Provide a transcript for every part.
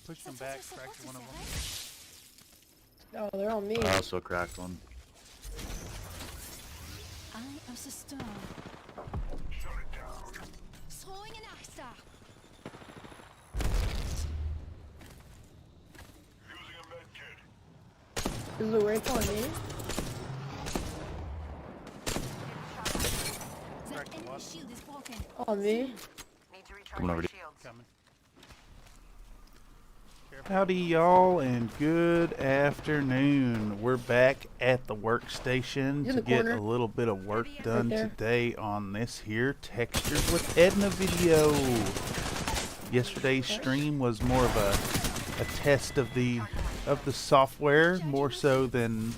Push them back, cracked one of them. Oh, they're on me. I also cracked one. I am the star. Throwing an axe. Using a med kit. Is the rape on me? The Cracked enemy one. shield is broken. On me? Need to recharge Coming my over to- shields. Coming. Howdy y'all and good afternoon. We're back at the workstation In to the get corner. a little bit of work done there. today on this here Textures with Edna video. Yesterday's stream was more of a test of the software more so than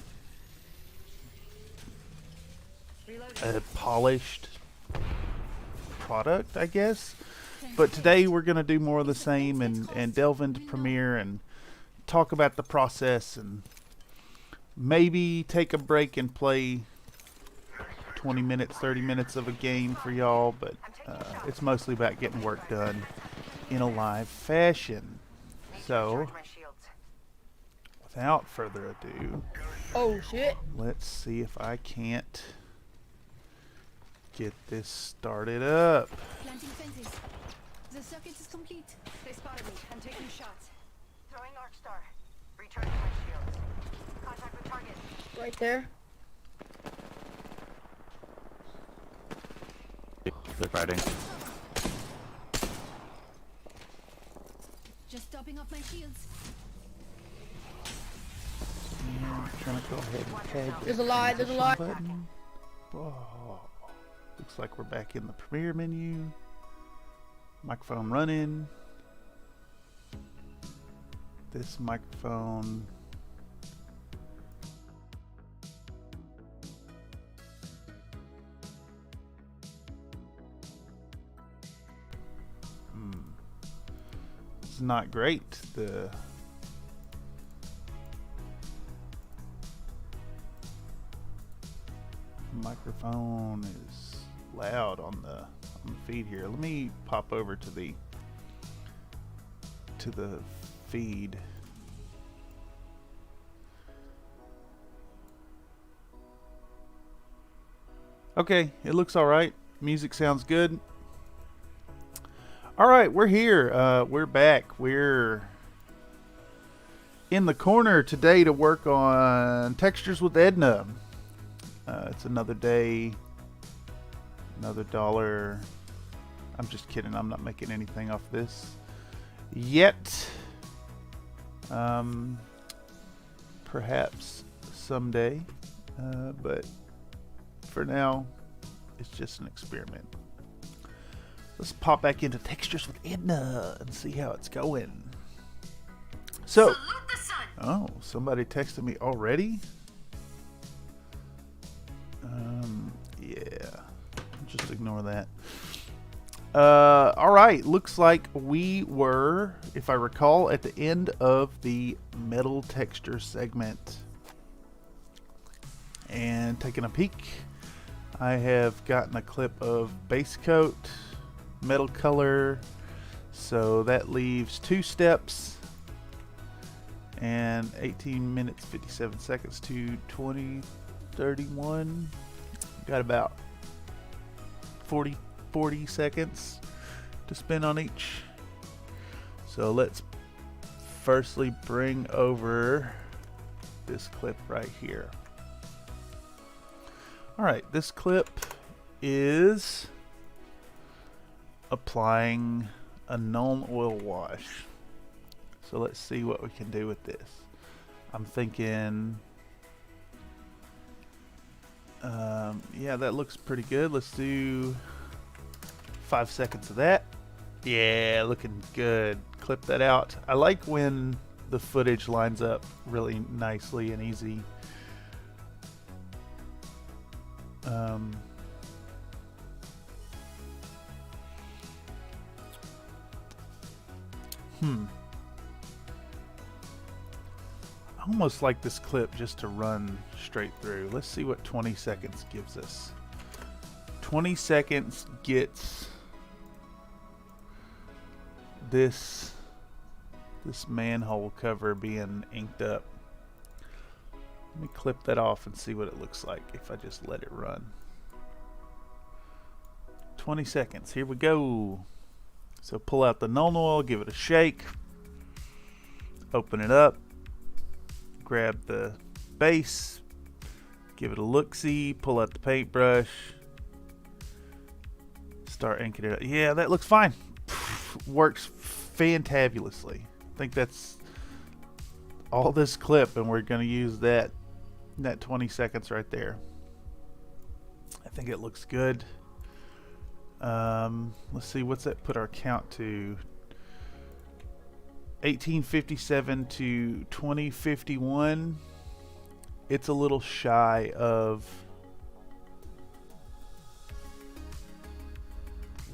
a polished product, I guess. But today we're going to do more of the same and delve into Premiere and talk about the process and maybe take a break and play 20 minutes, 30 minutes of a game for y'all. But it's mostly about getting work done in a live fashion. Need to So, recharge my shields. without further ado, Oh shit. let's see if I can't get this started up. Planting fences. The circuit is complete. They spotted me. I'm taking shots. Throwing arc star. Recharging my shields. Contact with target. Right there. They're fighting. Just topping up my shields. I'm trying to go ahead and tag There's a lot, there's a lot. button. Whoa. Looks like we're back in the Premiere menu. Microphone running. This microphone. It's not great. The microphone is loud on the feed here. Let me pop over to the feed. Okay, it looks all right. Music sounds good. All right, we're here. We're back. We're in the corner today to work on Textures with Edna. It's another day, another dollar. I'm just kidding. I'm not making anything off this yet. Perhaps someday, but for now, it's just an experiment. Let's pop back into Textures with Edna and see how it's going. So, oh, somebody texted me already? Yeah, just ignore that. Alright, looks like we were, if I recall, at the end of the metal texture segment. And taking a peek, I have gotten a clip of base coat, metal color, so that leaves 2 steps and 18 minutes 57 seconds to 20:31. Got about 40 seconds to spend on each. So let's firstly bring over this clip right here. Alright, this clip is applying a Gnome oil wash. So let's see what we can do with this. I'm thinking, yeah, that looks pretty good. Let's do 5 seconds of that. Yeah, looking good. Clip that out. I like when the footage lines up really nicely and easy. I almost like this clip just to run straight through. Let's see what 20 seconds gives us. 20 seconds gets this this manhole cover being inked up. Let me clip that off and see what it looks like if I just let it run. 20 seconds. Here we go. So pull out the null oil, give it a shake, open it up, grab the base, give it a look-see, pull out the paintbrush, start inking it up. Yeah, that looks fine. Works fantabulously. I think that's all this clip, and we're going to use that 20 seconds right there. I think it looks good. Let's see, what's that put our count to? 1857 to 2051. It's a little shy of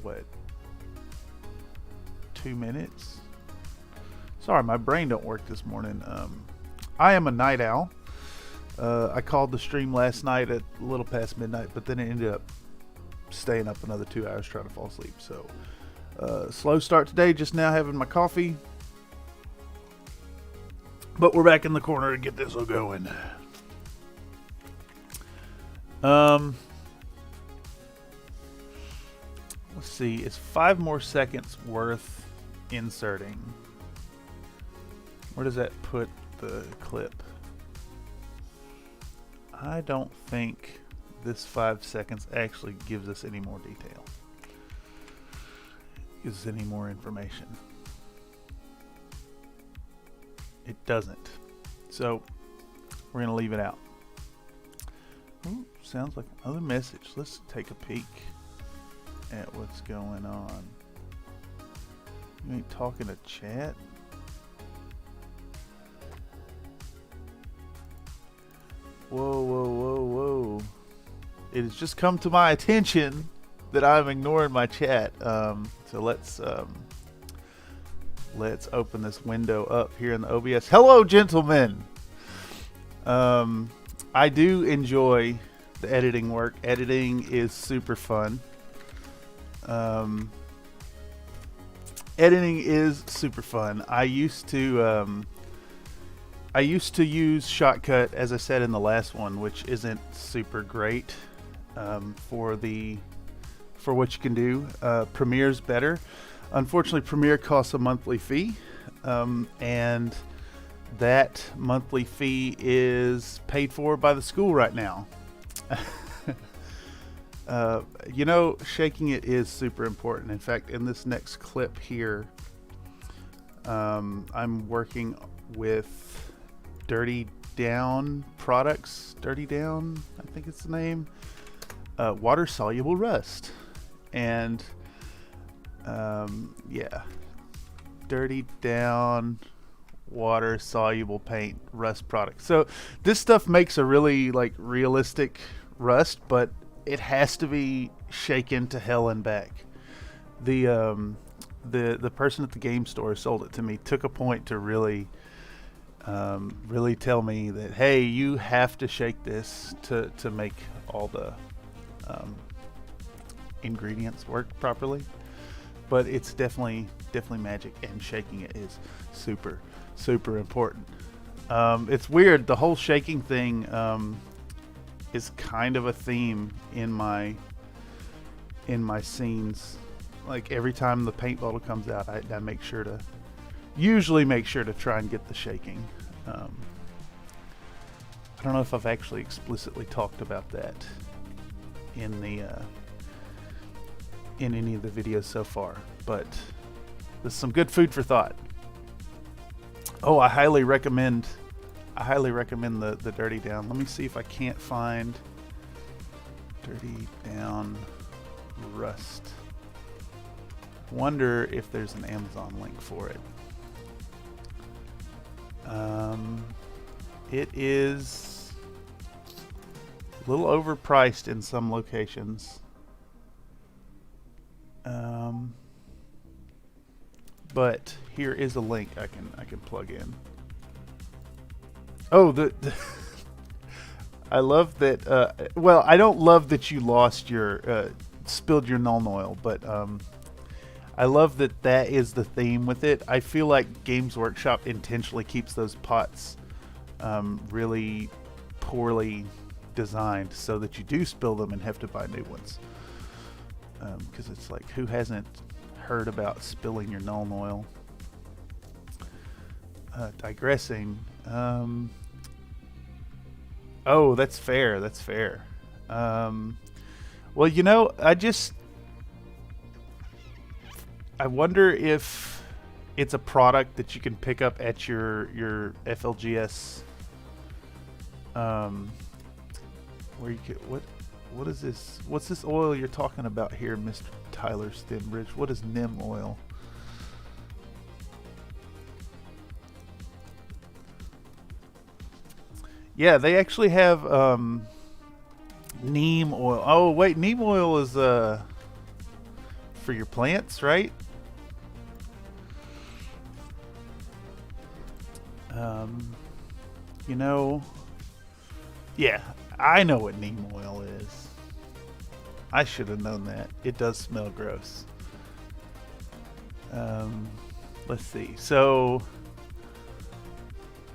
what, 2 minutes? Sorry, my brain don't work this morning. I am a night owl. I called the stream last night at a little past midnight, but then it ended up staying up another 2 hours trying to fall asleep. So slow start today, just now having my coffee, but we're back in the corner to get this all going. Let's see, it's 5 more seconds worth inserting. Where does that put the clip? I don't think this 5 seconds actually gives us any more detail. Gives us any more information. It doesn't. So we're going to leave it out. Ooh, sounds like another message. Let's take a peek at what's going on. You ain't talking to chat? Whoa, whoa, whoa, whoa. It has just come to my attention that I'm ignoring my chat. So let's open this window up here in the OBS. Hello, gentlemen. I do enjoy the editing work. Editing is super fun. Editing is super fun. I used to use Shotcut, as I said in the last one, which isn't super great for what you can do. Premiere's better. Unfortunately, Premiere costs a monthly fee, and that monthly fee is paid for by the school right now. You know, shaking it is super important. In fact, in this next clip here, I'm working with Dirty Down products. Dirty Down, I think it's the name. Water soluble rust. And yeah, Dirty Down water soluble paint rust product. So this stuff makes a really like realistic rust, but it has to be shaken to hell and back. The person at the game store sold it to me took a point to really tell me that, hey, you have to shake this to make all the ingredients work properly. But it's definitely magic, and shaking it is super important. It's weird, the whole shaking thing is kind of a theme in my scenes. Like every time the paint bottle comes out, I usually make sure to try and get the shaking. I don't know if I've actually explicitly talked about that in any of the videos so far, but this is some good food for thought. Oh, I highly recommend the Dirty Down. Let me see if I can't find Dirty Down Rust. Wonder if there's an Amazon link for it. It is a little overpriced in some locations. But here is a link I can plug in. Oh, I love that. Well, I don't love that you lost your spilled your null oil, but I love that that is the theme with it. I feel like Games Workshop intentionally keeps those pots really poorly designed so that you do spill them and have to buy new ones. Because it's like, who hasn't heard about spilling your Nuln Oil? Digressing. Oh, that's fair. That's fair. Well, you know, I wonder if it's a product that you can pick up at your FLGS. Where you get what is this? What's this oil you're talking about here, Mr. Tyler Stenbridge? What is neem oil? Yeah, they actually have neem oil. Oh wait, neem oil is for your plants, right? You know, yeah, I know what neem oil is. I should have known that. It does smell gross. Let's see. So,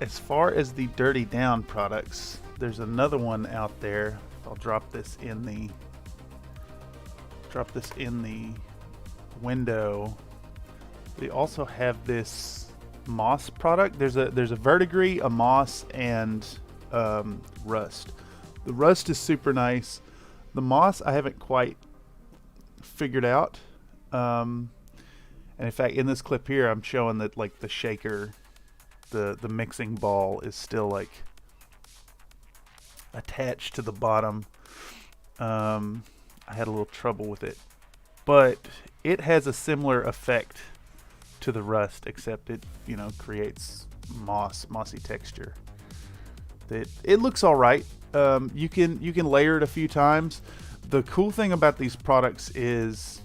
as far as the dirty down products, there's another one out there. I'll drop this in the window. They also have this moss product. There's a verdigris, a moss, and rust. The rust is super nice. The moss I haven't quite figured out. And in fact, in this clip here, I'm showing that like the shaker, the mixing ball is still like attached to the bottom. I had a little trouble with it, but it has a similar effect to the rust, except it, you know, creates mossy texture. It looks all right. You can layer it a few times. The cool thing about these products is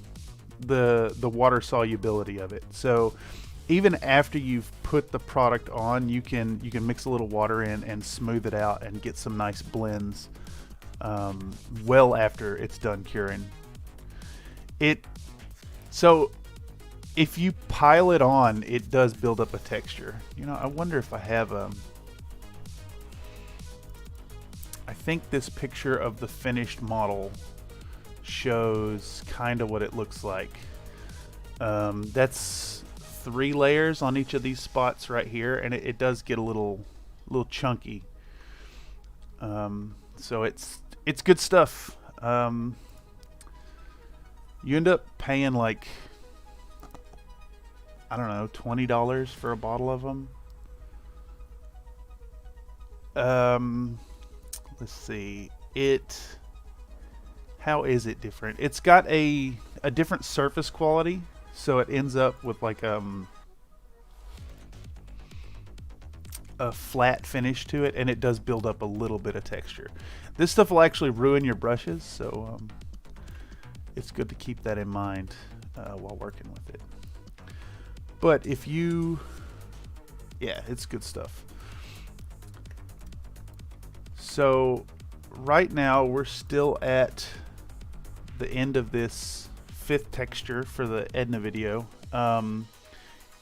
the water solubility of it. So even after you've put the product on, you can mix a little water in and smooth it out and get some nice blends well after it's done curing. So if you pile it on, it does build up a texture. You know, I wonder if I have I think this picture of the finished model shows kind of what it looks like. That's 3 layers on each of these spots right here, and it does get a little chunky. So it's good stuff. You end up paying like, I don't know, $20 for a bottle of them. Let's see. How is it different? It's got a different surface quality, so it ends up with like a flat finish to it, and it does build up a little bit of texture. This stuff will actually ruin your brushes, so it's good to keep that in mind while working with it. But if you, yeah, it's good stuff. So right now we're still at the end of this 5th texture for the Edna video.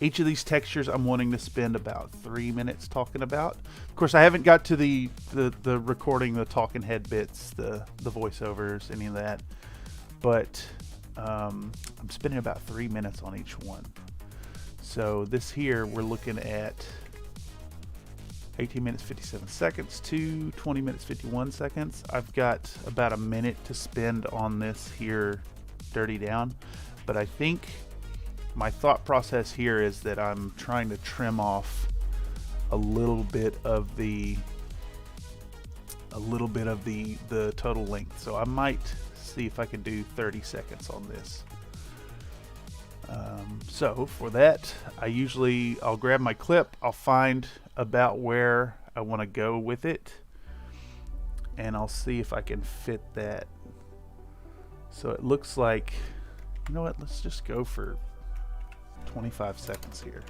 Each of these textures I'm wanting to spend about 3 minutes talking about. Of course, I haven't got to the recording, the talking head bits, the voiceovers, any of that. But I'm spending about 3 minutes on each one. So this here, we're looking at 18 minutes 57 seconds to 20 minutes 51 seconds. I've got about a minute to spend on this here dirty down, but I think my thought process here is that I'm trying to trim off a little bit of the total length. So I might see if I can do 30 seconds on this. So for that, I'll grab my clip, I'll find about where I want to go with it, and I'll see if I can fit that. So it looks like, you know what, let's just go for 25 seconds here.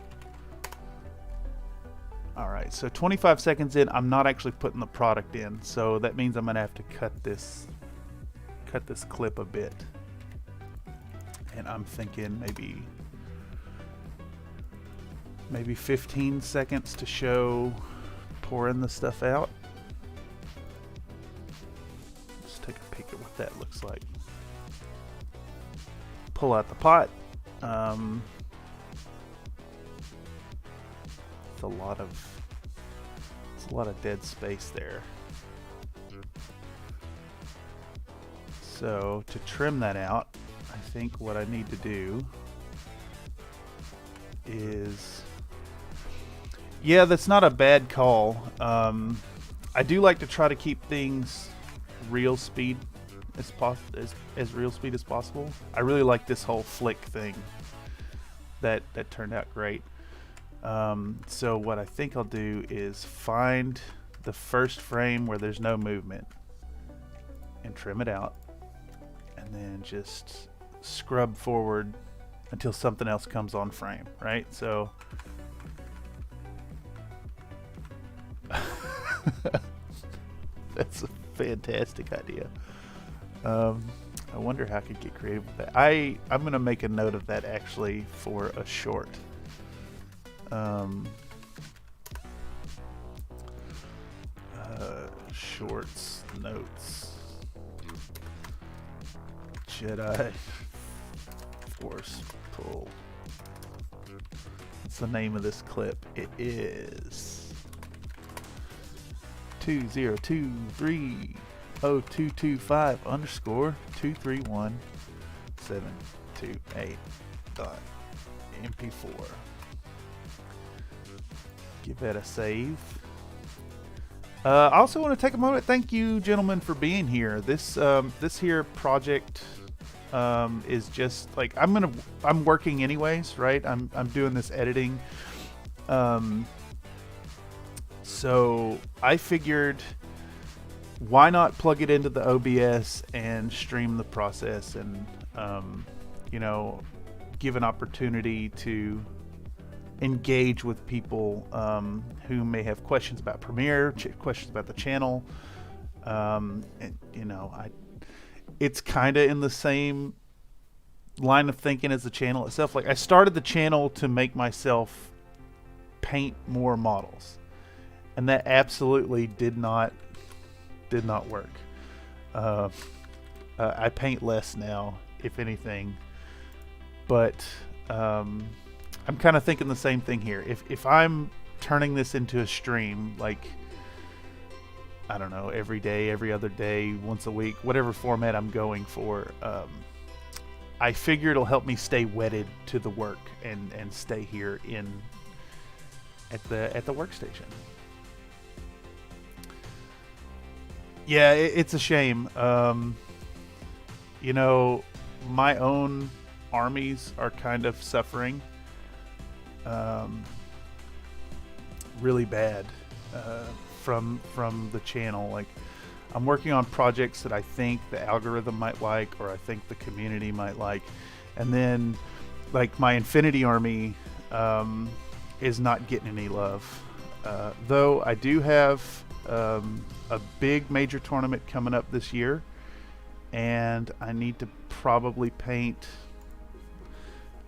Alright, so 25 seconds in, I'm not actually putting the product in, so that means I'm gonna have to cut this clip a bit. and I'm thinking maybe 15 seconds to show pouring the stuff out. Let's take a peek at what that looks like. Pull out the pot. It's a lot of dead space there. So to trim that out, I think what I need to do is, yeah, that's not a bad call. I do like to try to keep things real speed as real speed as possible. I really like this whole flick thing. That turned out great. So what I think I'll do is find the first frame where there's no movement and trim it out, and then just scrub forward until something else comes on frame, right? So that's a fantastic idea. I wonder how I could get creative with that. I'm gonna make a note of that actually for a short. Shorts notes. Jedi Force pull. What's the name of this clip? It is 20302317228.mp4. Give that a save. I also want to take a moment. Thank you, gentlemen, for being here. This here project is just like I'm working anyways, right? I'm doing this editing. So I figured, why not plug it into the OBS and stream the process, and you know, give an opportunity to engage with people who may have questions about Premiere, questions about the channel. And you know, it's kind of in the same line of thinking as the channel itself. Like, I started the channel to make myself paint more models, and that absolutely did not work. I paint less now, if anything, but I'm kind of thinking the same thing here. If I'm turning this into a stream, like, I don't know, every day, every other day, once a week, whatever format I'm going for, I figure it'll help me stay wedded to the work and stay here at the workstation. Yeah, it's a shame. You know, my own armies are kind of suffering really bad from the channel. Like, I'm working on projects that I think the algorithm might like, or I think the community might like, and then like my Infinity army is not getting any love, though I do have a big major tournament coming up this year, and I need to probably paint,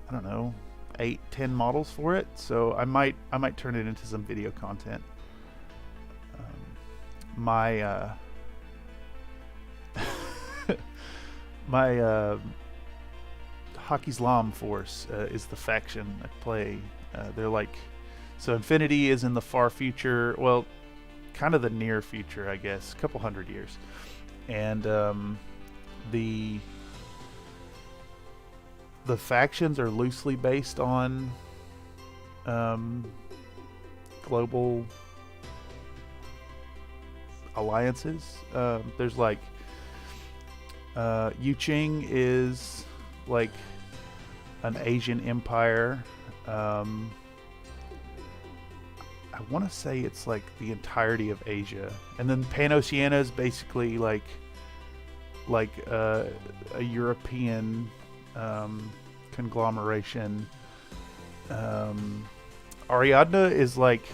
I don't know, 8-10 models for it, so I might turn it into some video content. My Hockey's Lam force is the faction I play. They're like, so Infinity is in the far future, well, kind of the near future, I guess, a couple hundred years, and the factions are loosely based on global alliances. There's like Yuching is like an Asian empire. I want to say it's like the entirety of Asia, and then Pan-Oceania is basically like a European conglomeration. Ariadna is like,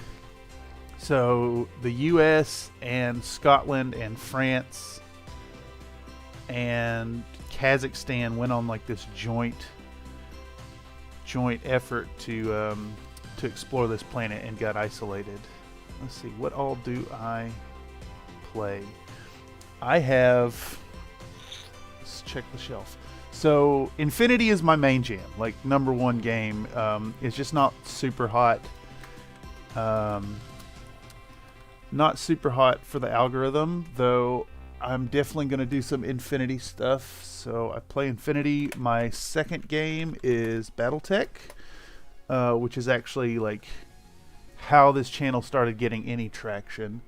so the US and Scotland and France and Kazakhstan went on like this joint joint effort to explore this planet and got isolated. Let's see, what all do I play? I have, let's check the shelf. So Infinity is my main jam, like #1 game. It's just not super hot. Not super hot for the algorithm, though. I'm definitely going to do some Infinity stuff. So I play Infinity. My second game is BattleTech, which is actually like how this channel started getting any traction.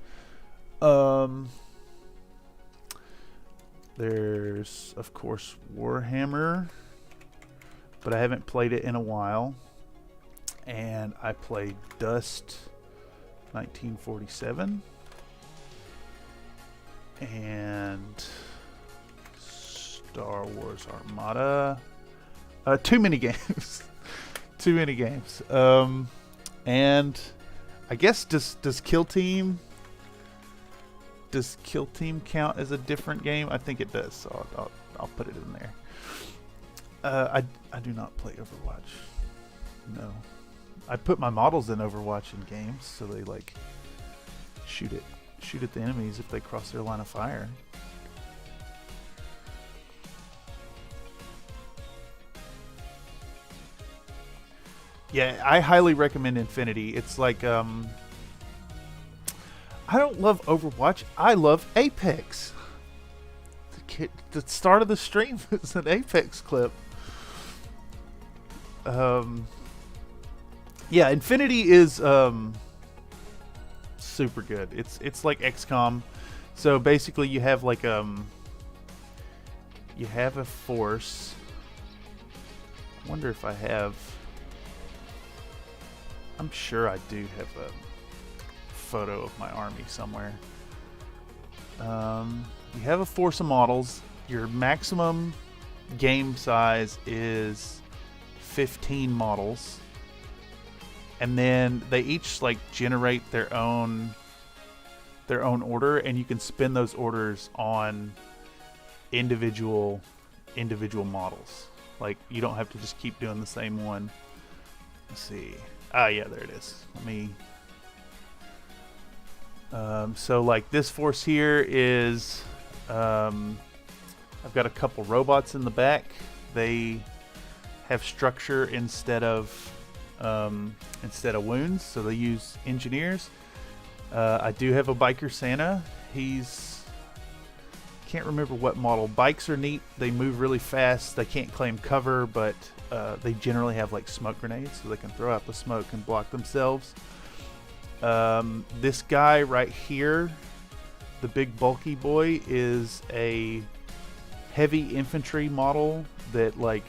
There's, of course, Warhammer, but I haven't played it in a while. And I played Dust 1947 and Star Wars Armada. Too many games. Too many games. And I guess does Kill Team count as a different game? I think it does, so I'll put it in there. I do not play Overwatch. No. I put my models in Overwatch in games, so they like shoot at the enemies if they cross their line of fire. Yeah, I highly recommend Infinity. It's like I don't love Overwatch. I love Apex. The start of the stream is an Apex clip. Yeah, Infinity is super good. It's like XCOM. So basically you have like you have a force. I wonder if I have, I'm sure I do have a photo of my army somewhere. You have a force of models. Your maximum game size is 15 models. And then they each like generate their own order, and you can spin those orders on individual models. Like you don't have to just keep doing the same one. Let's see. Ah, yeah, there it is. Let me. So like this force here is, I've got a couple robots in the back. They have structure instead of wounds, so they use engineers. I do have a biker Santa. He's, can't remember what model. Bikes are neat. They move really fast. They can't claim cover, but they generally have like smoke grenades, so they can throw out the smoke and block themselves. This guy right here, the big bulky boy, is a heavy infantry model that like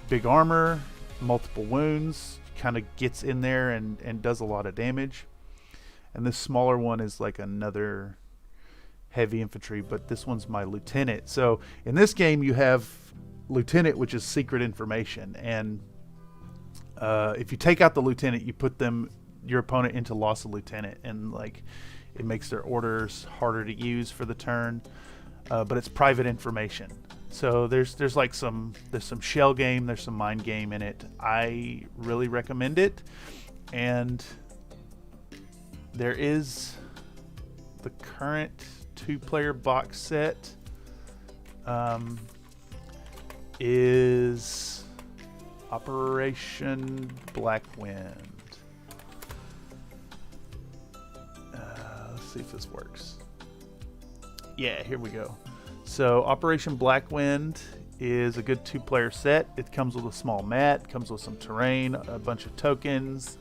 big armor, multiple wounds, kind of gets in there and does a lot of damage. And this smaller one is like another heavy infantry, but this one's my lieutenant. So in this game you have lieutenant, which is secret information, and if you take out the lieutenant, you put your opponent into loss of lieutenant, and like it makes their orders harder to use for the turn. But it's private information. So there's some shell game, there's some mind game in it. I really recommend it. And there is the current 2-player box set is Operation Black Wind. Let's see if this works. Yeah, here we go. So Operation Black Wind is a good 2-player set. It comes with a small mat, comes with some terrain, a bunch of tokens,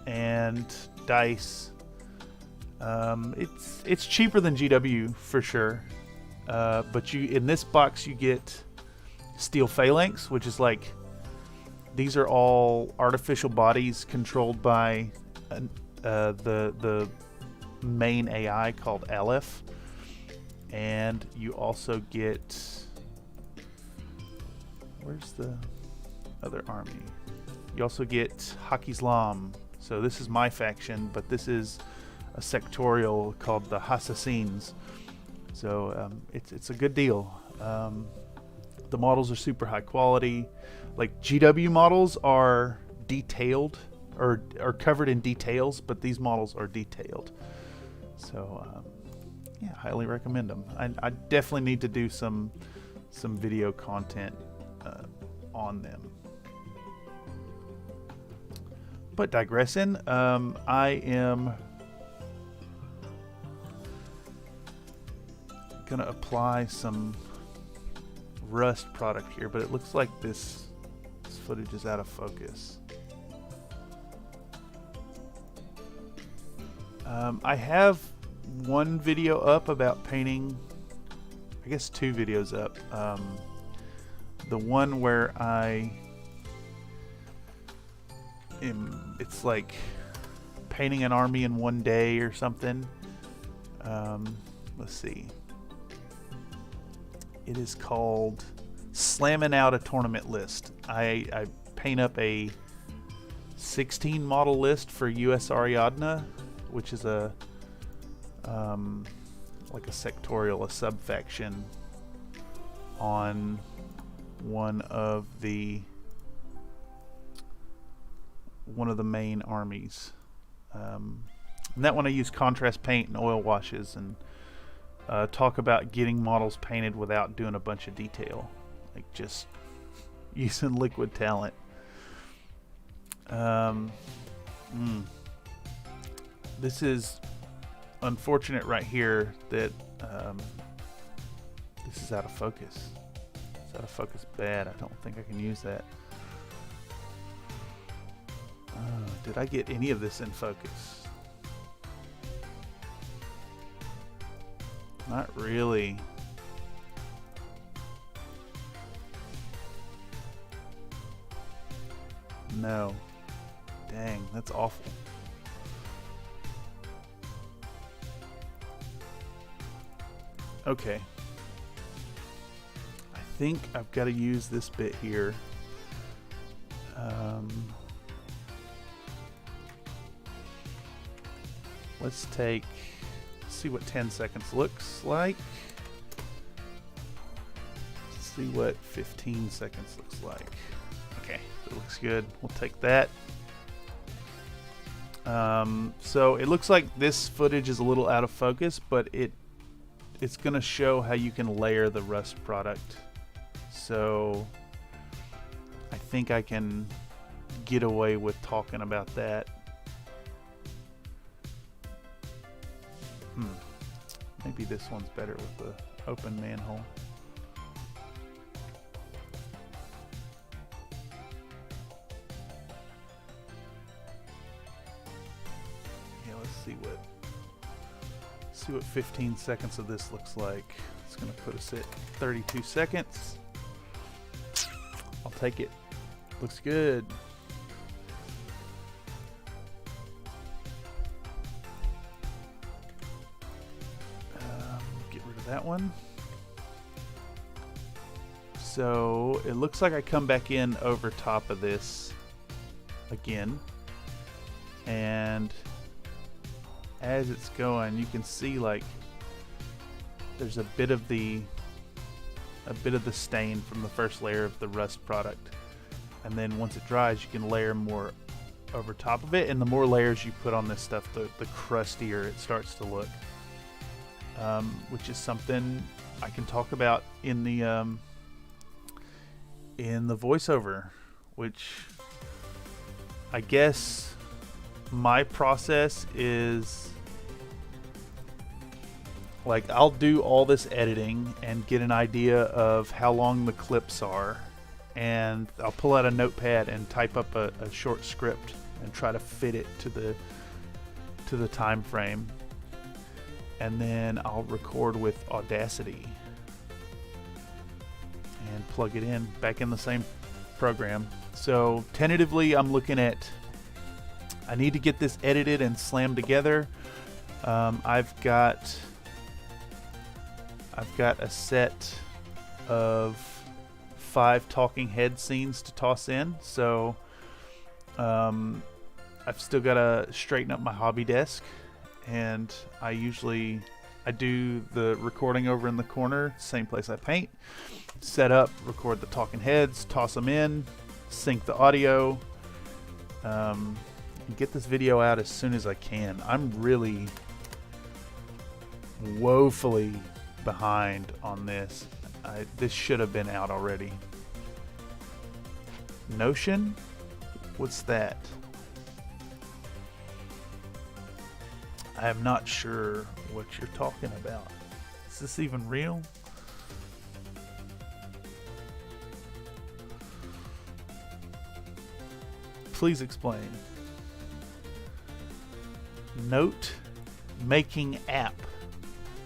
and dice. It's cheaper than GW for sure, but in this box you get steel phalanx, which is like, these are all artificial bodies controlled by the main AI called Aleph. And you also get, where's the other army? You also get Hak-Islam. So this is my faction, but this is a sectorial called the Assassins. So it's a good deal. the models are super high quality. Like GW models are detailed or are covered in details, but these models are detailed. So yeah, highly recommend them. I definitely need to do some video content on them. But digressing, I am gonna apply some rust product here, but it looks like this footage is out of focus. I have one video up about painting, I guess 2 videos up. The one where it's like painting an army in 1 day or something. Let's see. It is called Slamming Out a Tournament List. I paint up a 16 model list for USR Edna, which is a like a sectorial, a sub-faction on one of the main armies. And that one I use contrast paint and oil washes, and talk about getting models painted without doing a bunch of detail, like just using liquid talent. This is unfortunate right here that this is out of focus. It's out of focus bad. I don't think I can use that. Did I get any of this in focus? Not really. No. Dang, that's awful. Okay. I think I've got to use this bit here. Let's see what 10 seconds looks like. Let's see what 15 seconds looks like. Okay, it looks good. We'll take that. So it looks like this footage is a little out of focus, but it's gonna show how you can layer the rust product. So I think I can get away with talking about that. Maybe this one's better with the open manhole. Yeah, let's see what 15 seconds of this looks like. It's gonna put us at 32 seconds. I'll take it. Looks good. That one. So it looks like I come back in over top of this again, and as it's going, you can see like there's a bit of the stain from the first layer of the rust product, and then once it dries, you can layer more over top of it, and the more layers you put on this stuff, the crustier it starts to look. Which is something I can talk about in the voiceover, which I guess my process is like I'll do all this editing and get an idea of how long the clips are, and I'll pull out a notepad and type up a short script and try to fit it to the time frame. And then I'll record with Audacity and plug it in back in the same program. So tentatively I'm looking at, I need to get this edited and slammed together. I've got a set of 5 talking head scenes to toss in. So I've still got to straighten up my hobby desk, and I usually I do the recording over in the corner, same place I paint. Set up, record the talking heads, toss them in, sync the audio, and get this video out as soon as I can. I'm really woefully behind on this. This should have been out already. Notion? What's that? I am not sure what you're talking about. Is this even real? Please explain. Note making app.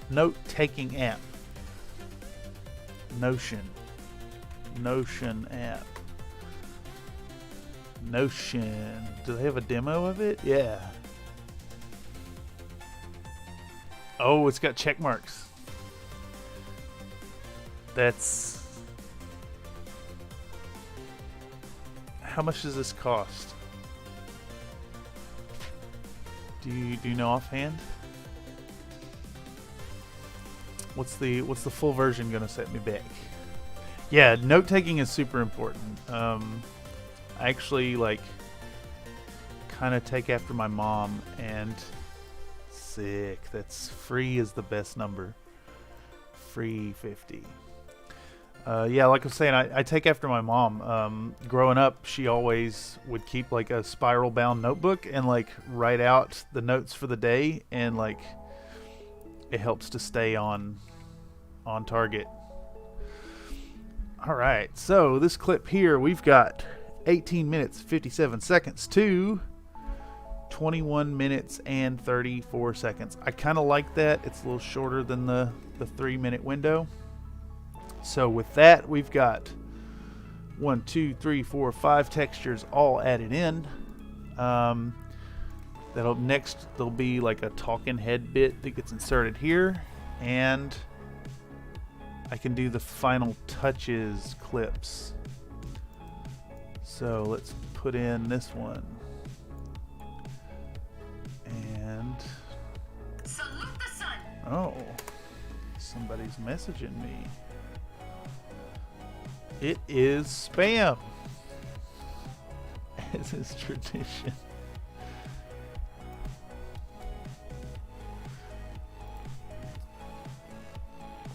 Note taking app. Notion. Notion app. Notion. Do they have a demo of it? Yeah. Oh, it's got check marks. That's... How much does this cost? Do you know offhand? What's the full version gonna set me back? Yeah, note taking is super important. I actually like kind of take after my mom, and sick. That's free is the best number. Free 50. Yeah, like I was saying, I take after my mom. Growing up, she always would keep like a spiral bound notebook and like write out the notes for the day, and like it helps to stay on target. All right, so this clip here, we've got 18 minutes 57 seconds to 21 minutes and 34 seconds. I kind of like that. It's a little shorter than the 3-minute window. So with that, we've got 1, 2, 3, 4, 5 textures all added in. Next there'll be like a talking head bit that gets inserted here, and I can do the final touches clips. So let's put in this one. And Salute the sun. oh, somebody's messaging me. It is spam, as is tradition.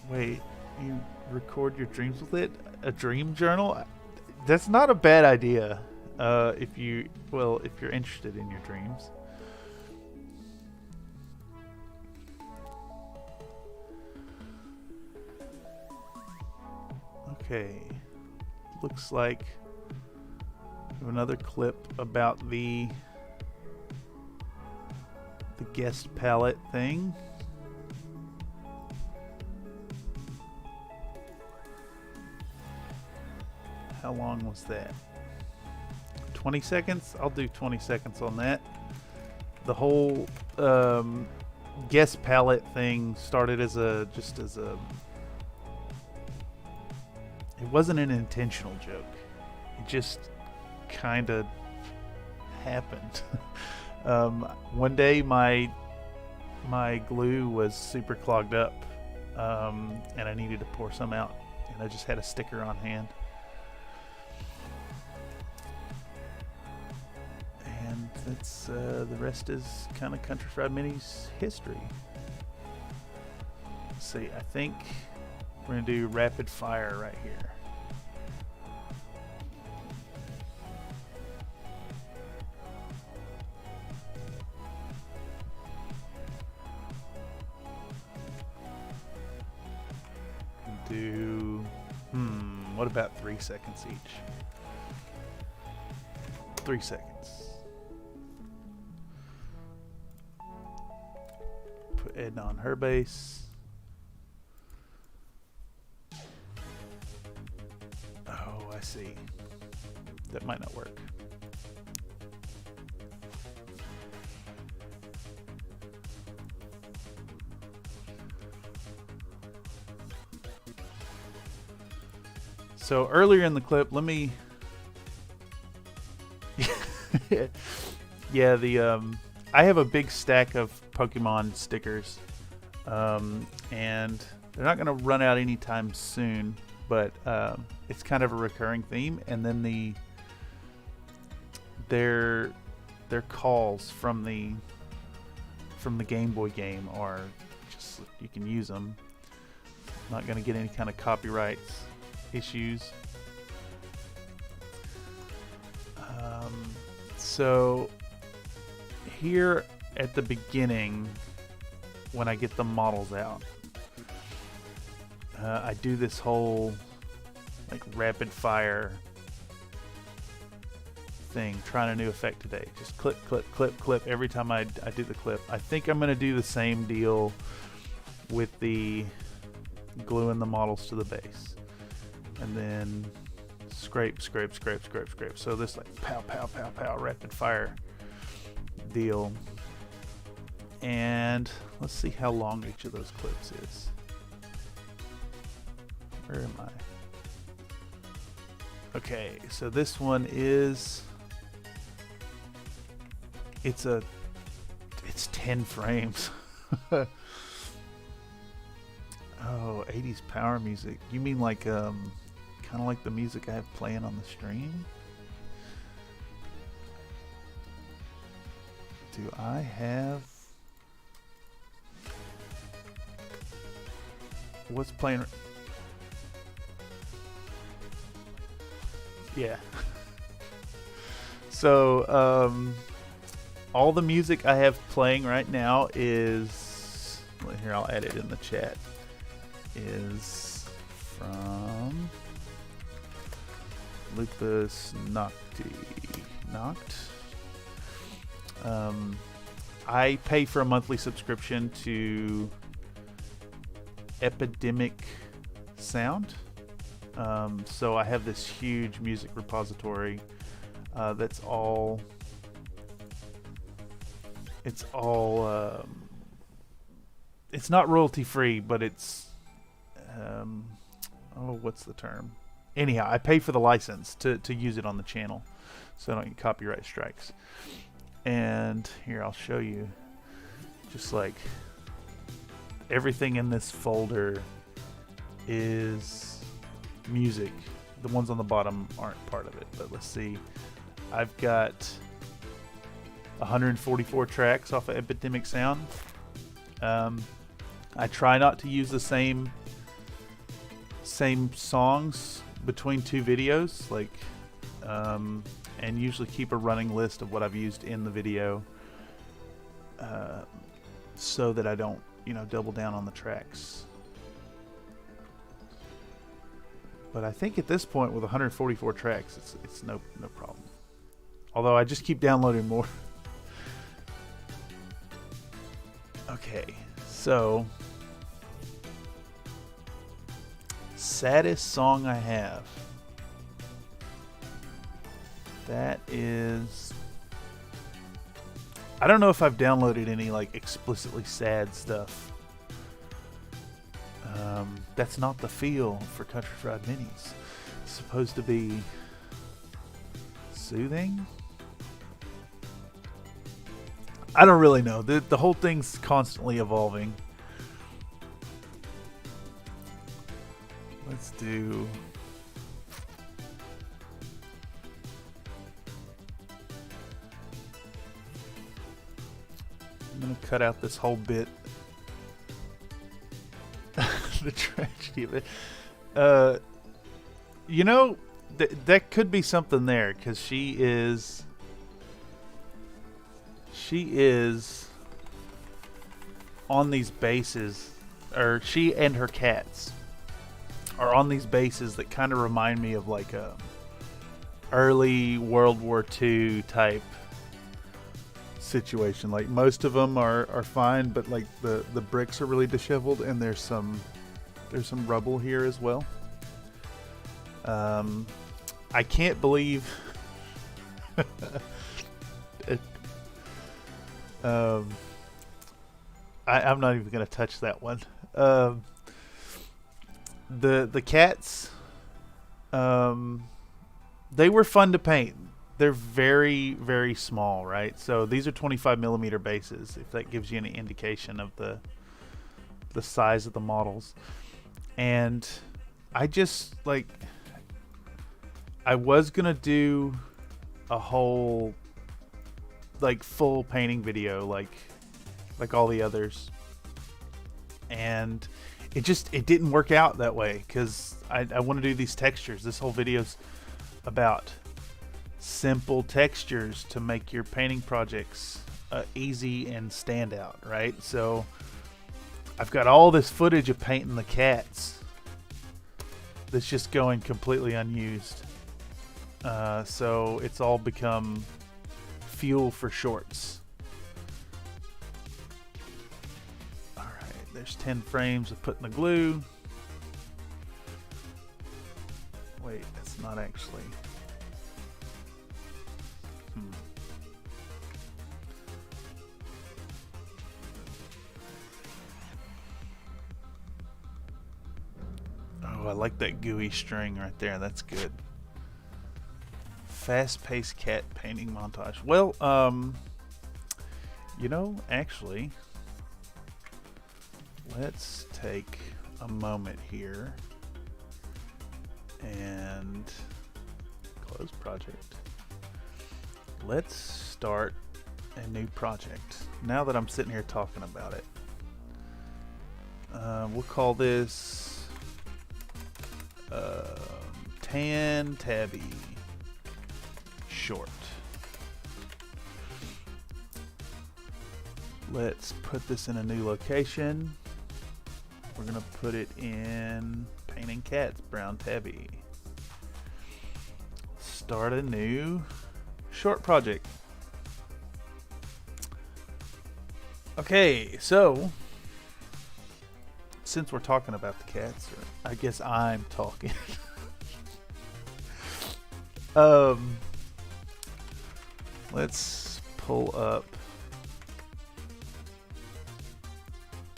Wait, you record your dreams with it? A dream journal? That's not a bad idea. If you're interested in your dreams. Okay, looks like we have another clip about the guest palette thing. How long was that? 20 seconds? I'll do 20 seconds on that. The whole guest palette thing started as it wasn't an intentional joke. It just kind of happened. One day my glue was super clogged up, and I needed to pour some out, and I just had a sticker on hand. And that's the rest is kind of Country Fried Minis history. Let's see, I think we're gonna do rapid fire right here. Do what about 3 seconds each? 3 seconds. Put Edna on her base. Oh, I see. That might not work. So earlier in the clip, let me yeah, I have a big stack of Pokemon stickers. and they're not going to run out anytime soon, but it's kind of a recurring theme. And then their calls from the Game Boy game are just, you can use them. Not going to get any kind of copyrights issues. So here at the beginning, when I get the models out, I do this whole like rapid fire thing, trying a new effect today. Just clip, clip, clip, clip every time I do the clip. I think I'm going to do the same deal with the gluing the models to the base, and then scrape, scrape, scrape, scrape, scrape. So this like pow, pow, pow, pow, rapid fire deal. And let's see how long each of those clips is. Where am I? Okay, so this one is, it's 10 frames. Oh, 80s power music. You mean like kind of like the music I have playing on the stream? Do I have, what's playing? Yeah. So all the music I have playing right now is, here, I'll add it in the chat, is from Lupus Noct. I pay for a monthly subscription to Epidemic Sound. So I have this huge music repository that's all, it's not royalty free, but it's oh, what's the term? Anyhow, I pay for the license to use it on the channel, so I don't get copyright strikes. And here, I'll show you, just like everything in this folder is music. The ones on the bottom aren't part of it, but let's see. I've got 144 tracks off of Epidemic Sound. I try not to use the same songs between two videos, like, and usually keep a running list of what I've used in the video, so that I don't, double down on the tracks. But I think at this point, with 144 tracks, it's no problem. Although I just keep downloading more. Okay, so saddest song I have. That is, I don't know if I've downloaded any like explicitly sad stuff. That's not the feel for Country Fried Minis. It's supposed to be soothing. I don't really know. The whole thing's constantly evolving. Let's do, I'm gonna cut out this whole bit. The tragedy of it. That could be something there, because she is on these bases, or she and her cats are on these bases that kind of remind me of like a early World War II type situation. Like, most of them are fine, but like the bricks are really disheveled, and there's some rubble here as well. I can't believe I'm not even gonna touch that one. The cats, they were fun to paint. They're very, very small, right? So these are 25mm bases, if that gives you any indication of the size of the models. And I just like, I was gonna do a whole like full painting video like all the others, and it didn't work out that way because I want to do these textures. This whole video's about simple textures to make your painting projects easy and stand out, right? So I've got all this footage of painting the cats that's just going completely unused. So it's all become fuel for shorts. Alright, there's 10 frames of putting the glue. Wait, that's not actually... Oh, I like that gooey string right there. That's good. Fast-paced cat painting montage. Well, you know, actually, let's take a moment here and close project. Let's start a new project. Now that I'm sitting here talking about it, we'll call this Tan Tabby Short. Let's put this in a new location. We're gonna put it in Painting Cats, Brown Tabby. Start a new short project. Okay, so since we're talking about the cats, or I guess I'm talking. Let's pull up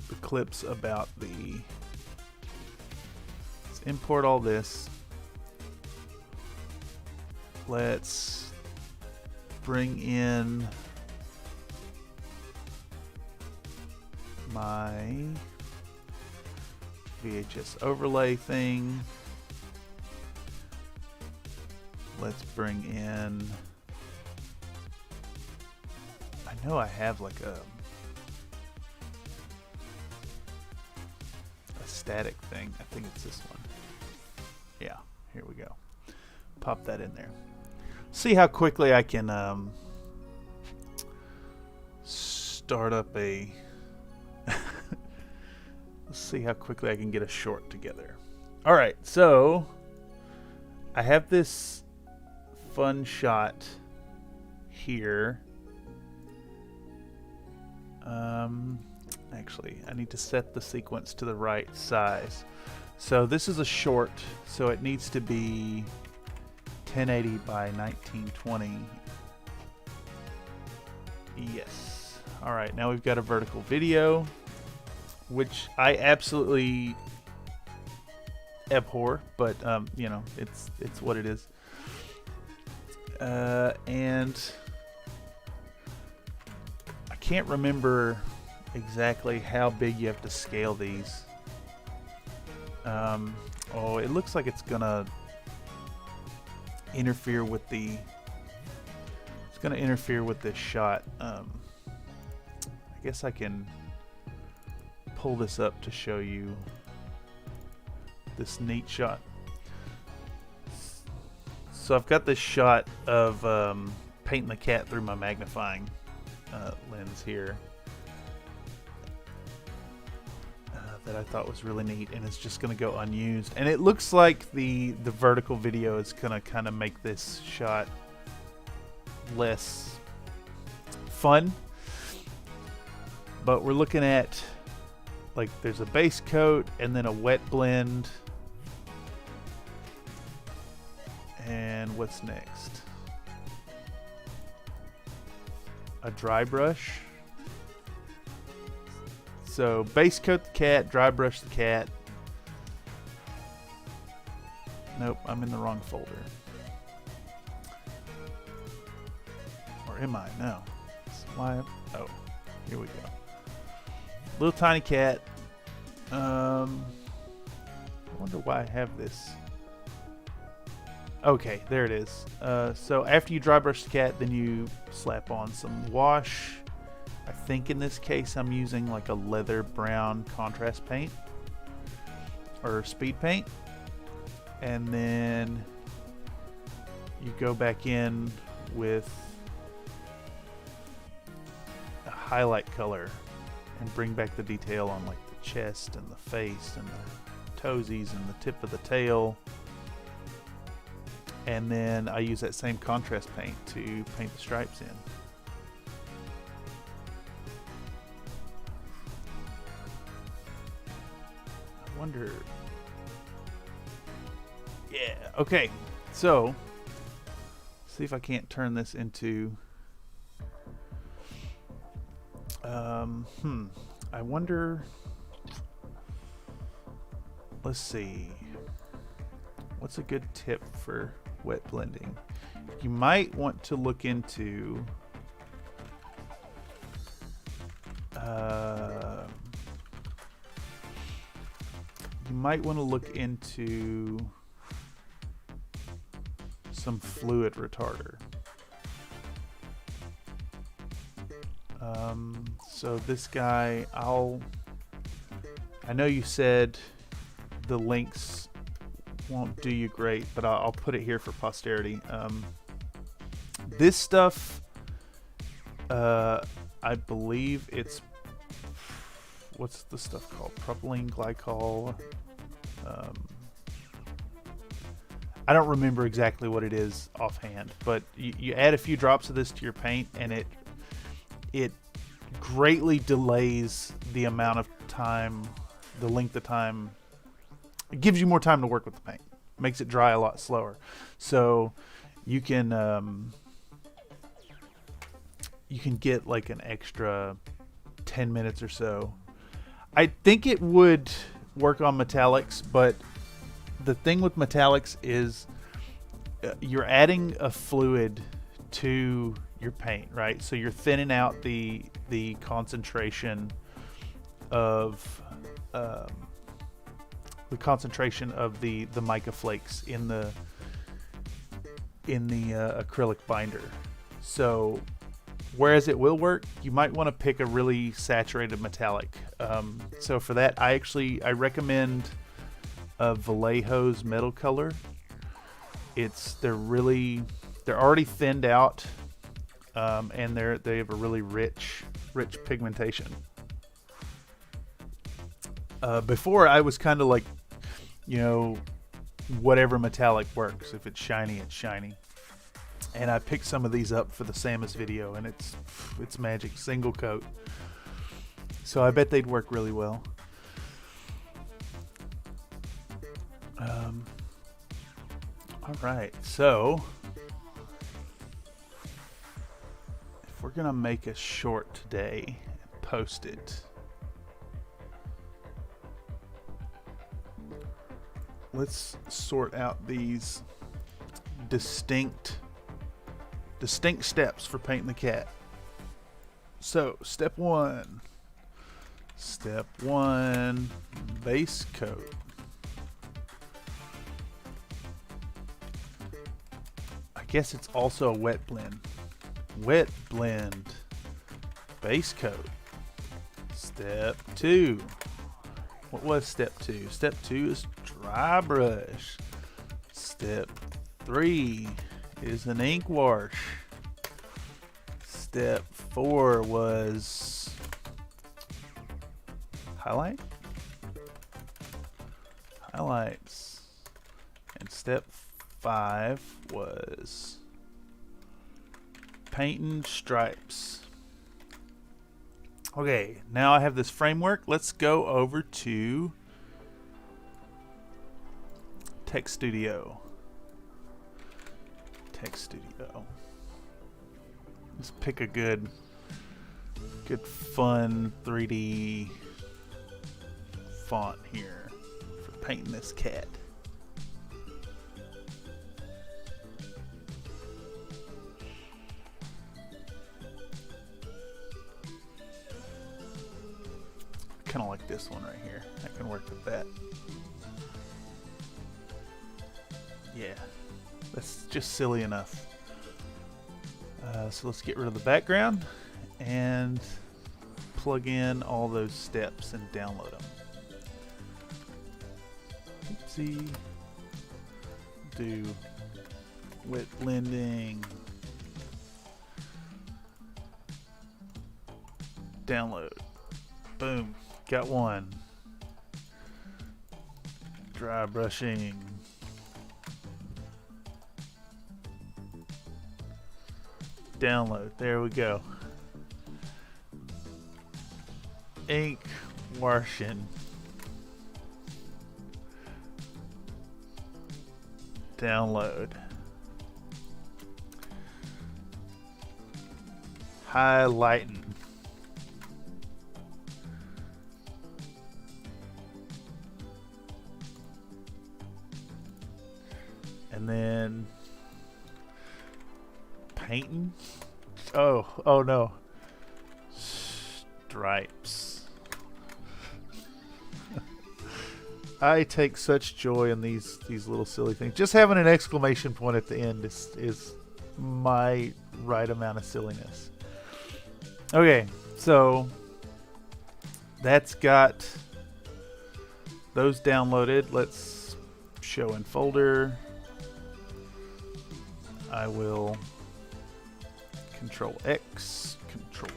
the clips about the... Let's import all this. Let's bring in my VHS overlay thing. Let's bring in... I know I have like a static thing. I think it's this one. Yeah, here we go. Pop that in there. See how quickly I can start up a... Let's see how quickly I can get a short together. Alright, so I have this fun shot here. Actually, I need to set the sequence to the right size. So this is a short, so it needs to be 1080 by 1920. Yes. Alright, now we've got a vertical video, which I absolutely abhor, but you know, it's what it is. And I can't remember exactly how big you have to scale these. Oh, it looks like it's gonna interfere with the... It's gonna interfere with this shot. I guess I can pull this up to show you this neat shot. So I've got this shot of painting the cat through my magnifying lens here that I thought was really neat, and it's just going to go unused. And it looks like the vertical video is going to kind of make this shot less fun. But we're looking at, like, there's a base coat and then a wet blend. And what's next? A dry brush. So base coat the cat, dry brush the cat. Nope, I'm in the wrong folder. Or am I? No. Why? Oh, here we go. Little tiny cat. I wonder why I have this. Okay, there it is. So after you dry brush the cat, then you slap on some wash. I think in this case I'm using like a leather brown contrast paint or speed paint. And then you go back in with a highlight color and bring back the detail on like the chest and the face and the toesies and the tip of the tail. And then I use that same contrast paint to paint the stripes in. I wonder... Yeah, okay. So, see if I can't turn this into... I wonder... Let's see. What's a good tip for wet blending? You might want to look into some fluid retarder. So this guy, I know you said the links won't do you great, but I'll put it here for posterity. This stuff, I believe it's, what's the stuff called? Propylene glycol. I don't remember exactly what it is offhand, but you add a few drops of this to your paint, and it greatly delays the amount of time, the length of time. It gives you more time to work with the paint. Makes it dry a lot slower. So you can get like an extra 10 minutes or so. I think it would work on metallics, but the thing with metallics is you're adding a fluid to your paint, right? So you're thinning out the concentration of the mica flakes in the acrylic binder. So whereas it will work, you might want to pick a really saturated metallic. So for that, I recommend Vallejo's Metal Color. They're already thinned out, and they have a really rich pigmentation. Before I was kind of like, whatever metallic works. If it's shiny, it's shiny. And I picked some of these up for the Samus video, and it's magic, single coat. So I bet they'd work really well. All right, so if we're gonna make a short today and post it, let's sort out these distinct steps for painting the cat. So step one, base coat. I guess it's also a wet blend. Wet blend, base coat. Step two. What was step two? Step two is dry brush. Step three is an ink wash. Step four was highlights. And step 5 was painting stripes. Okay, now I have this framework. Let's go over to Text Studio. Let's pick a good fun 3D font here for painting this cat. Kind of like this one right here. That can Yeah, that's just silly enough. So let's get rid of the background and plug in all those steps and download them. Oopsie. Do wet blending. Download. Boom. Got one. Dry brushing. Download. There we go. Ink washing. Download. Highlighting. And then painting. Oh no. Stripes. I take such joy in these little silly things. Just having an exclamation point at the end is my right amount of silliness. Okay, so that's got those downloaded. Let's show in folder. I will Control X, Control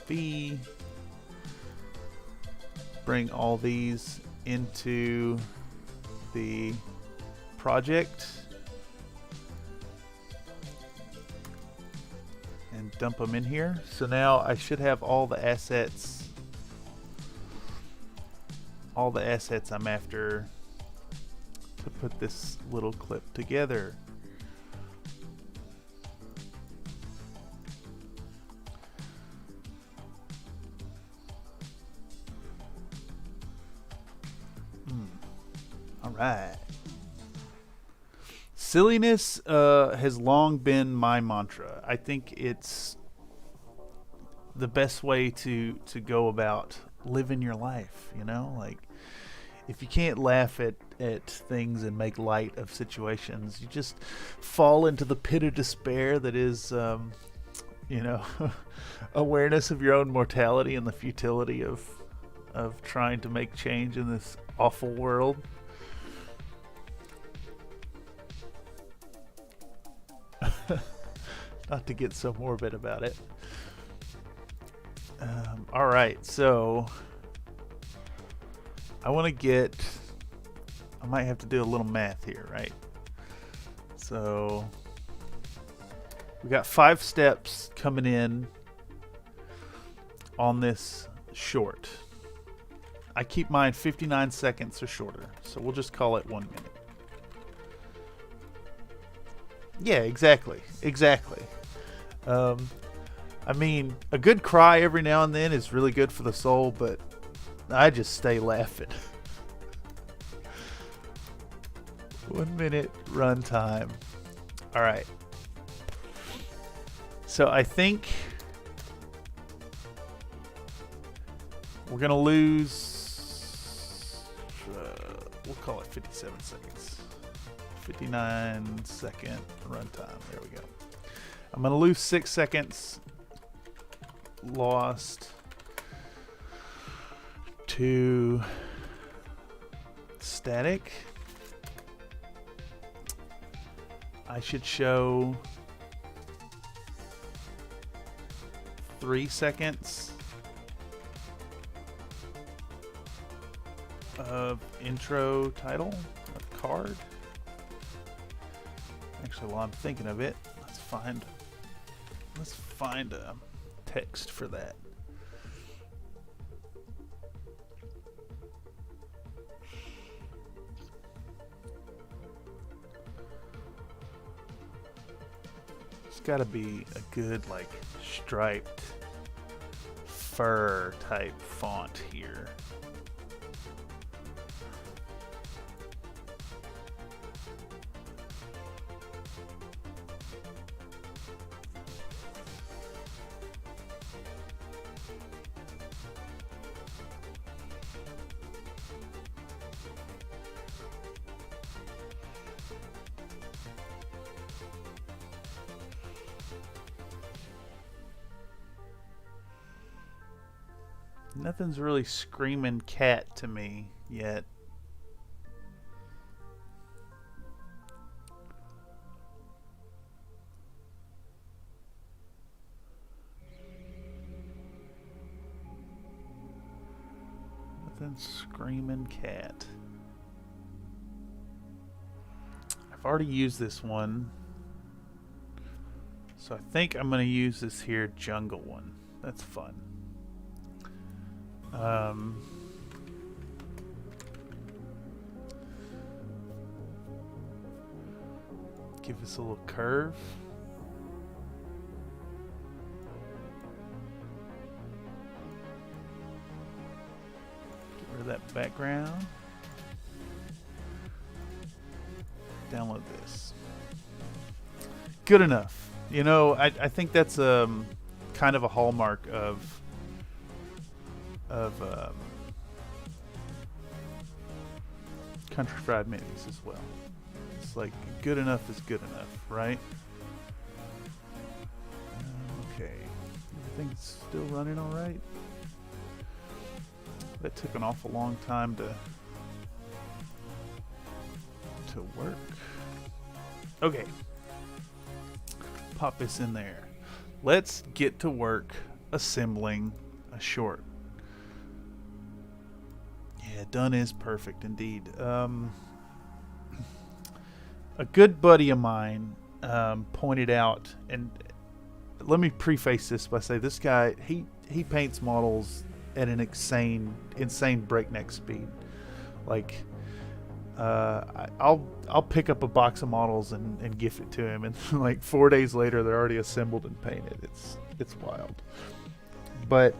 V, bring all these into the project and dump them in here. So now I should have all the assets I'm after to put this little clip together. Alright. Silliness has long been my mantra. I think it's the best way to go about living your life, you know? Like, if you can't laugh at things and make light of situations, you just fall into the pit of despair that is, awareness of your own mortality and the futility of trying to make change in this awful world. Not to get so morbid about it. Alright, so I might have to do a little math here, right? So we got 5 steps coming in on this short. I keep mine 59 seconds or shorter, so we'll just call it 1 minute. Yeah, exactly. I mean, a good cry every now and then is really good for the soul, but I just stay laughing. 1 minute runtime. All right. So I think we're going to lose, we'll call it 57 seconds. 59 second runtime. There we go. I'm going to lose 6 seconds. Lost to static. I should show 3 seconds of intro title of card. Actually, while I'm thinking of it, let's find a text for that. It's got to be a good, like, striped fur type font here. Nothing's really screaming cat to me yet. Nothing's screaming cat. I've already used this one. So I think I'm going to use this here jungle one. That's fun. Give us a little curve. Get rid of that background. Download this. Good enough. You know, I think that's kind of a hallmark of country fried minis as well. It's like good enough is good enough, right? Okay, everything's still running all right. That took an awful long time to work. Okay, pop this in there. Let's get to work assembling a short. Yeah, done is perfect indeed. A good buddy of mine pointed out, and let me preface this by saying this guy, he paints models at an insane breakneck speed. Like, I'll pick up a box of models and gift it to him, and like 4 days later they're already assembled and painted. It's wild. But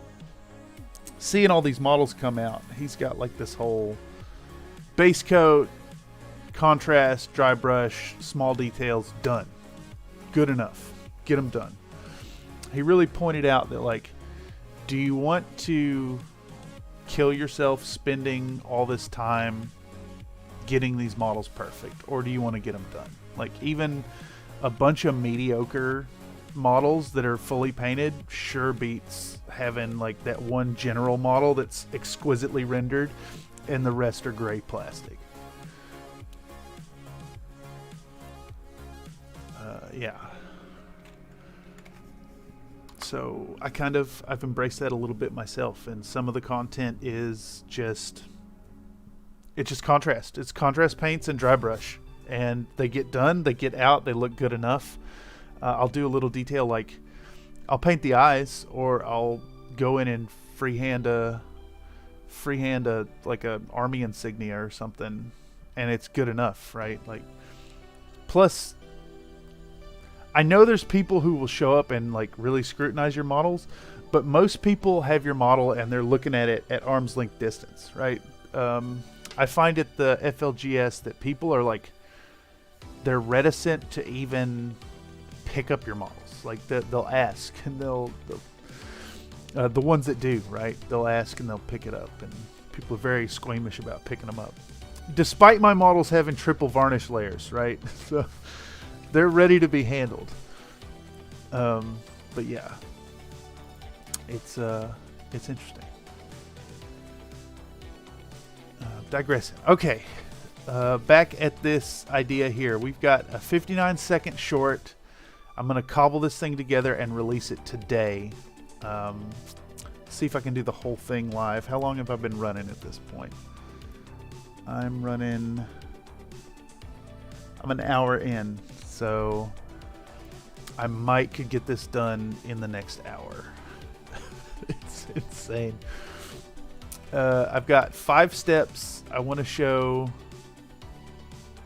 seeing all these models come out, he's got like this whole base coat, contrast, dry brush, small details, done. Good enough. Get them done. He really pointed out that, like, do you want to kill yourself spending all this time getting these models perfect, or do you want to get them done? Like, even a bunch of mediocre models that are fully painted sure beats having like that one general model that's exquisitely rendered and the rest are gray plastic. Yeah. So I've embraced that a little bit myself, and some of the content is just contrast. It's contrast paints and dry brush, and they get done, they get out, they look good enough. I'll do a little detail, like I'll paint the eyes, or I'll go in and freehand a like a army insignia or something, and it's good enough, right? Like, plus I know there's people who will show up and like really scrutinize your models, but most people have your model and they're looking at it at arm's length distance, right? I find at the FLGS that people are like, they're reticent to even pick up your models. Like they'll ask, and they'll the ones that do, right? They'll ask and they'll pick it up, and people are very squeamish about picking them up. Despite my models having triple varnish layers, right? So they're ready to be handled. But yeah, it's interesting. Digressing. Okay, back at this idea here. We've got a 59-second short. I'm gonna cobble this thing together and release it today. See if I can do the whole thing live. How long have I been running at this point? I'm an hour in, so I could get this done in the next hour. It's insane. I've got 5 steps I want to show.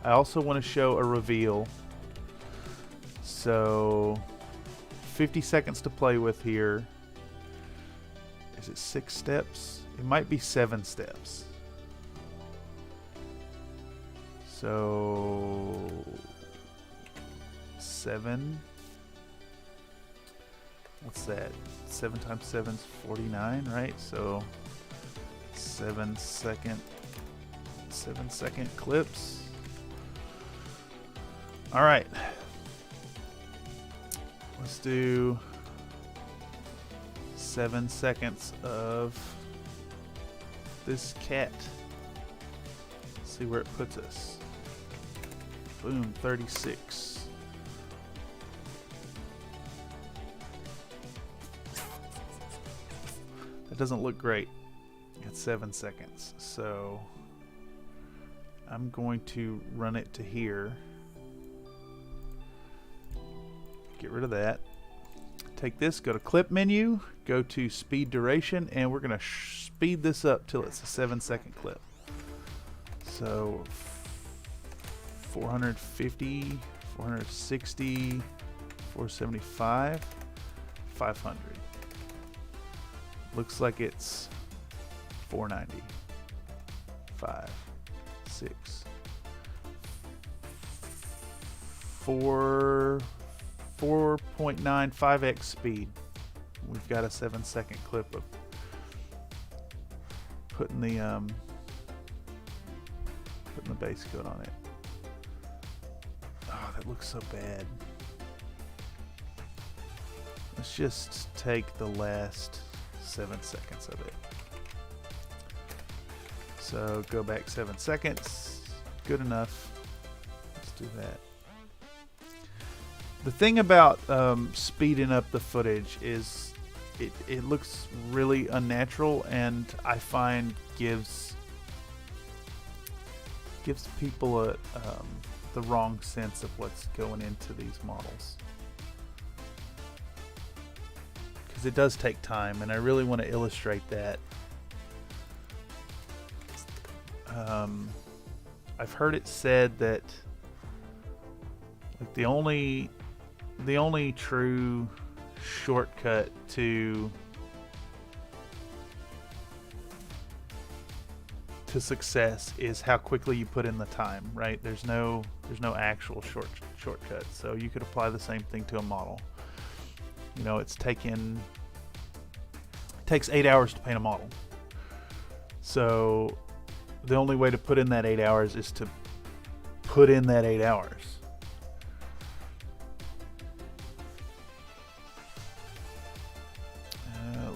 I also want to show a reveal. So 50 seconds to play with here. Is it 6 steps? It might be 7 steps. So 7. What's that? 7 times 7 is 49, right? So 7 second clips. All right. Let's do 7 seconds of this cat. See where it puts us. Boom, 36. That doesn't look great at 7 seconds. So I'm going to run it to here. Get rid of that. Take this, go to clip menu, go to speed duration, and we're going to speed this up till it's a 7-second clip. So 450, 460, 475, 500. Looks like it's 490. 5, 6, 4, 4.95x speed. We've got a 7-second clip of putting the base coat on it. Oh, that looks so bad. Let's just take the last 7 seconds of it. So go back 7 seconds. Good enough. Let's do that. The thing about speeding up the footage is it looks really unnatural, and I find gives people the wrong sense of what's going into these models. Because it does take time, and I really want to illustrate that. I've heard it said that like the only true shortcut to success is how quickly you put in the time, right? There's no actual shortcut. So you could apply the same thing to a model. You know, it takes 8 hours to paint a model. So the only way to put in that 8 hours is to put in that 8 hours.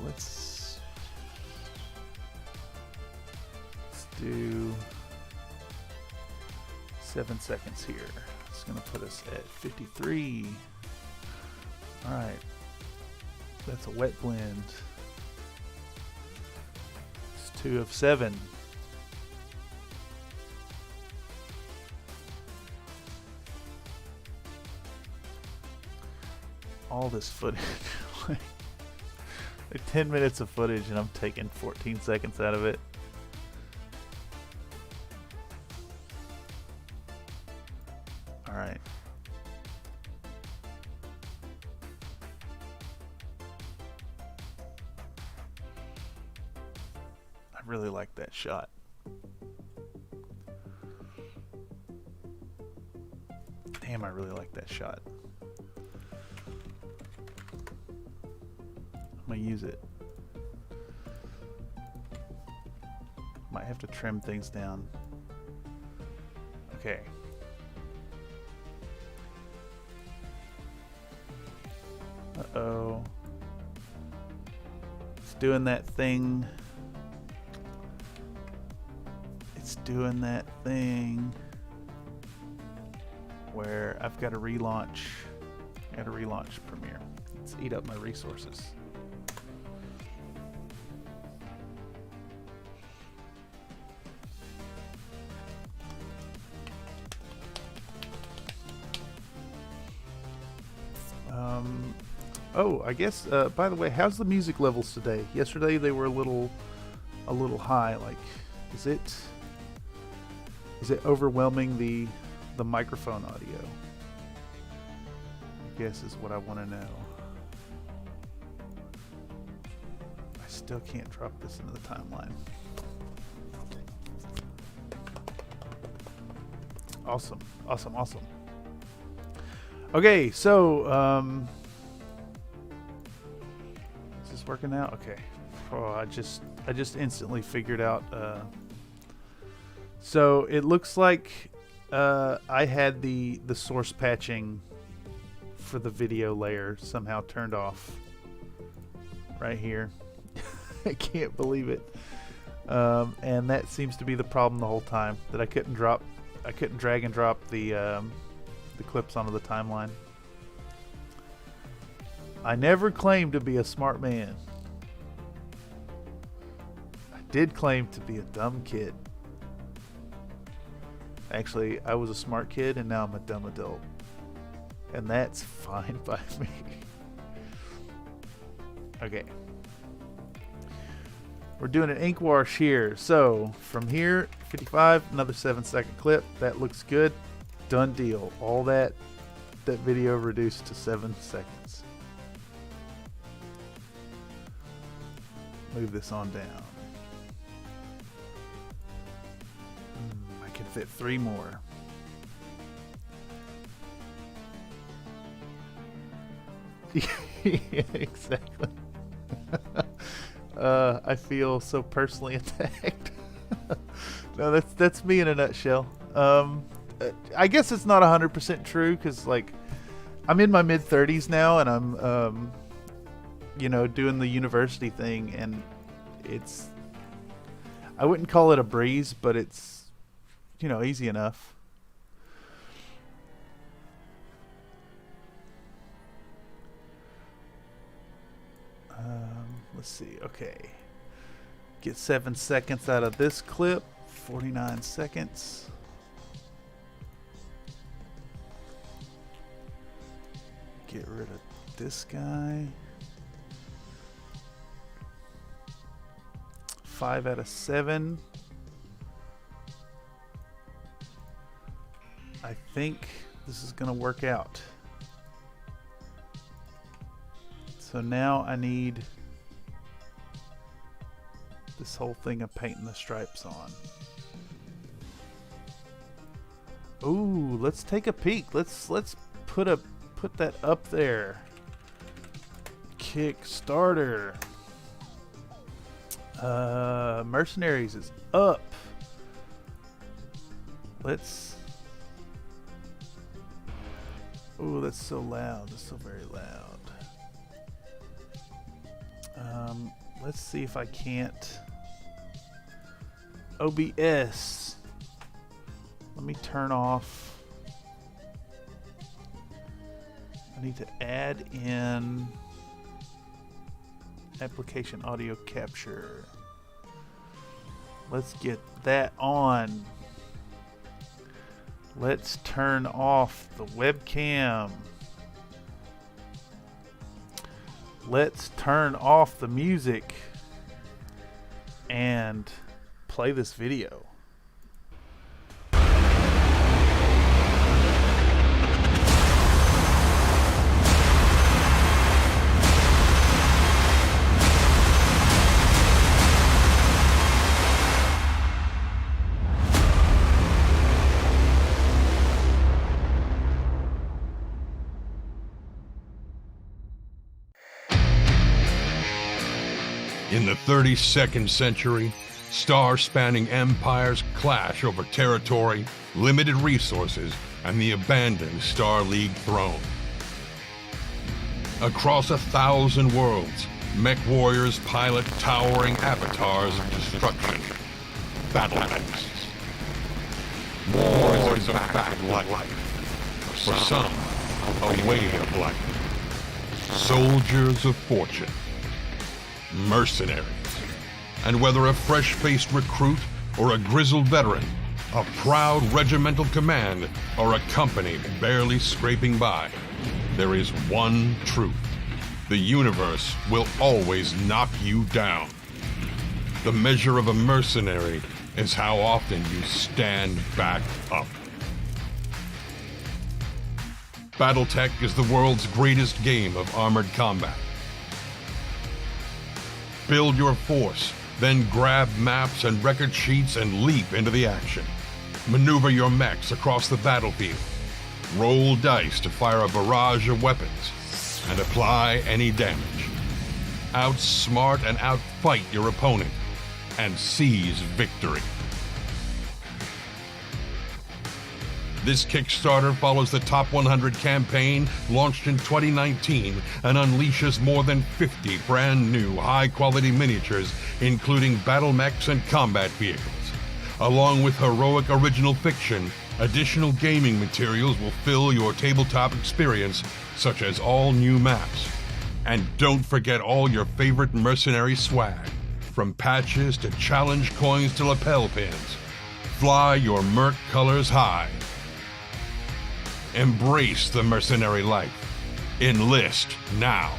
Let's do 7 seconds here. It's going to put us at 53. All right. That's a wet blend. It's 2 of 7. All this footage. Like 10 minutes of footage, and I'm taking 14 seconds out of it. All right. I really like that shot. Damn, I really like that shot. I'm gonna use it. Might have to trim things down. Okay. Uh-oh. It's doing that thing. It's doing that thing where I've got to relaunch. I got to relaunch Premiere. Let's eat up my resources. Oh, I guess. By the way, how's the music levels today? Yesterday they were a little high. Like, is it overwhelming the microphone audio? I guess is what I want to know. I still can't drop this into the timeline. Awesome, awesome, awesome. Okay, so is this working out? Okay. Oh, I just instantly figured out. So it looks like I had the source patching for the video layer somehow turned off right here. I can't believe it. And that seems to be the problem the whole time, that I couldn't drag and drop the clips onto the timeline. I never claimed to be a smart man. I did claim to be a dumb kid. Actually, I was a smart kid and now I'm a dumb adult. And that's fine by me. Okay. We're doing an ink wash here. So from here, 55, another 7-second clip. That looks good. Done deal. All that video reduced to 7 seconds. Move this on down. I can fit 3 more. Yeah, exactly. I feel so personally attacked. No, that's me in a nutshell. I guess it's not 100% true because, like, I'm in my mid-30s now, and I'm, doing the university thing, and I wouldn't call it a breeze, but it's, easy enough. Let's see. Okay. Get 7 seconds out of this clip. 49 seconds. Get rid of this guy. 5 out of 7. I think this is going to work out. So now I need this whole thing of painting the stripes on. Ooh, let's take a peek. Let's put that up there. Kickstarter. Mercenaries is up. Ooh, that's so loud. That's so very loud. Let's see if I can't. OBS. Let me turn off. I need to add in application audio capture. Let's get that on. Let's turn off the webcam. Let's turn off the music and play this video. In the 32nd century, star-spanning empires clash over territory, limited resources, and the abandoned Star League throne. Across 1,000 worlds, mech warriors pilot towering avatars of destruction. Battle mechs. War is a fact of life. For some, a way of life. Soldiers of fortune. Mercenaries. And whether a fresh-faced recruit or a grizzled veteran, a proud regimental command or a company barely scraping by, there is one truth. The universe will always knock you down. The measure of a mercenary is how often you stand back up. Battletech is the world's greatest game of armored combat. Build your force, then grab maps and record sheets and leap into the action. Maneuver your mechs across the battlefield. Roll dice to fire a barrage of weapons and apply any damage. Outsmart and outfight your opponent and seize victory. This Kickstarter follows the Top 100 campaign launched in 2019 and unleashes more than 50 brand new high-quality miniatures, including battle mechs and combat vehicles. Along with heroic original fiction, additional gaming materials will fill your tabletop experience, such as all new maps. And don't forget all your favorite mercenary swag, from patches to challenge coins to lapel pins. Fly your merc colors high. Embrace the mercenary life. Enlist now.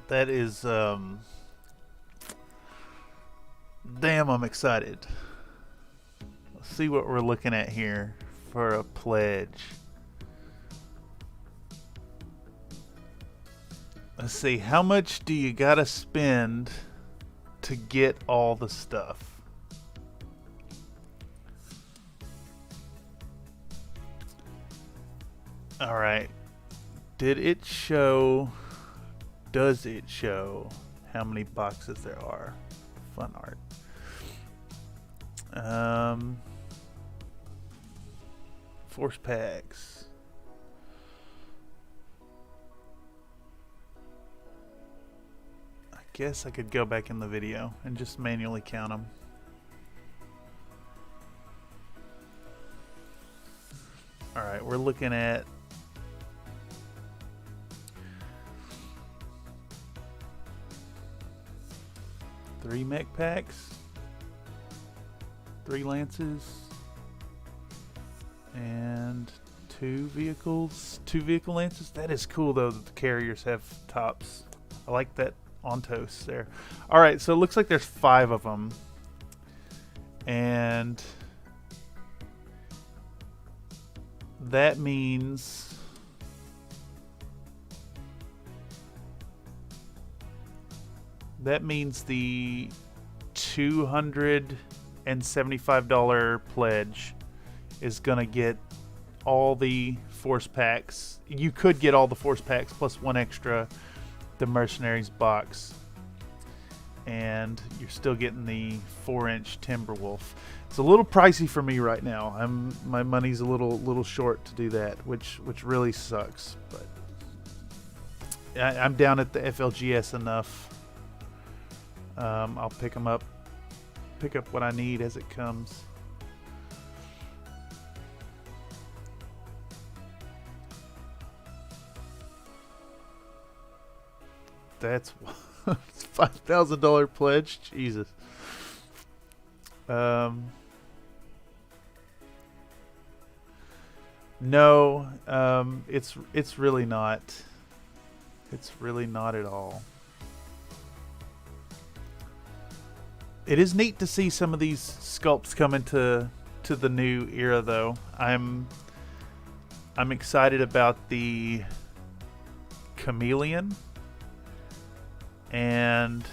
That is, damn, I'm excited. Let's see what we're looking at here for a pledge. Let's see, how much do you gotta spend to get all the stuff? Alright. Did it show... Does it show how many boxes there are? Fun art. Force packs. I guess I could go back in the video and just manually count them. Alright, we're looking at 3 mech packs, 3 lances, and 2 vehicles, 2 vehicle lances. That is cool though that the carriers have tops. I like that ontos there. Alright, so it looks like there's 5 of them. And that means the $275 pledge is gonna get all the force packs. You could get all the force packs plus 1 extra, the mercenaries box, and you're still getting the 4-inch Timberwolf. It's a little pricey for me right now. My money's a little short to do that, which really sucks. But I'm down at the FLGS enough. I'll pick up what I need as it comes. That's $5,000 pledge. Jesus. No, it's really not. It's really not at all. It is neat to see some of these sculpts come into the new era, though. I'm excited about the chameleon and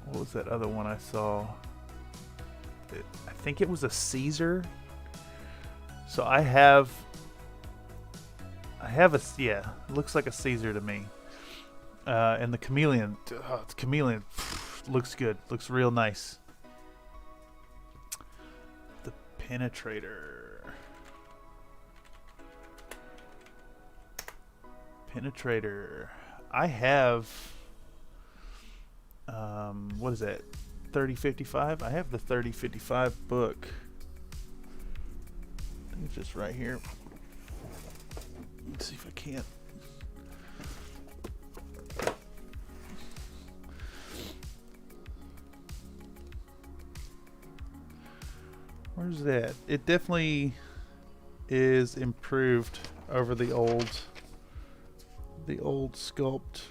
what was that other one I saw? I think it was a Caesar. So I have a, yeah, it looks like a Caesar to me. And the chameleon, the chameleon looks good, looks real nice. The penetrator. I have, what is that? 3055? I have the 3055 book. I think it's just right here. Let's see if I can't. Where's that? It definitely is improved over the old sculpt.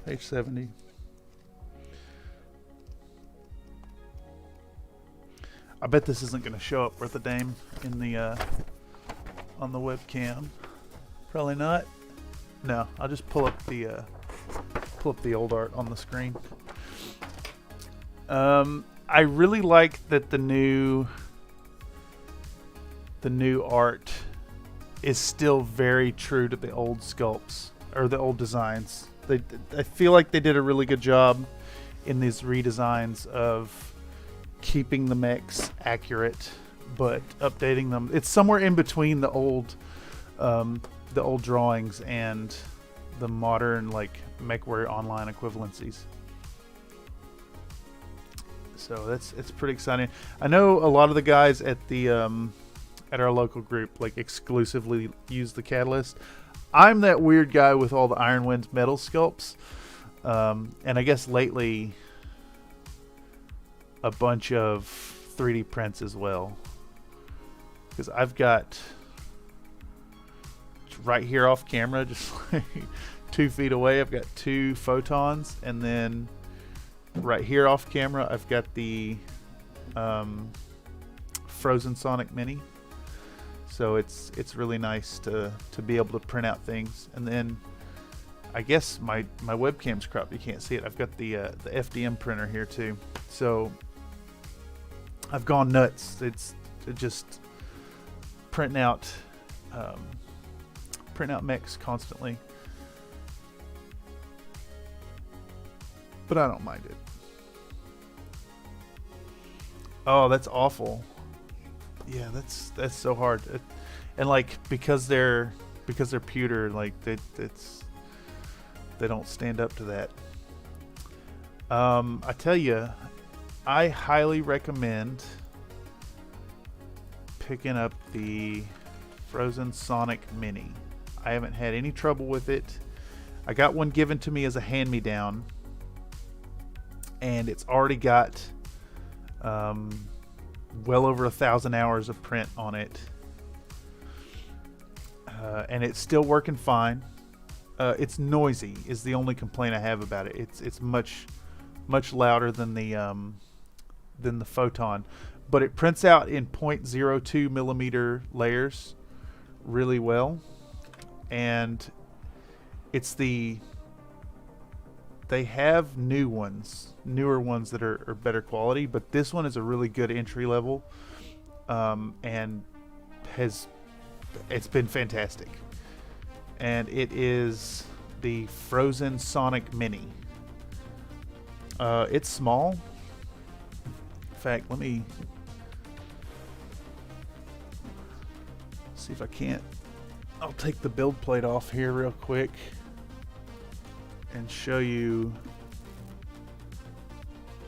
Page 70. I bet this isn't going to show up worth a damn in the on the webcam. Probably not. No, I'll just pull up the old art on the screen. I really like that the new art is still very true to the old sculpts or the old designs. I feel like they did a really good job in these redesigns of keeping the mechs accurate but updating them. It's somewhere in between the old drawings and the modern like MechWarrior Online equivalencies. So it's pretty exciting. I know a lot of the guys at the at our local group like exclusively use the Catalyst. I'm that weird guy with all the Iron Winds metal sculpts, and I guess lately a bunch of 3D prints as well. Because I've got right here off camera, just like 2 feet away, I've got 2 photons, and then right here off camera, I've got the Frozen Sonic Mini. So it's really nice to be able to print out things. And then I guess my webcam's cropped. You can't see it. I've got the FDM printer here too. So I've gone nuts. It's just printing out mechs constantly. But I don't mind it. Oh, that's awful. Yeah, that's so hard. And like because they're pewter, like they don't stand up to that. I tell you, I highly recommend picking up the Frozen Sonic Mini. I haven't had any trouble with it. I got one given to me as a hand-me-down, and it's already got well over 1,000 hours of print on it, and it's still working fine. It's noisy is the only complaint I have about it. It's much louder than the Photon, but it prints out in 0.02 millimeter layers really well, and they have newer ones that are better quality, but this one is a really good entry level, and it's been fantastic. And it is the Frozen Sonic Mini. It's small. In fact, let me see if I can't. I'll take the build plate off here real quick and show you.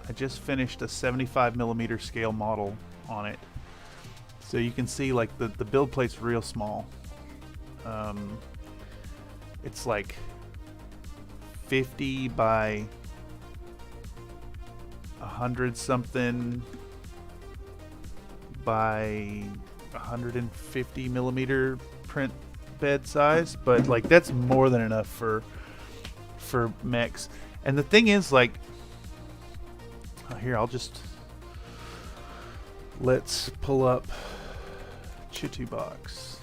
I just finished a 75 millimeter scale model on it, so you can see like the build plate's real small. It's like 50 by 100 something by 150 millimeter print bed size, but like that's more than enough for mechs. And the thing is, like, here, let's pull up Chitu Box.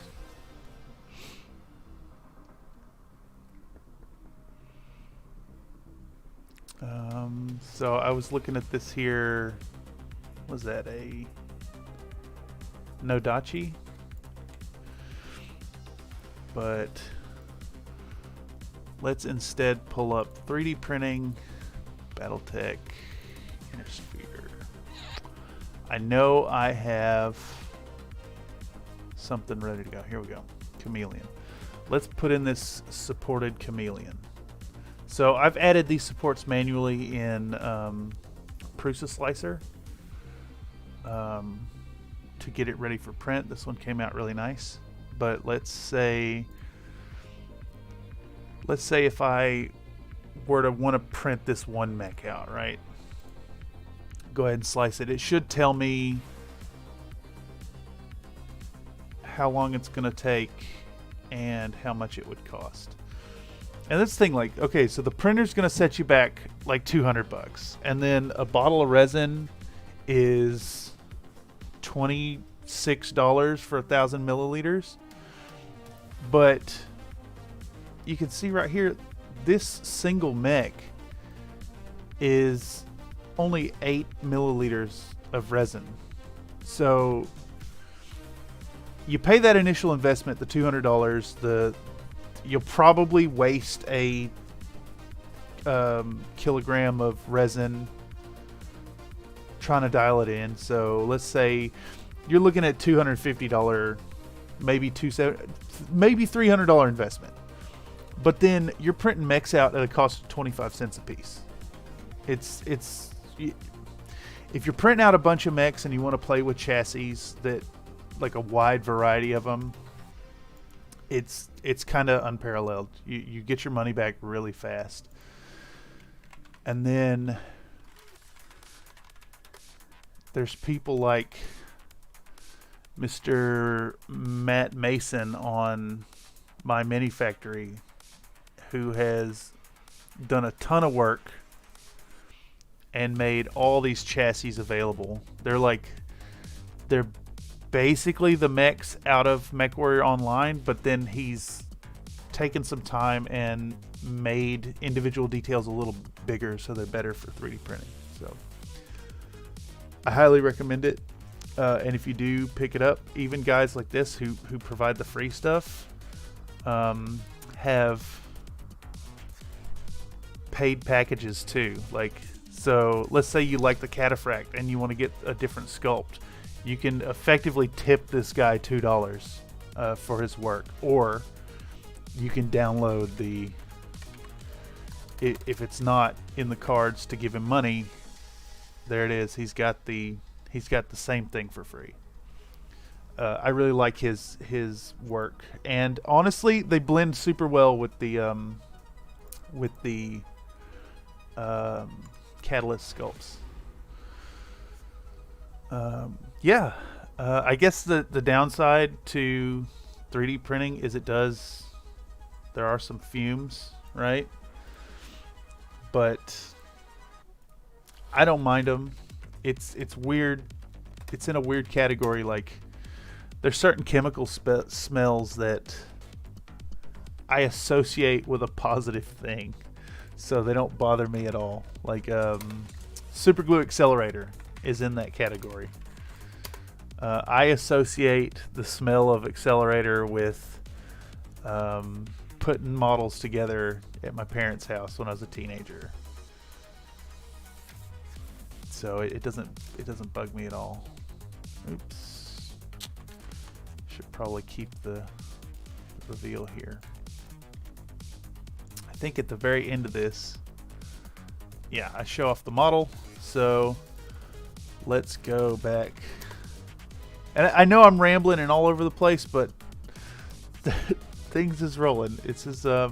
So I was looking at this here. Was that a Nodachi? But let's instead pull up 3D printing, Battletech, Intersphere. I know I have something ready to go. Here we go. Chameleon. Let's put in this supported chameleon. So I've added these supports manually in Prusa Slicer to get it ready for print. This one came out really nice. But let's say if I were to want to print this one mech out, right? Go ahead and slice it. It should tell me how long it's going to take and how much it would cost. And this thing, like, okay, so the printer's going to set you back like $200, and then a bottle of resin is $26 for 1,000 milliliters. But you can see right here, this single mech is only 8 milliliters of resin. So you pay that initial investment, the $200. You'll probably waste a kilogram of resin trying to dial it in. So let's say you're looking at $250, maybe $300 investment. But then you're printing mechs out at a cost of 25 cents a piece. It's if you're printing out a bunch of mechs and you want to play with chassis that, like a wide variety of them, it's kind of unparalleled. You get your money back really fast. And then there's people like Mr. Matt Mason on My Mini Factory, who has done a ton of work and made all these chassis available. They're basically the mechs out of MechWarrior Online, but then he's taken some time and made individual details a little bigger so they're better for 3D printing. So I highly recommend it. And if you do pick it up, even guys like this who provide the free stuff have paid packages too. Like, so let's say you like the cataphract and you want to get a different sculpt. You can effectively tip this guy $2 for his work, or you can download if it's not in the cards to give him money, there it is. He's got the same thing for free. I really like his work, and honestly, they blend super well with the Catalyst sculpts. Yeah, I guess the downside to 3D printing is there are some fumes, right? But I don't mind them. It's weird. It's in a weird category. Like, there's certain chemical smells that I associate with a positive thing, so they don't bother me at all. Like super glue accelerator is in that category. I associate the smell of accelerator with putting models together at my parents' house when I was a teenager. So it doesn't bug me at all. Oops. Should probably keep the reveal here. I think at the very end of this, yeah, I show off the model. So let's go back. And I know I'm rambling and all over the place, but things is rolling. It's just, I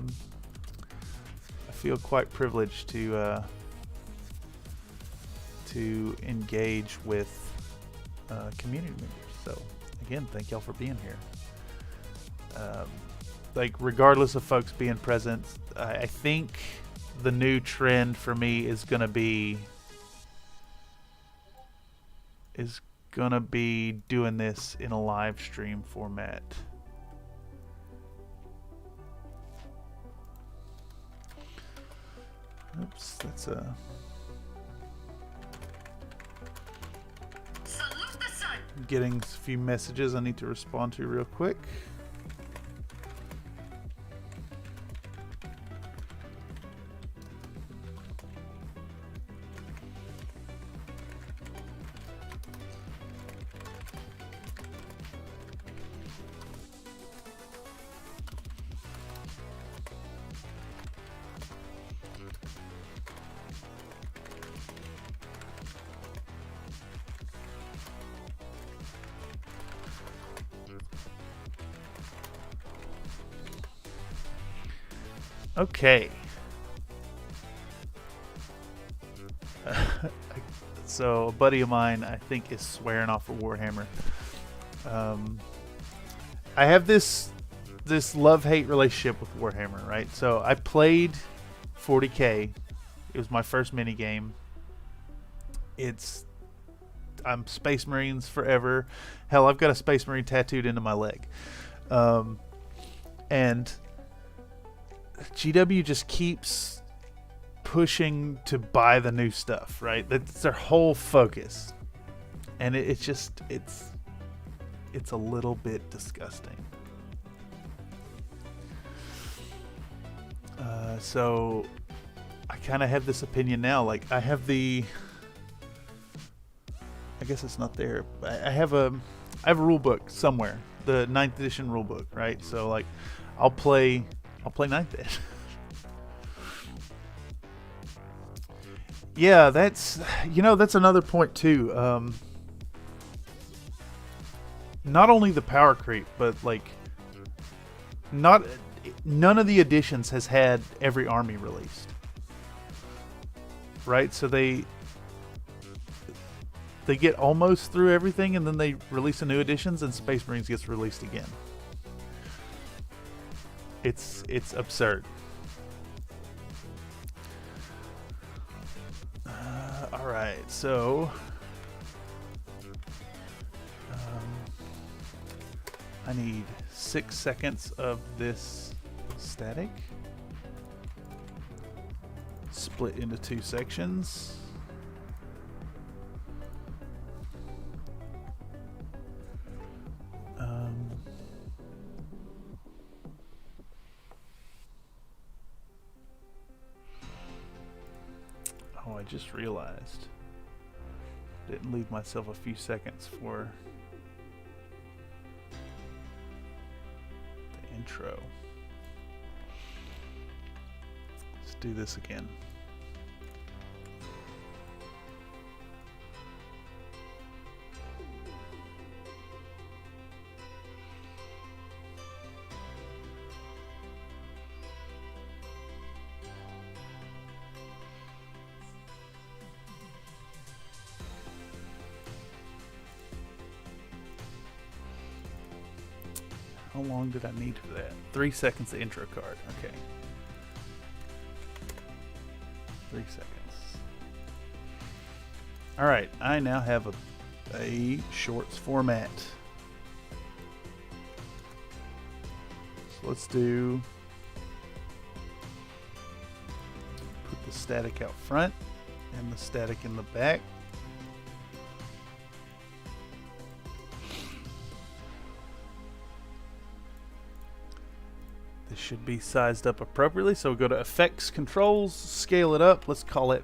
feel quite privileged to engage with community members. So again, thank y'all for being here. Like, regardless of folks being present, I think the new trend for me is gonna be doing this in a live stream format. Oops, that's a getting a few messages I need to respond to real quick. Okay. So a buddy of mine, I think, is swearing off of Warhammer. I have this love-hate relationship with Warhammer, right? So I played 40K. It was my first mini game. I'm Space Marines forever. Hell, I've got a Space Marine tattooed into my leg. And GW just keeps pushing to buy the new stuff, right? That's their whole focus, and it's a little bit disgusting. So I kind of have this opinion now. Like I guess it's not there. I have a rule book somewhere, the 9th edition rule book, right? So like I'll play 9th ed. Yeah, that's another point too. Not only the power creep, but like none of the editions has had every army released, right? So they get almost through everything, and then they release a new editions, and Space Marines gets released again. It's absurd. All right, so I need 6 seconds of this static split into 2 sections. Oh, I just realized. Didn't leave myself a few seconds for the intro. Let's do this again. How long did I need for that? 3 seconds, the intro card. Okay. 3 seconds. Alright, I now have a shorts format. So let's put the static out front and the static in the back. This should be sized up appropriately, so we'll go to Effects, Controls, scale it up. Let's call it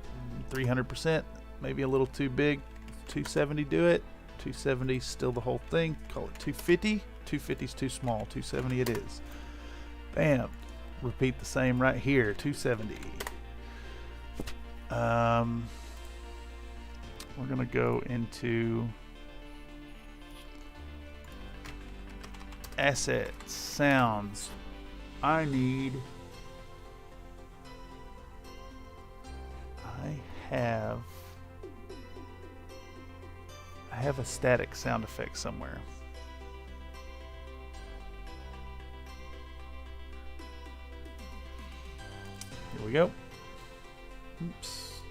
300%, maybe a little too big. 270 do it. 270 is still the whole thing. Call it 250. 250 is too small. 270 it is. Bam. Repeat the same right here. 270. We're going to go into Assets, Sounds. I have a static sound effect somewhere. Here we go. Oops.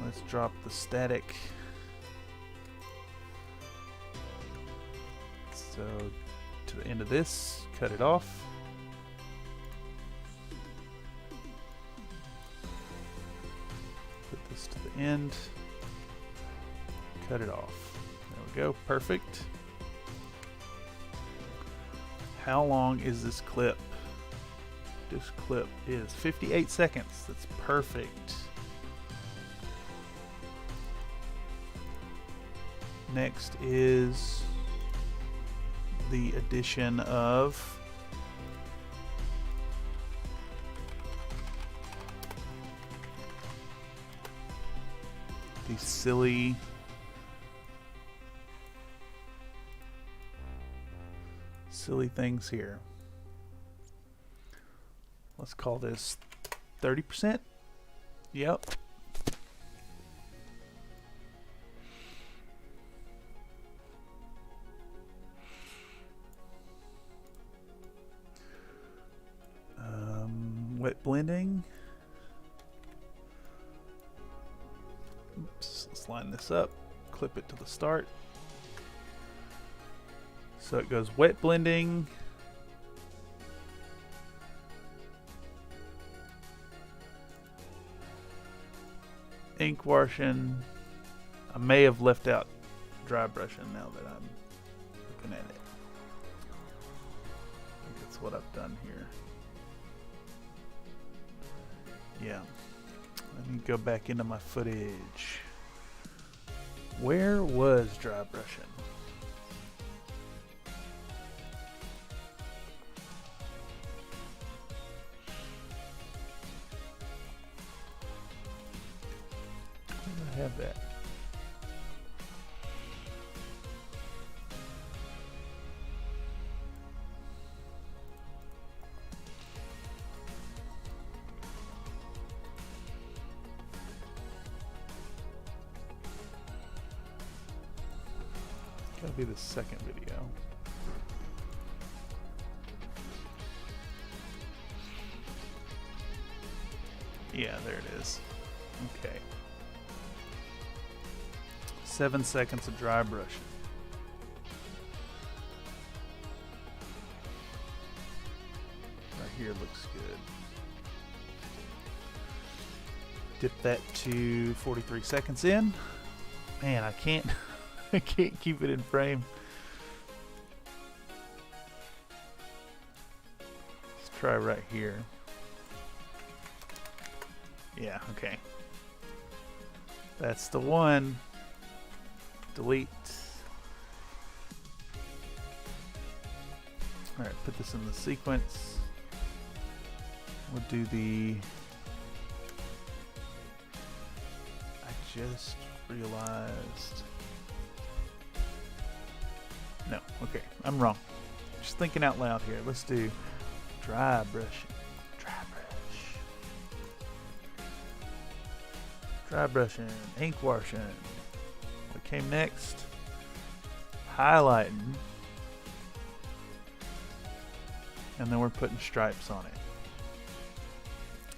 Let's drop the static. So to the end of this, cut it off. Put this to the end, cut it off. There we go, perfect. How long is this clip? This clip is 58 seconds. That's perfect. Next is the addition of these silly things here. Let's call this 30%. Yep. Wet blending. Oops, let's line this up, clip it to the start. So it goes wet blending, ink washing. I may have left out dry brushing now that I'm looking at it. I think that's what I've done here. Yeah. Let me go back into my footage. Where was dry brushing? Where do I have that? Gotta be the second video. Yeah, there it is. Okay. 7 seconds of dry brushing. Right here looks good. Dip that to 43 seconds in. Man, I can't I can't keep it in frame. Let's try right here. Yeah, okay. That's the one. Delete. Alright, put this in the sequence. We'll do the... I just realized... No, okay, I'm wrong. Just thinking out loud here. Let's do dry brushing. Dry brush. Dry brushing. Ink washing. What came next? Highlighting. And then we're putting stripes on it.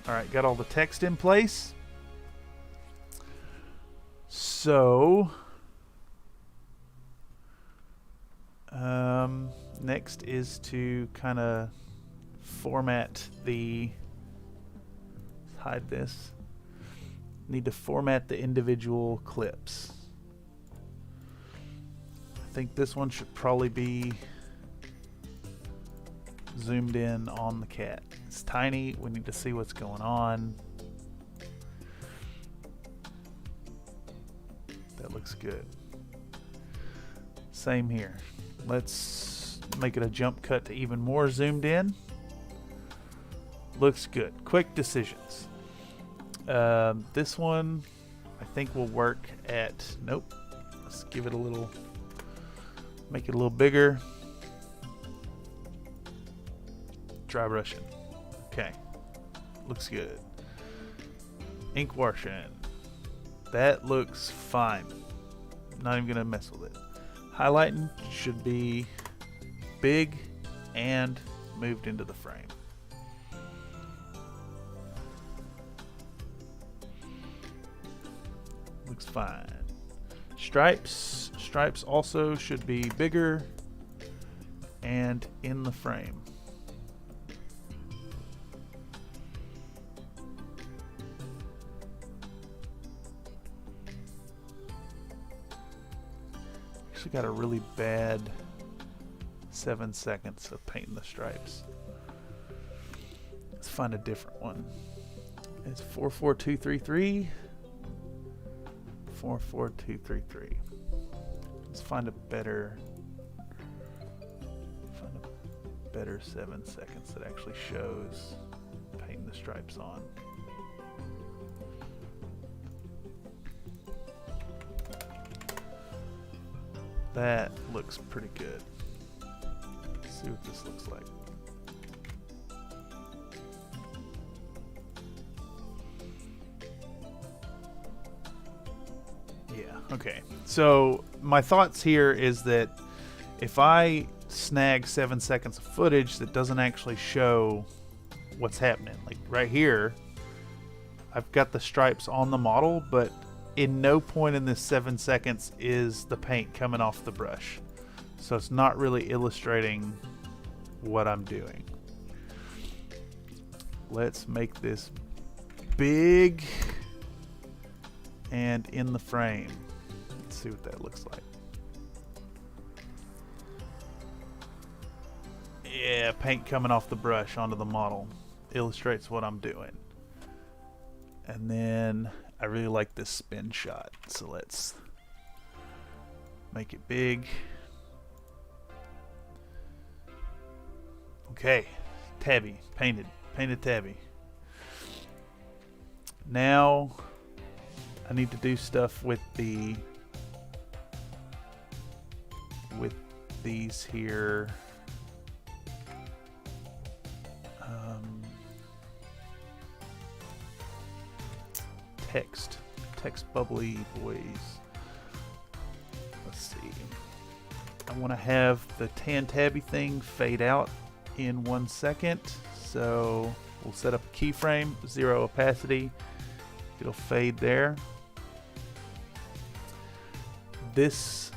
Alright, got all the text in place. So... next is to kind of format the... hide this. Need to format the individual clips. I think this one should probably be zoomed in on the cat. It's tiny. We need to see what's going on. That looks good. Same here. Let's make it a jump cut to even more zoomed in. Looks good. Quick decisions. This one I think will work at... Nope. Let's give it a little... Make it a little bigger. Dry brushing. Okay. Looks good. Ink washing. That looks fine. Not even gonna mess with it. Highlighting should be big and moved into the frame. Looks fine. Stripes also should be bigger and in the frame. Actually got a really bad 7 seconds of painting the stripes. Let's find a different one. It's 44233. 44233. Let's find a better 7 seconds that actually shows painting the stripes on. That looks pretty good. Let's see what this looks like. Yeah, okay. So my thoughts here is that if I snag 7 seconds of footage that doesn't actually show what's happening, like right here, I've got the stripes on the model, but in no point in this 7 seconds is the paint coming off the brush. So it's not really illustrating what I'm doing. Let's make this big and in the frame. Let's see what that looks like. Yeah, paint coming off the brush onto the model illustrates what I'm doing. And then I really like this spin shot, so let's make it big. Okay, tabby, painted tabby. Now I need to do stuff with these here. Text bubbly boys. Let's see. I want to have the tan tabby thing fade out in 1 second. So we'll set up a keyframe, 0 opacity. It'll fade there. This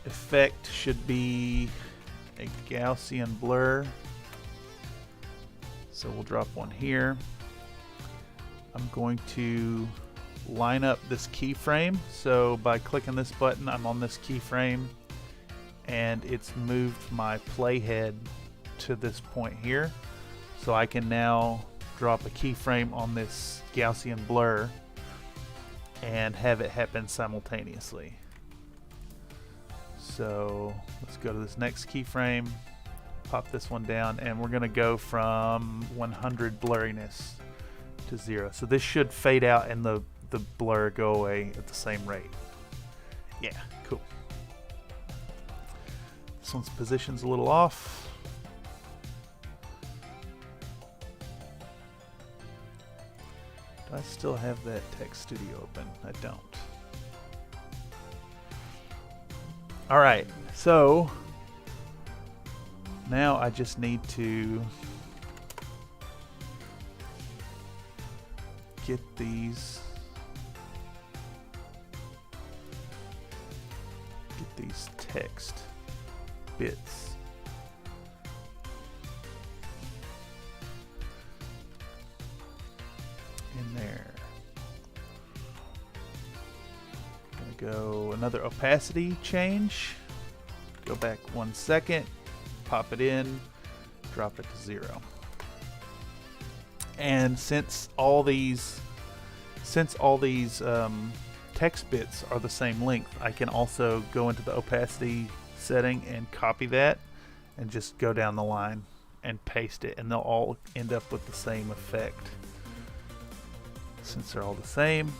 effect should be a Gaussian blur. So we'll drop one here. I'm going to line up this keyframe. So by clicking this button, I'm on this keyframe, and it's moved my playhead to this point here. So I can now drop a keyframe on this Gaussian blur and have it happen simultaneously. So let's go to this next keyframe, pop this one down, and we're going to go from 100 blurriness to 0. So this should fade out and the blur go away at the same rate. Yeah, cool. This one's position's a little off. Do I still have that text studio open? I don't. Alright, so now I just need to get these text bits in there. Gonna go another opacity change. Go back 1 second, pop it in, drop it to 0. And since all these text bits are the same length, I can also go into the opacity setting and copy that and just go down the line and paste it, and they'll all end up with the same effect. Since they're all the same,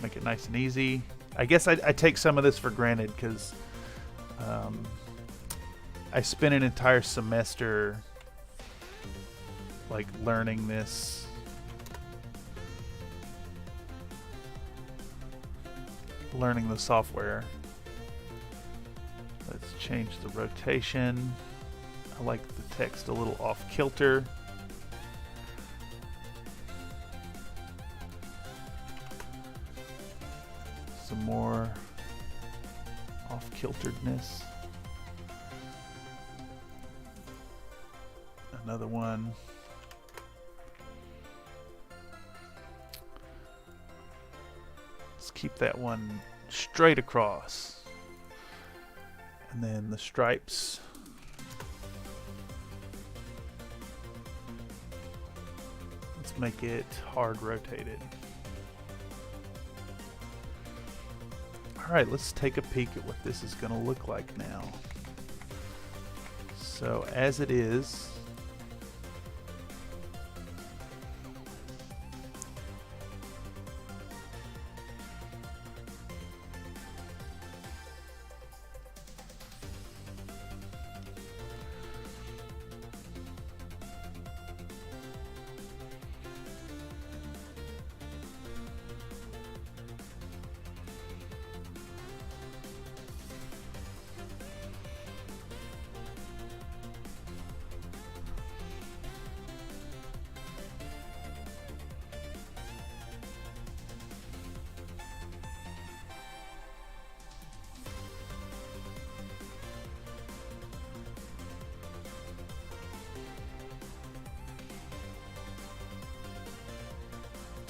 make it nice and easy. I guess I take some of this for granted because I spent an entire semester like learning this. Learning the software. Let's change the rotation. I like the text a little off kilter. Some more off kilteredness. Another one. Let's keep that one straight across. And then the stripes. Let's make it hard rotated. Alright, let's take a peek at what this is going to look like now. So as it is,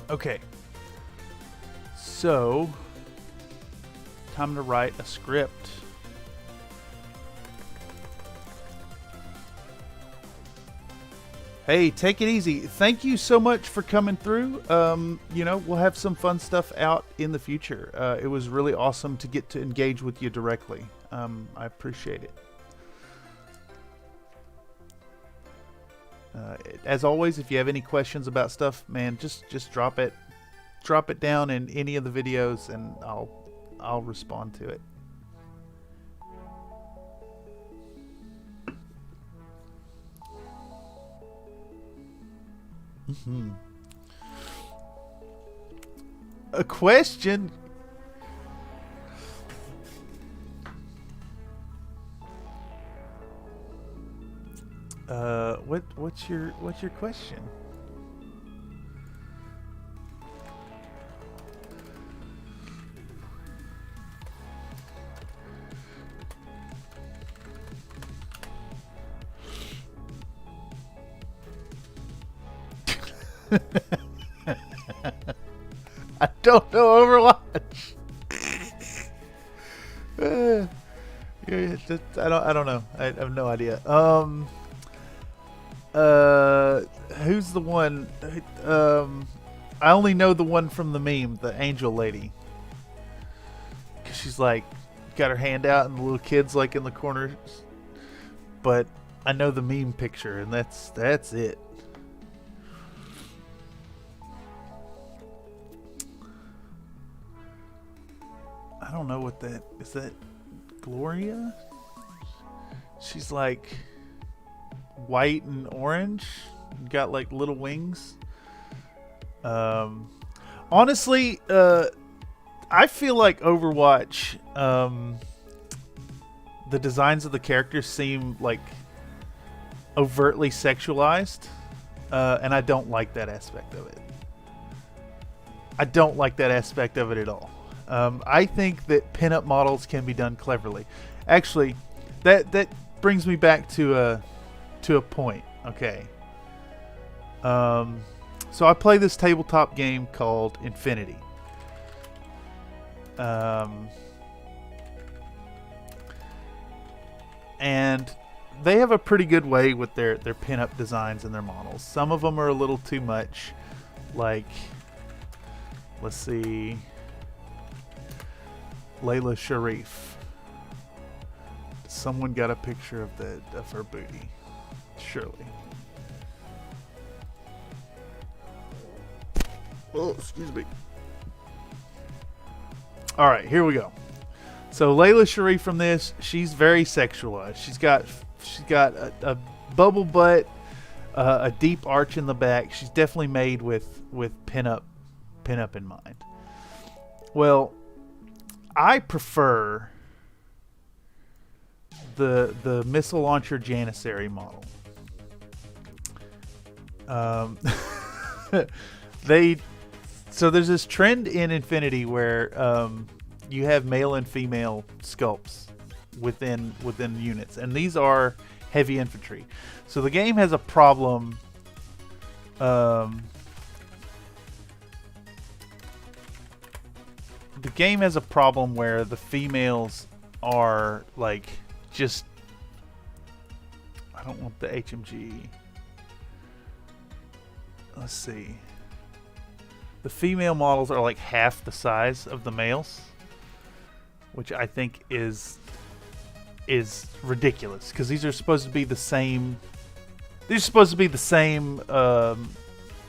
Okay. So, time to write a script. Hey, take it easy. Thank you so much for coming through. You know, we'll have some fun stuff out in the future. It was really awesome to get to engage with you directly. I appreciate it. As always, if you have any questions about stuff, man, just drop it down in any of the videos, and I'll respond to it. A question? What's your question? I don't know Overwatch. I don't know. I have no idea. Who's the one? I only know the one from the meme, the angel lady. 'Cause she's like got her hand out, and the little kid's like in the corner. But I know the meme picture, and that's it. I don't know what that is. That Gloria? She's like white and orange, got like little wings. Honestly, I feel like Overwatch, the designs of the characters seem like overtly sexualized, and I don't like that aspect of it. I don't like that aspect of it at all. I think that pinup models can be done cleverly. Actually, that brings me back to a point. Okay. So I play this tabletop game called Infinity. And they have a pretty good way with their pinup designs and their models. Some of them are a little too much. Like, let's see, Layla Sharif. Someone got a picture of her booty. Surely. Oh, excuse me. All right, here we go. So Layla Sharif from this, she's very sexualized. She's got a bubble butt, a deep arch in the back. She's definitely made with pinup in mind. Well, I prefer the missile launcher Janissary model. So there's this trend in Infinity where you have male and female sculpts within units, and these are heavy infantry. So the game has a problem. The game has a problem where the females are like just. I don't want the HMG. Let's see. The female models are like half the size of the males, which I think is ridiculous, because these are supposed to be the same. These are supposed to be the same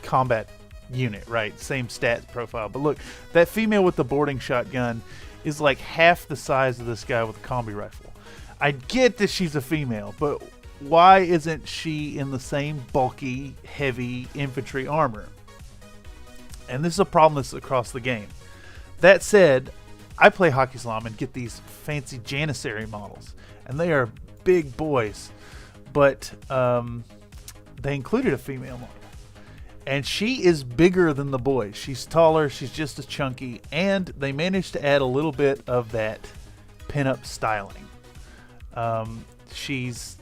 combat unit, right? Same stats profile. But look, that female with the boarding shotgun is like half the size of this guy with a combi rifle. I get that she's a female, but why isn't she in the same bulky, heavy infantry armor? And this is a problem that's across the game. That said, I play Hockey Islam and get these fancy Janissary models, and they are big boys. But they included a female model, and she is bigger than the boys. She's taller, she's just as chunky, and they managed to add a little bit of that pinup styling. She's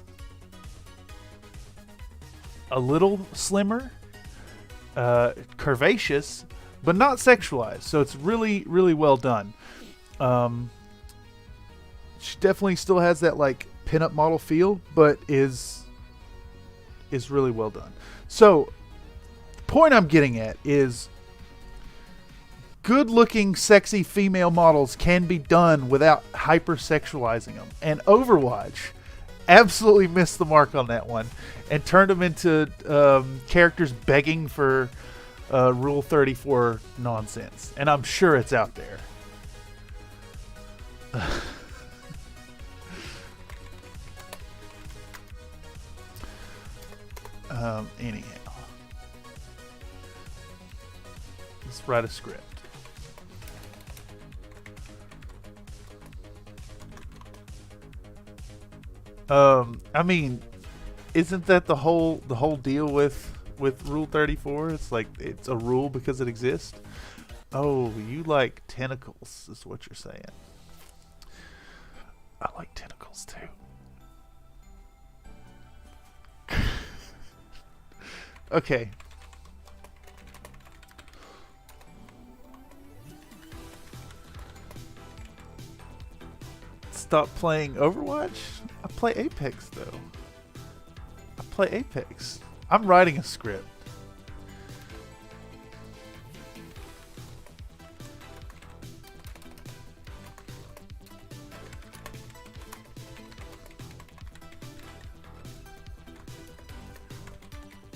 a little slimmer, curvaceous, but not sexualized. So it's really, really well done. She definitely still has that like pinup model feel, but is really well done. So the point I'm getting at is good-looking, sexy female models can be done without hyper-sexualizing them. And Overwatch absolutely missed the mark on that one and turned them into characters begging for Rule 34 nonsense. And I'm sure it's out there. Anyhow, let's write a script. I mean, isn't that the whole deal with Rule 34? It's like it's a rule because it exists. Oh, you like tentacles, is what you're saying. I like tentacles too. Okay. Stop playing Overwatch? I play Apex though. I play Apex. I'm writing a script.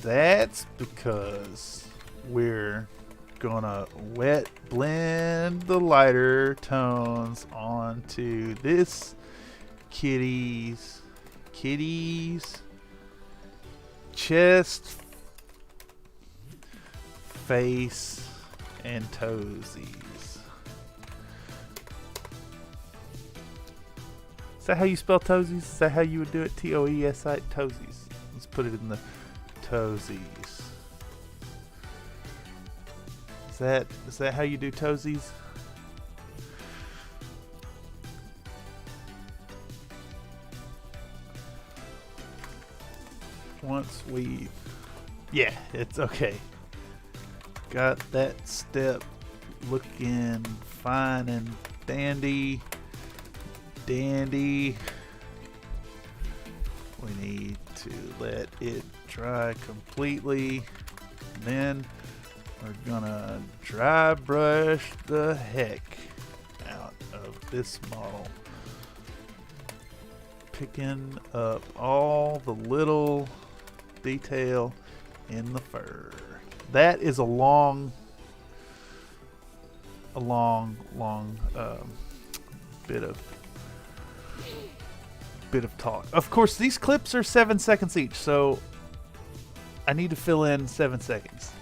That's because we're gonna wet blend the lighter tones onto this kitty's chest, face, and toesies. Is that how you spell toesies? Is that how you would do it? T-O-E-S-I, toesies. Let's put it in the toesies. Is that how you do toesies? Once we, yeah, it's okay. Got that step looking fine and dandy. We need to let it dry completely. Then we're gonna dry brush the heck out of this model, picking up all the little detail in the fur. That is a long bit of talk. Of course, these clips are 7 seconds each, so I need to fill in 7 seconds.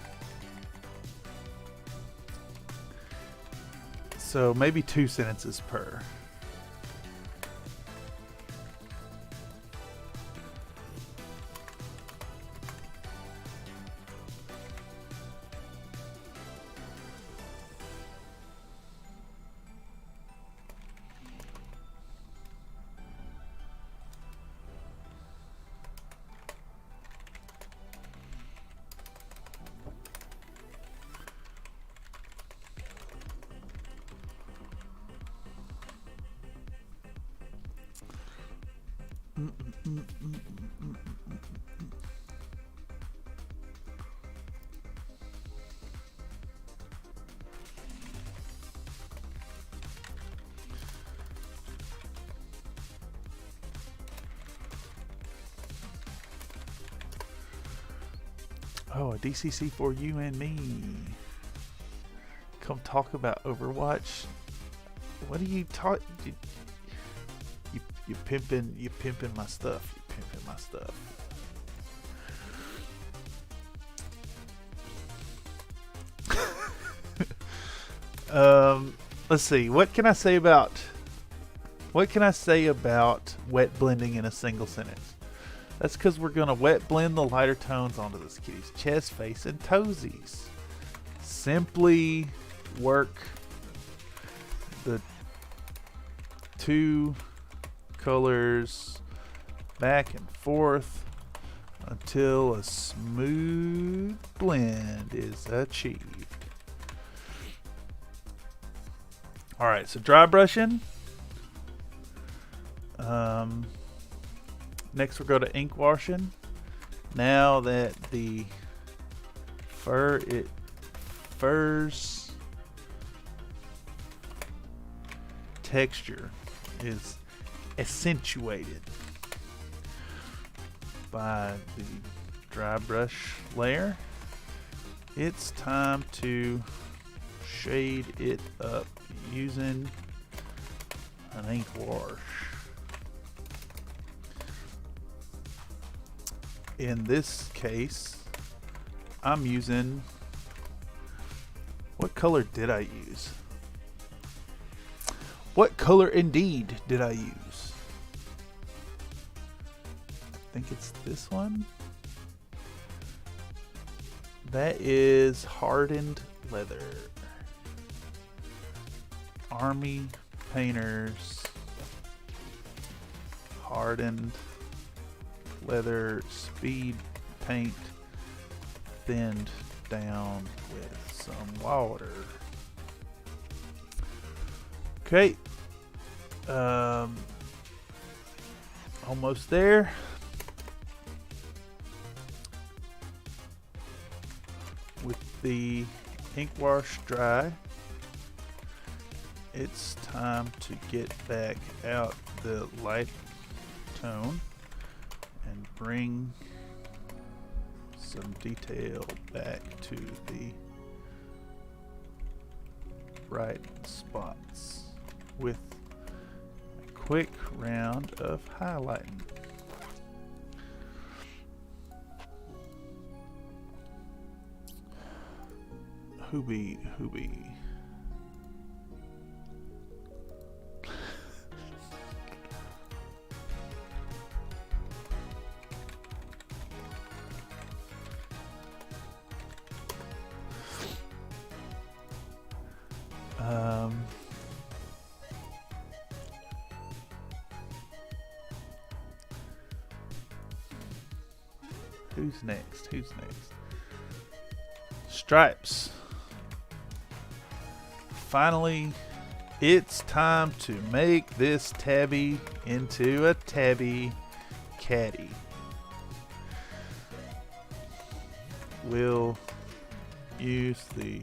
So maybe 2 sentences per. Oh, a DCC for you and me. Come talk about Overwatch. What are you talking? You pimping my stuff. You pimping my stuff. Let's see. What can I say about wet blending in a single sentence? That's because we're gonna wet blend the lighter tones onto this kitty's chest, face, and toesies. Simply work the 2 colors back and forth until a smooth blend is achieved. Alright, so dry brushing. Next we'll go to ink washing. Now that the fur's texture is accentuated by the dry brush layer, it's time to shade it up using an ink wash. In this case, I'm using, what color did I use? What color indeed did I use? I think it's this one. That is hardened leather. Army Painters hardened leather speed paint thinned down with some water. Okay, almost there. With the ink wash dry, it's time to get back out the light tone and bring some detail back to the bright spots with a quick round of highlighting. Hoobie. Who's next? Stripes. Finally, it's time to make this tabby into a tabby caddy. We'll use the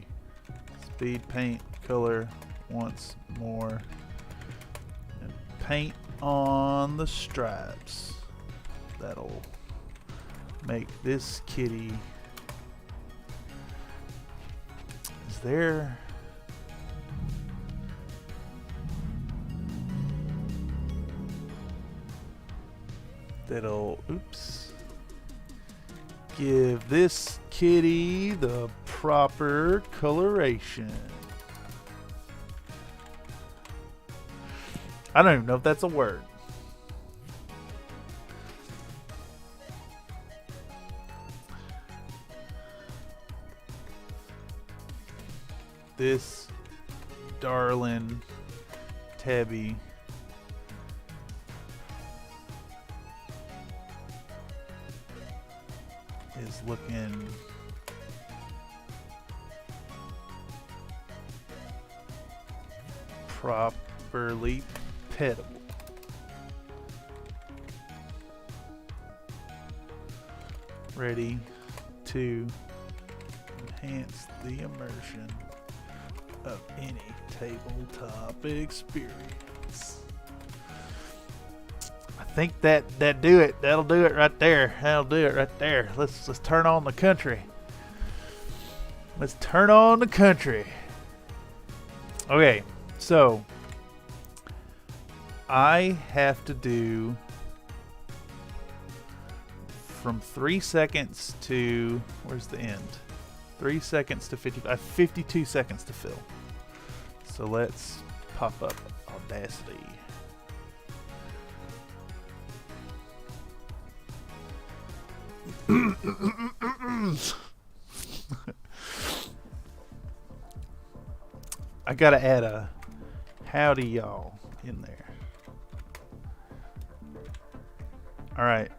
speed paint color once more and paint on the stripes. That'll make this kitty. Is there that'll give this kitty the proper coloration? I don't even know if that's a word. This darling tabby is looking properly petable. Ready to enhance the immersion of any tabletop experience. I think that do it. That'll do it right there. That'll do it right there. Let's turn on the country. Let's turn on the country. Okay, so I have to do from 3 seconds to, where's the end? 3 seconds to 52 seconds to fill. So let's pop up Audacity. I gotta add a howdy y'all in there. Alright.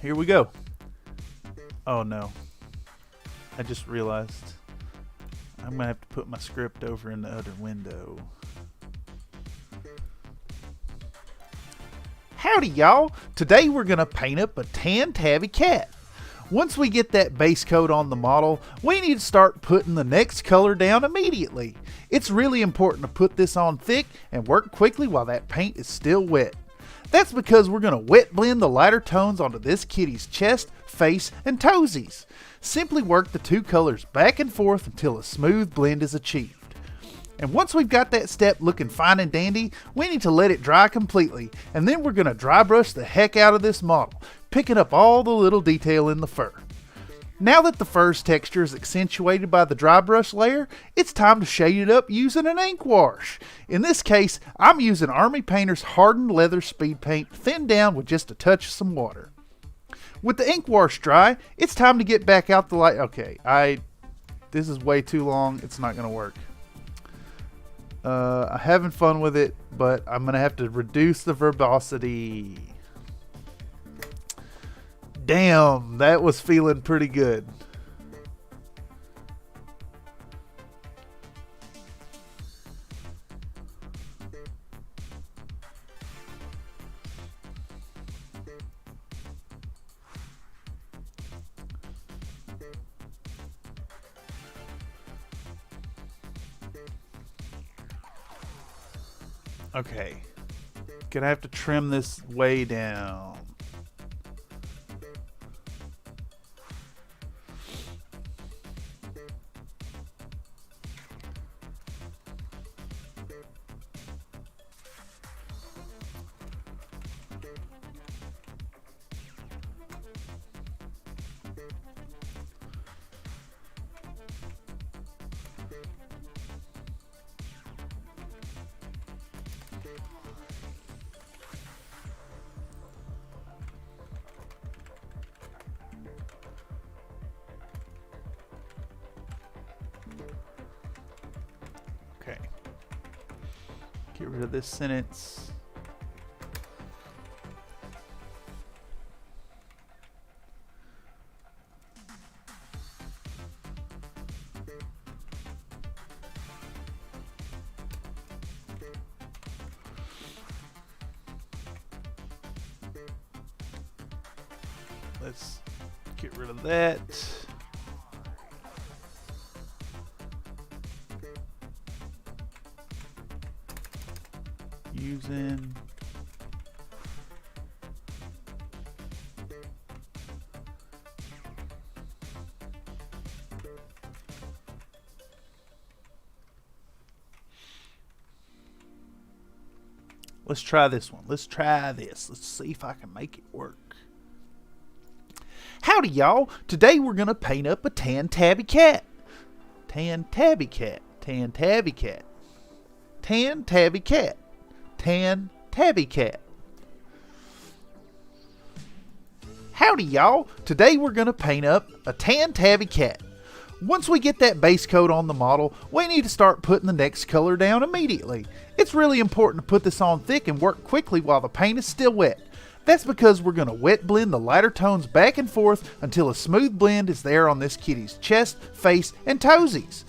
Here we go. Oh no. I just realized I'm gonna have to put my script over in the other window. Howdy y'all! Today we're gonna paint up a tan tabby cat. Once we get that base coat on the model, we need to start putting the next color down immediately. It's really important to put this on thick and work quickly while that paint is still wet. That's because we're going to wet blend the lighter tones onto this kitty's chest, face, and toesies. Simply work the two colors back and forth until a smooth blend is achieved. And once we've got that step looking fine and dandy, we need to let it dry completely, and then we're going to dry brush the heck out of this model, picking up all the little detail in the fur. Now that the fur's texture is accentuated by the dry brush layer, it's time to shade it up using an ink wash. In this case, I'm using Army Painter's hardened leather speed paint thinned down with just a touch of some water. With the ink wash dry, it's time to get back out the light. Okay, this is way too long. It's not going to work. I'm having fun with it, but I'm going to have to reduce the verbosity. Damn, that was feeling pretty good. Okay, gonna have to trim this way down. Okay. Get rid of this sentence. Let's get rid of that. Using let's try this one. Let's try this. Let's see if I can make it work. Howdy y'all. Today we're going to paint up a tan tabby cat. Tan tabby cat. Tan tabby cat. Tan tabby cat. Tan tabby cat. Howdy y'all. Today we're going to paint up a tan tabby cat. Once we get that base coat on the model, we need to start putting the next color down immediately. It's really important to put this on thick and work quickly while the paint is still wet. That's because we're going to wet blend the lighter tones back and forth until a smooth blend is there on this kitty's chest, face, and toesies.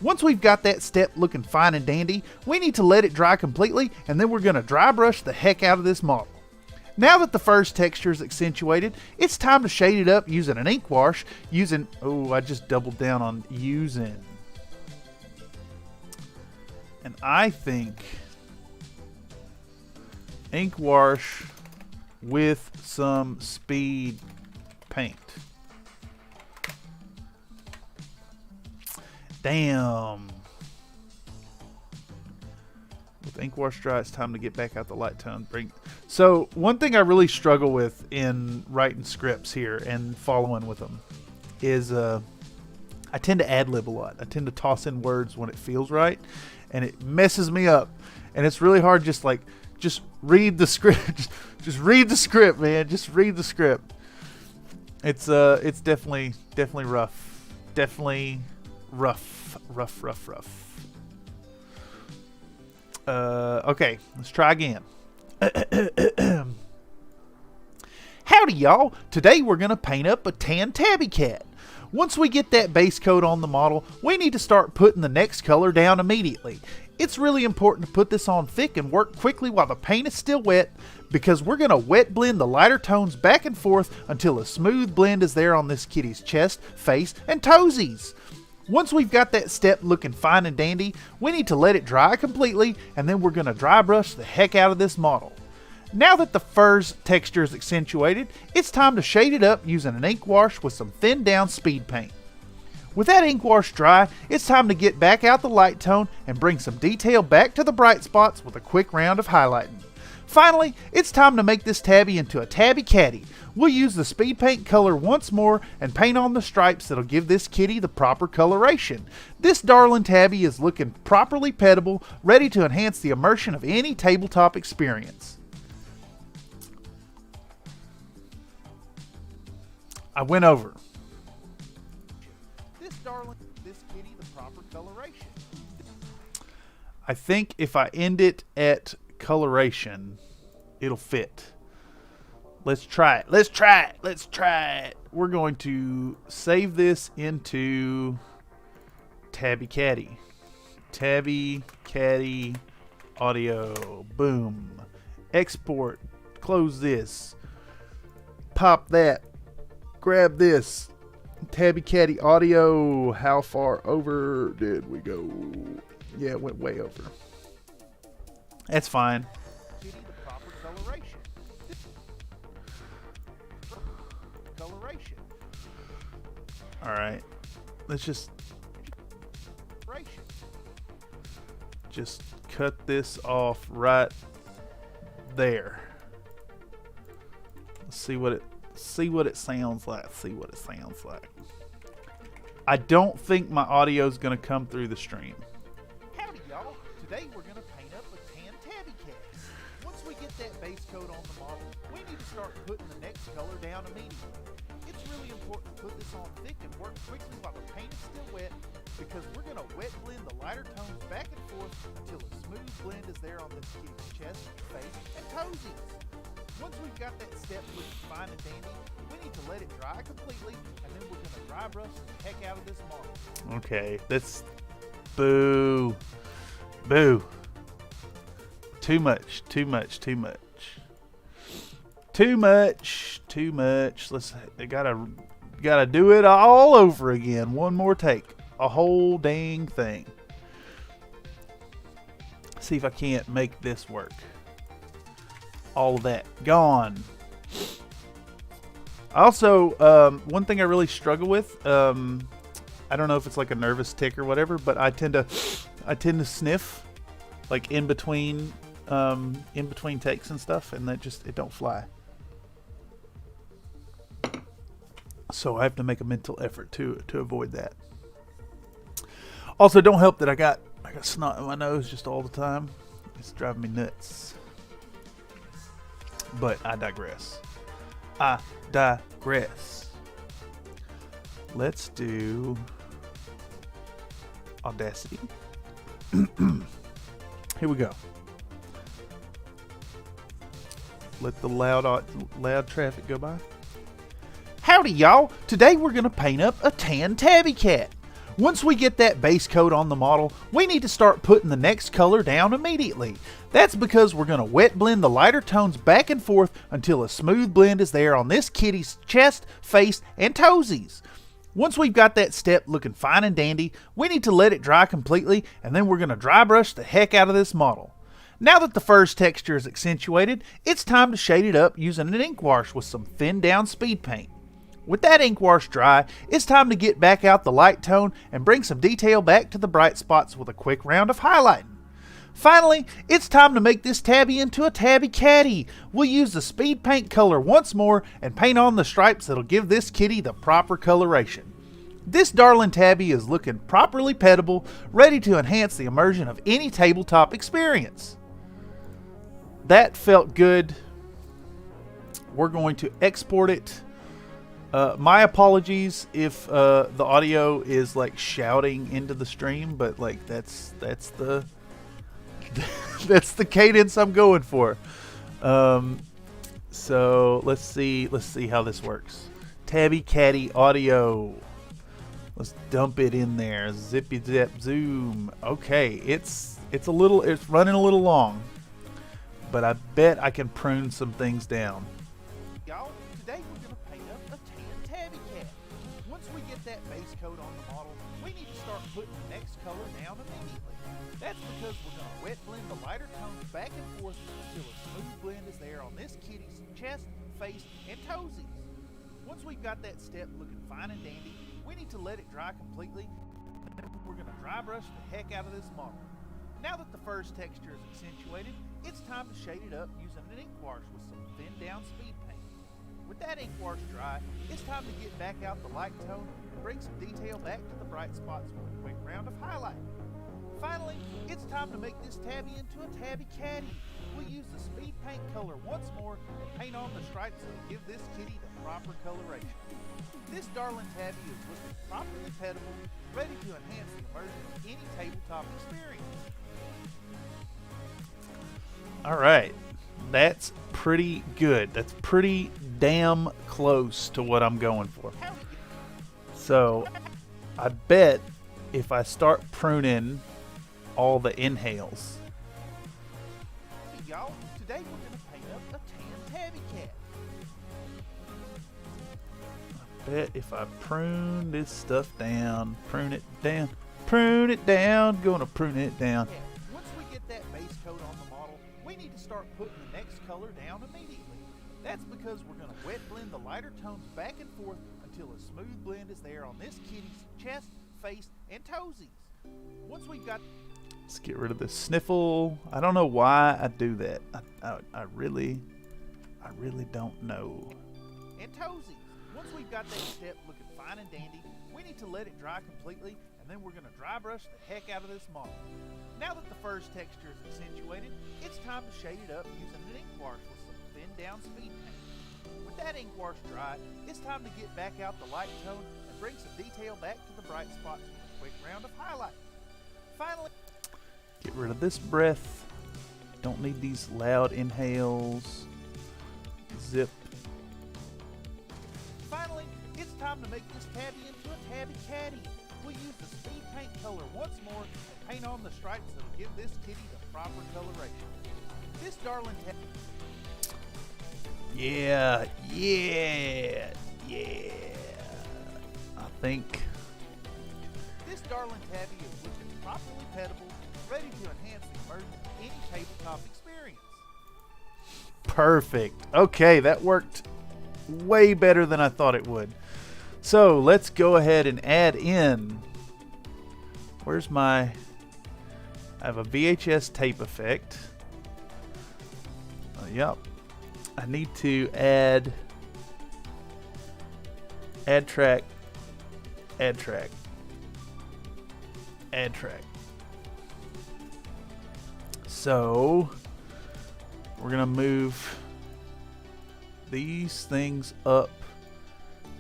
Once we've got that step looking fine and dandy, we need to let it dry completely, and then we're going to dry brush the heck out of this model. Now that the fur's texture is accentuated, it's time to shade it up using an ink wash, I just doubled down on using. And I think ink wash with some speed paint. Damn. With ink wash dry, it's time to get back out the light tone. So one thing I really struggle with in writing scripts here and following with them is I tend to ad-lib a lot. I tend to toss in words when it feels right, and it messes me up. And it's really hard just read the script. just read the script, man. Just read the script. It's definitely rough. Definitely rough. Okay, let's try again. Howdy y'all, today we're going to paint up a tan tabby cat. Once we get that base coat on the model, we need to start putting the next color down immediately. It's really important to put this on thick and work quickly while the paint is still wet, because we're going to wet blend the lighter tones back and forth until a smooth blend is there on this kitty's chest, face, and toesies. Once we've got that step looking fine and dandy, we need to let it dry completely, and then we're going to dry brush the heck out of this model. Now that the fur's texture is accentuated, it's time to shade it up using an ink wash with some thinned down speed paint. With that ink wash dry, it's time to get back out the light tone and bring some detail back to the bright spots with a quick round of highlighting. Finally, it's time to make this tabby into a tabby catty. We'll use the speed paint color once more and paint on the stripes that'll give this kitty the proper coloration. This darling tabby is looking properly petable, ready to enhance the immersion of any tabletop experience. I went over. This kitty the proper coloration. I think if I end it at coloration, it'll fit. Let's try it. Let's try it. Let's try it. We're going to save this into Tabby Catty. Tabby Catty audio. Boom. Export. Close this. Pop that. Grab this. Tabby Catty audio. How far over did we go? Yeah, it went way over. That's fine. Alright. Let's just cut this off right there. Let's see what it sounds like. I don't think my audio is going to come through the stream. Howdy y'all. Today we're going to paint up a tan tabby cat. Once we get that base coat on the model, we need to start putting the next color down immediately. It's really important to put this on thick and work quickly while the paint is still wet, because we're going to wet blend the lighter tones back and forth until a smooth blend is there on this kitty's chest, face, and toesies. Once we've got that step looking fine and dandy, we need to let it dry completely, and then we're going to dry brush the heck out of this model. Okay, that's... Boo. Boo. Too much. I gotta do it all over again. One more take. A whole dang thing. See if I can't make this work. All of that gone. Also, one thing I really struggle with, I don't know if it's like a nervous tick or whatever, but I tend to sniff like in between takes and stuff, and it don't fly. So I have to make a mental effort to avoid that. Also, don't help that I got snot in my nose just all the time. It's driving me nuts. But I digress. Let's do Audacity. Here we go. Let the loud traffic go by. Howdy y'all, today we're going to paint up a tan tabby cat. Once we get that base coat on the model, we need to start putting the next color down immediately. That's because we're going to wet blend the lighter tones back and forth until a smooth blend is there on this kitty's chest, face, and toesies. Once we've got that step looking fine and dandy, we need to let it dry completely, and then we're going to dry brush the heck out of this model. Now that the fur's texture is accentuated, it's time to shade it up using an ink wash with some thinned down speed paint. With that ink wash dry, it's time to get back out the light tone and bring some detail back to the bright spots with a quick round of highlighting. Finally, it's time to make this tabby into a tabby catty. We'll use the speed paint color once more and paint on the stripes that'll give this kitty the proper coloration. This darling tabby is looking properly petable, ready to enhance the immersion of any tabletop experience. That felt good. We're going to export it. My apologies if the audio is like shouting into the stream, but like that's the that's the cadence I'm going for. So let's see how this works. Tabby Caddy audio. Let's dump it in there. Zippy zap zoom. Okay, it's running a little long, but I bet I can prune some things down. Y'all, today we're gonna paint up a tan tabby cat. Once we get that base coat on the model, we need to start putting the next color down immediately. That's because we're gonna wet blend the lighter tones back and forth until a smooth blend is there on this kitty's chest, face, and toesies. Once we've got that step looking fine and dandy, we need to let it dry completely, and then we're going to dry brush the heck out of this model. Now that the fur's texture is accentuated, it's time to shade it up using an ink wash with some thinned down speed paint. With that ink wash dry, it's time to get back out the light tone and bring some detail back to the bright spots with a quick round of highlighting. Finally, it's time to make this tabby into a tabby caddy. We'll use the speed paint color once more and paint on the stripes that will give this kitty the proper coloration. This darling tabby is looking properly petable, ready to enhance the immersion of any tabletop experience. Alright, that's pretty good. That's pretty damn close to what I'm going for. So, I bet if I start pruning all the inhales. Hey y'all, today we're going to paint up a tan tabby cat. I bet if I prune this stuff down, gonna prune it down. Once we get that base coat on the model, we need to start putting the next color down immediately. That's because we're going to wet blend the lighter tones back and forth until a smooth blend is there on this kitty's chest, face, and toesies. Once we've got... Let's get rid of this sniffle. I don't know why I do that. I really don't know. And toesies. Once we've got that step looking fine and dandy, we need to let it dry completely, and then we're going to dry brush the heck out of this model. Now that the fur's texture is accentuated, it's time to shade it up using an ink wash with some thinned down speed paint. With that ink wash dry, it's time to get back out the light tone and bring some detail back to the bright spots with a quick round of highlight. Finally, get rid of this breath. Don't need these loud inhales. Zip. Finally, it's time to make this tabby into a tabby caddy. We'll use the speed paint color once more and paint on the stripes that will give this kitty the proper coloration. This darling tabby... Yeah. I think This darling tabby is looking properly petable, ready to enhance the immersion of any tabletop experience. perfect. Okay, that worked way better than I thought it would. So let's go ahead and add in. Where's my... I have a VHS tape effect. Yep. I need to add track, add track. So we're gonna move these things up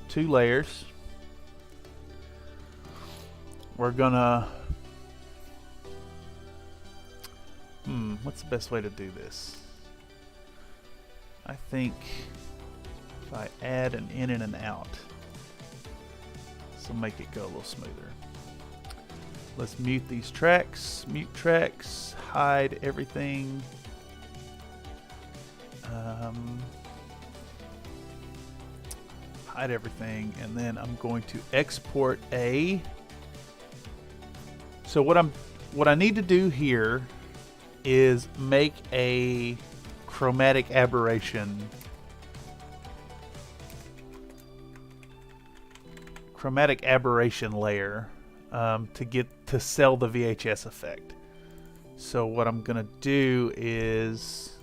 2 layers. We're gonna what's the best way to do this? I think if I add an in and an out, this will make it go a little smoother. Let's mute these tracks, mute tracks, hide everything. Hide everything, and then I'm going to export a. So what I need to do here is make a chromatic aberration layer to sell the VHS effect. So what I'm gonna do is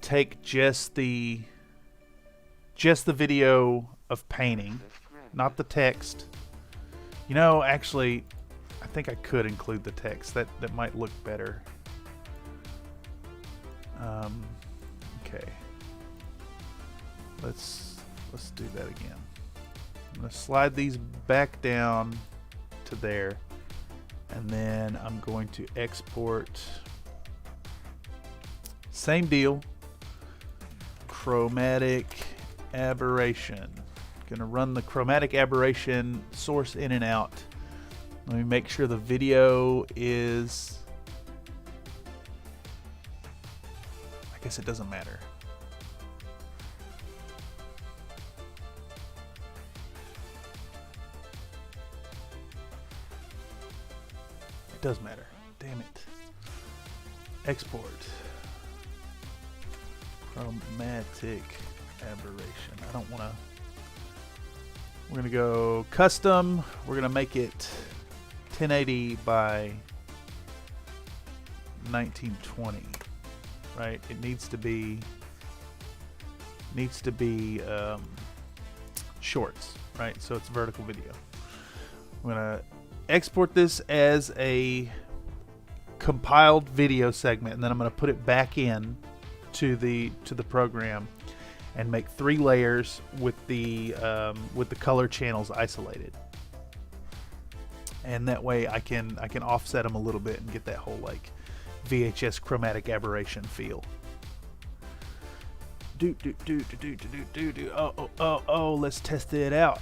take just the video of painting, not the text. You know, actually, I think I could include the text. That might look better. Okay. Let's do that again. I'm gonna slide these back down to there, and then I'm going to export. Same deal. chromatic aberration. Gonna run the chromatic aberration source in and out. Let me make sure the video is... I guess it doesn't matter. It does matter. Damn it. Export. Chromatic aberration. I don't want to... We're going to go custom. We're going to make it 1080 by 1920. Right? It needs to be shorts, right? So it's vertical video. I'm gonna export this as a compiled video segment, and then I'm gonna put it back in to the program and make 3 layers with the color channels isolated. And that way I can offset them a little bit and get that whole like VHS chromatic aberration feel. Oh, let's test it out.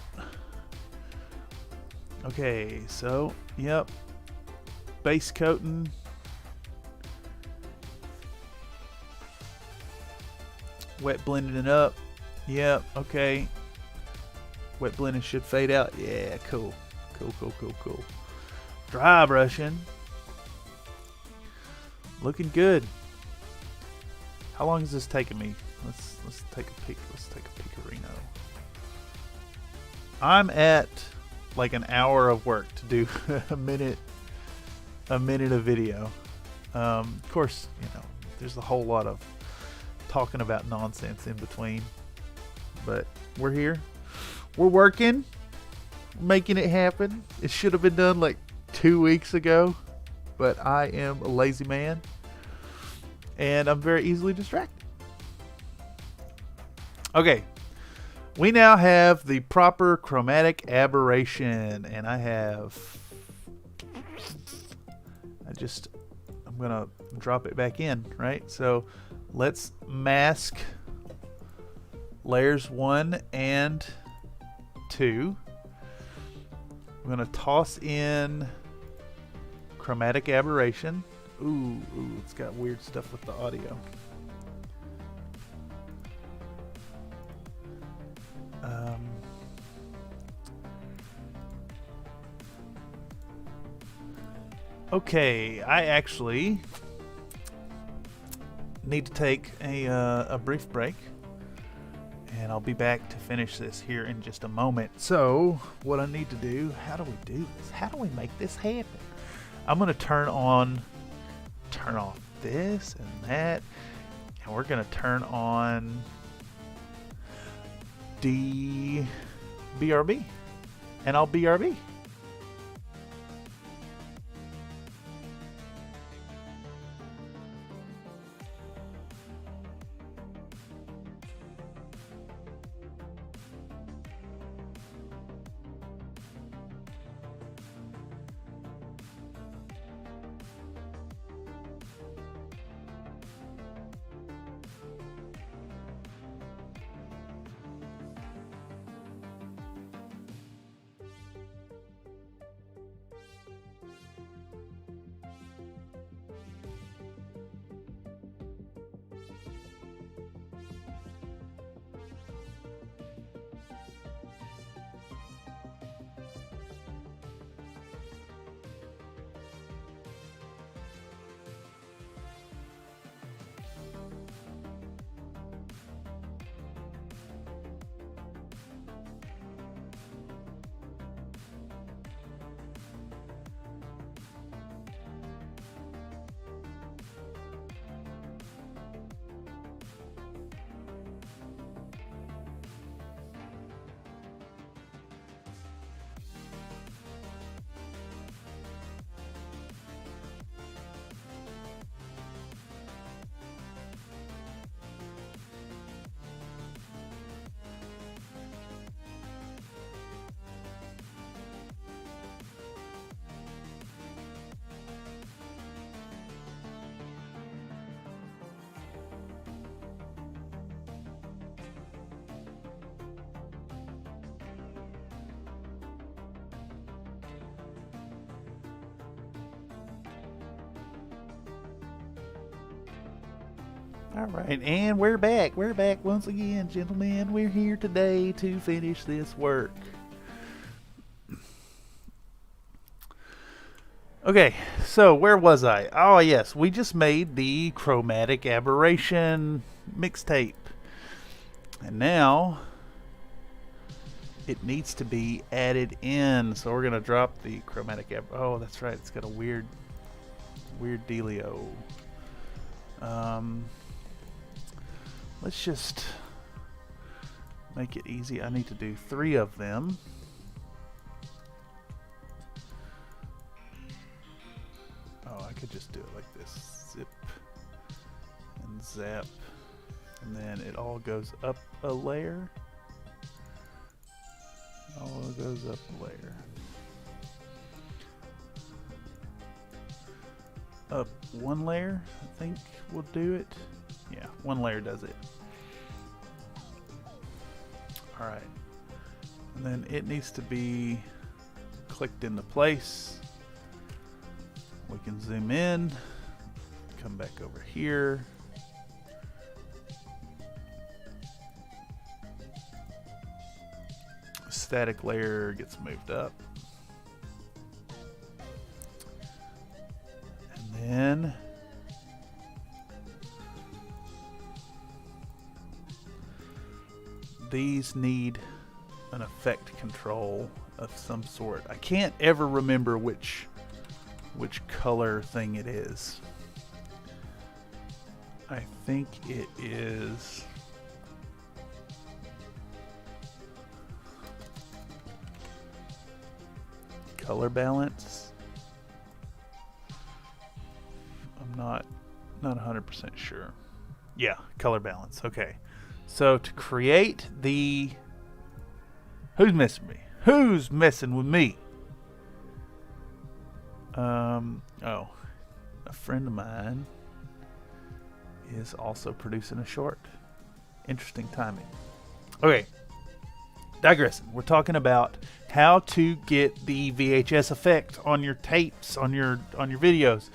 Okay, so yep, base coating. Wet blending it up. Yep, okay. Wet blending should fade out. Yeah, cool. Cool. Dry brushing. Looking good. How long is this taking me? Let's take a peek. Let's take a peek at Reno. I'm at like an hour of work to do a minute of video. Of course, you know, there's a whole lot of talking about nonsense in between, but we're here. We're working, making it happen. It should have been done like 2 weeks ago, but I am a lazy man and I'm very easily distracted. Okay, we now have the proper chromatic aberration, and I'm gonna drop it back in, right? So let's mask layers 1 and 2. I'm gonna toss in chromatic aberration. Ooh, it's got weird stuff with the audio. Okay, I actually need to take a brief break, and I'll be back to finish this here in just a moment. So what I need to do, how do we do this? How do we make this happen? I'm gonna turn off this and that, and we're gonna turn on BRB, and I'll BRB. Alright, and we're back. We're back once again, gentlemen. We're here today to finish this work. Okay, so where was I? Oh yes, we just made the chromatic aberration mixtape. And now it needs to be added in. So we're gonna drop the chromatic oh, that's right, it's got a weird dealio. Let's just make it easy. I need to do 3 of them. Oh, I could just do it like this. Zip and zap. And then it all goes up a layer. All goes up a layer. Up 1 layer, I think will do it. Yeah, 1 layer does it. Alright. And then it needs to be clicked into place. We can zoom in, come back over here. Static layer gets moved up. And then these need an effect control of some sort. I can't ever remember which color thing it is. I think it is color balance. I'm not 100% sure. Yeah, color balance. Okay. So to create the... Who's missing me? Who's messing with me? Oh, a friend of mine is also producing a short. Interesting timing. Okay, digressing. We're talking about how to get the VHS effect on your tapes, on your videos.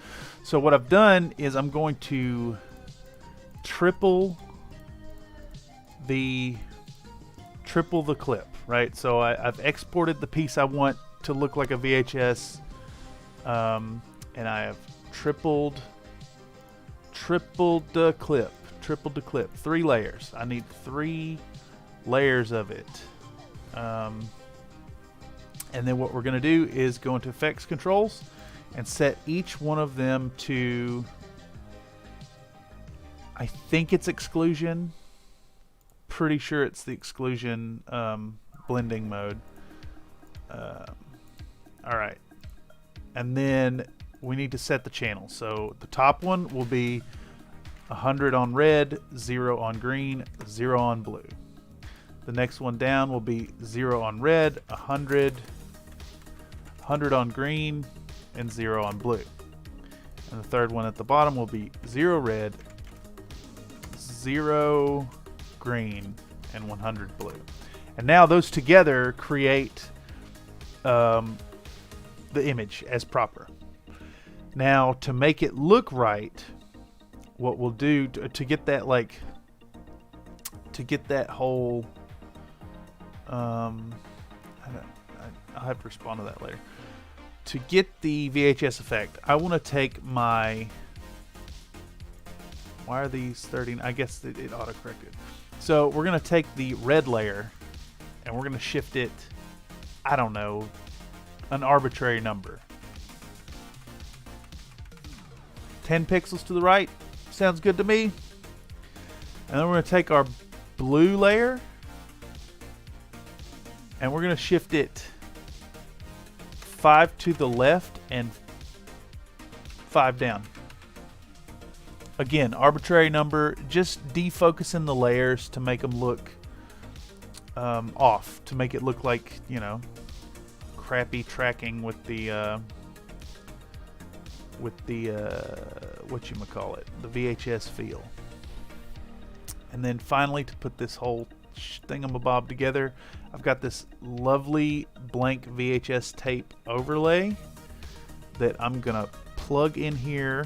So what I've done is I'm going to triple the clip, right? So I've exported the piece I want to look like a VHS, and I have tripled the clip. 3 layers. I need 3 layers of it. And then what we're going to do is go into effects controls and set each one of them to, I think it's exclusion. Pretty sure it's the exclusion blending mode. Alright. And then we need to set the channel. So the top one will be 100 on red, 0 on green, 0 on blue. The next one down will be 0 on red, 100 on green, and 0 on blue. And the third one at the bottom will be 0 red, 0 green, and 100 blue. And now those together create the image as proper. Now to make it look right, what we'll do to get that, like, to get that whole I'll have to respond to that later. To get the VHS effect, I want to take my, why are these 30? I guess it auto-corrected. So we're going to take the red layer and we're going to shift it, I don't know, an arbitrary number. 10 pixels to the right. Sounds good to me. And then we're going to take our blue layer and we're going to shift it 5 to the left and 5 down. Again, arbitrary number, just defocusing the layers to make them look off, to make it look like, you know, crappy tracking with the whatchamacallit, the VHS feel. And then finally, to put this whole thingamabob together, I've got this lovely blank VHS tape overlay that I'm gonna plug in here.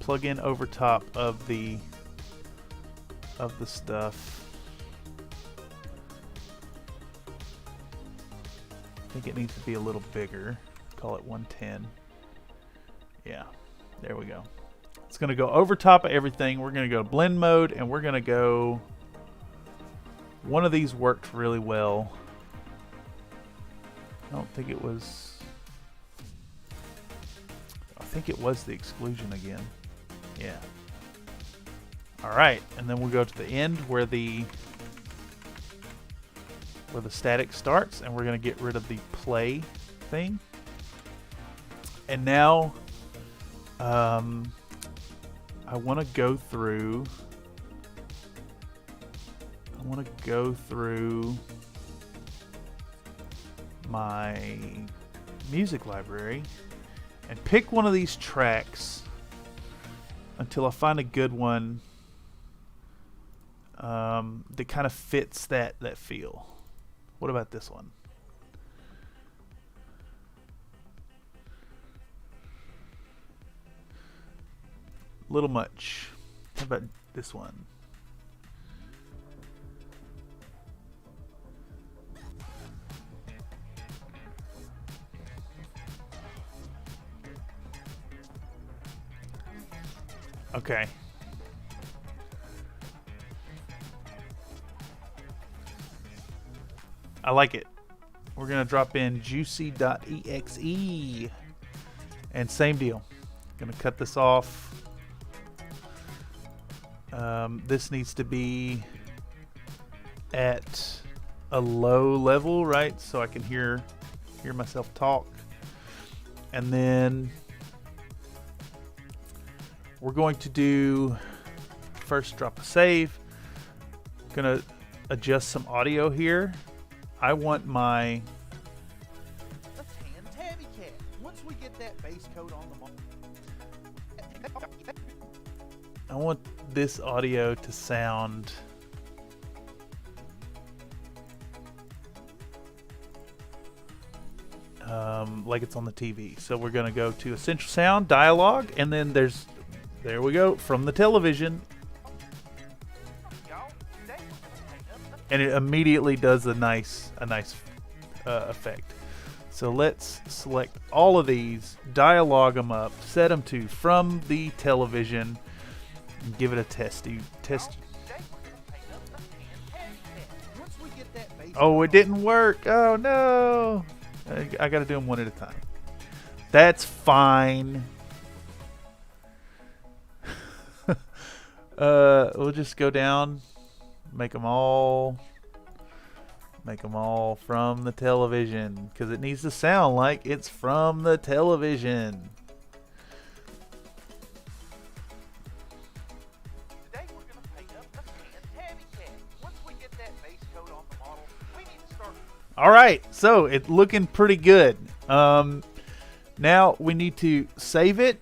plug in over top of the stuff. I think it needs to be a little bigger. Call it 110. Yeah, there we go. It's going to go over top of everything. We're going to go blend mode, and we're going to go... One of these worked really well. I don't think it was... I think it was the exclusion again. Yeah. Alright, and then we'll go to the end where the static starts, and we're going to get rid of the play thing. And now I want to go through my music library and pick one of these tracks until I find a good one that kind of fits that feel. What about this one? Little much. How about this one? Okay. I like it. We're going to drop in juicy.exe. And same deal. Going to cut this off. This needs to be at a low level, right? So I can hear myself talk. And then we're going to do first drop a save. Gonna adjust some audio here. I want my A tan tabby cat. Once we get that base coat on the model. I want this audio to sound like it's on the TV. So we're gonna go to Essential Sound, Dialogue, and then there we go, from the television. And it immediately does a nice effect. So let's select all of these, dialogue them up, set them to from the television, and give it a test. Oh, it didn't work. Oh no. I gotta do them one at a time. That's fine. We'll just go down, make them all from the television, because it needs to sound like it's from the television. Today we're going to paint up a tan tabby cat. Once we get that base coat on the model, we need to start. All right, so it's looking pretty good. Now we need to save it.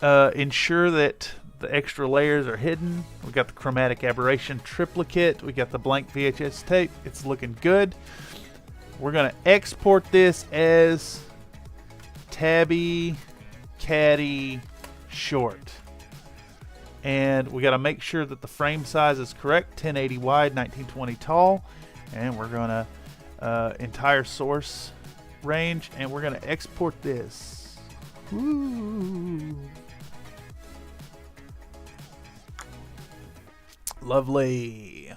Ensure that the extra layers are hidden. We got the chromatic aberration triplicate. We got the blank VHS tape. It's looking good. We're gonna export this as Tabby Catty Short, and we got to make sure that the frame size is correct. 1080 wide, 1920 tall, and we're gonna entire source range, and we're gonna export this. Woo. Lovely.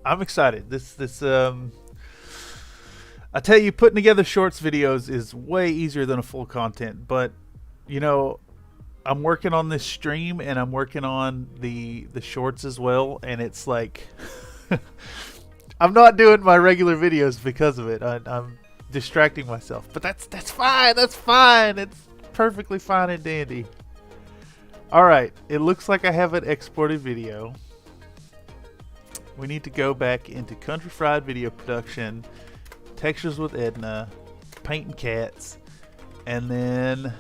I'm excited. I tell you, putting together shorts videos is way easier than a full content, but you know, I'm working on this stream and I'm working on the shorts as well, and it's like I'm not doing my regular videos because of it. I'm distracting myself, but that's fine. That's fine. It's perfectly fine and dandy. All right, it looks like I have an exported video. We need to go back into Country Fried Video Production, Textures with Edna, Painting Cats, and then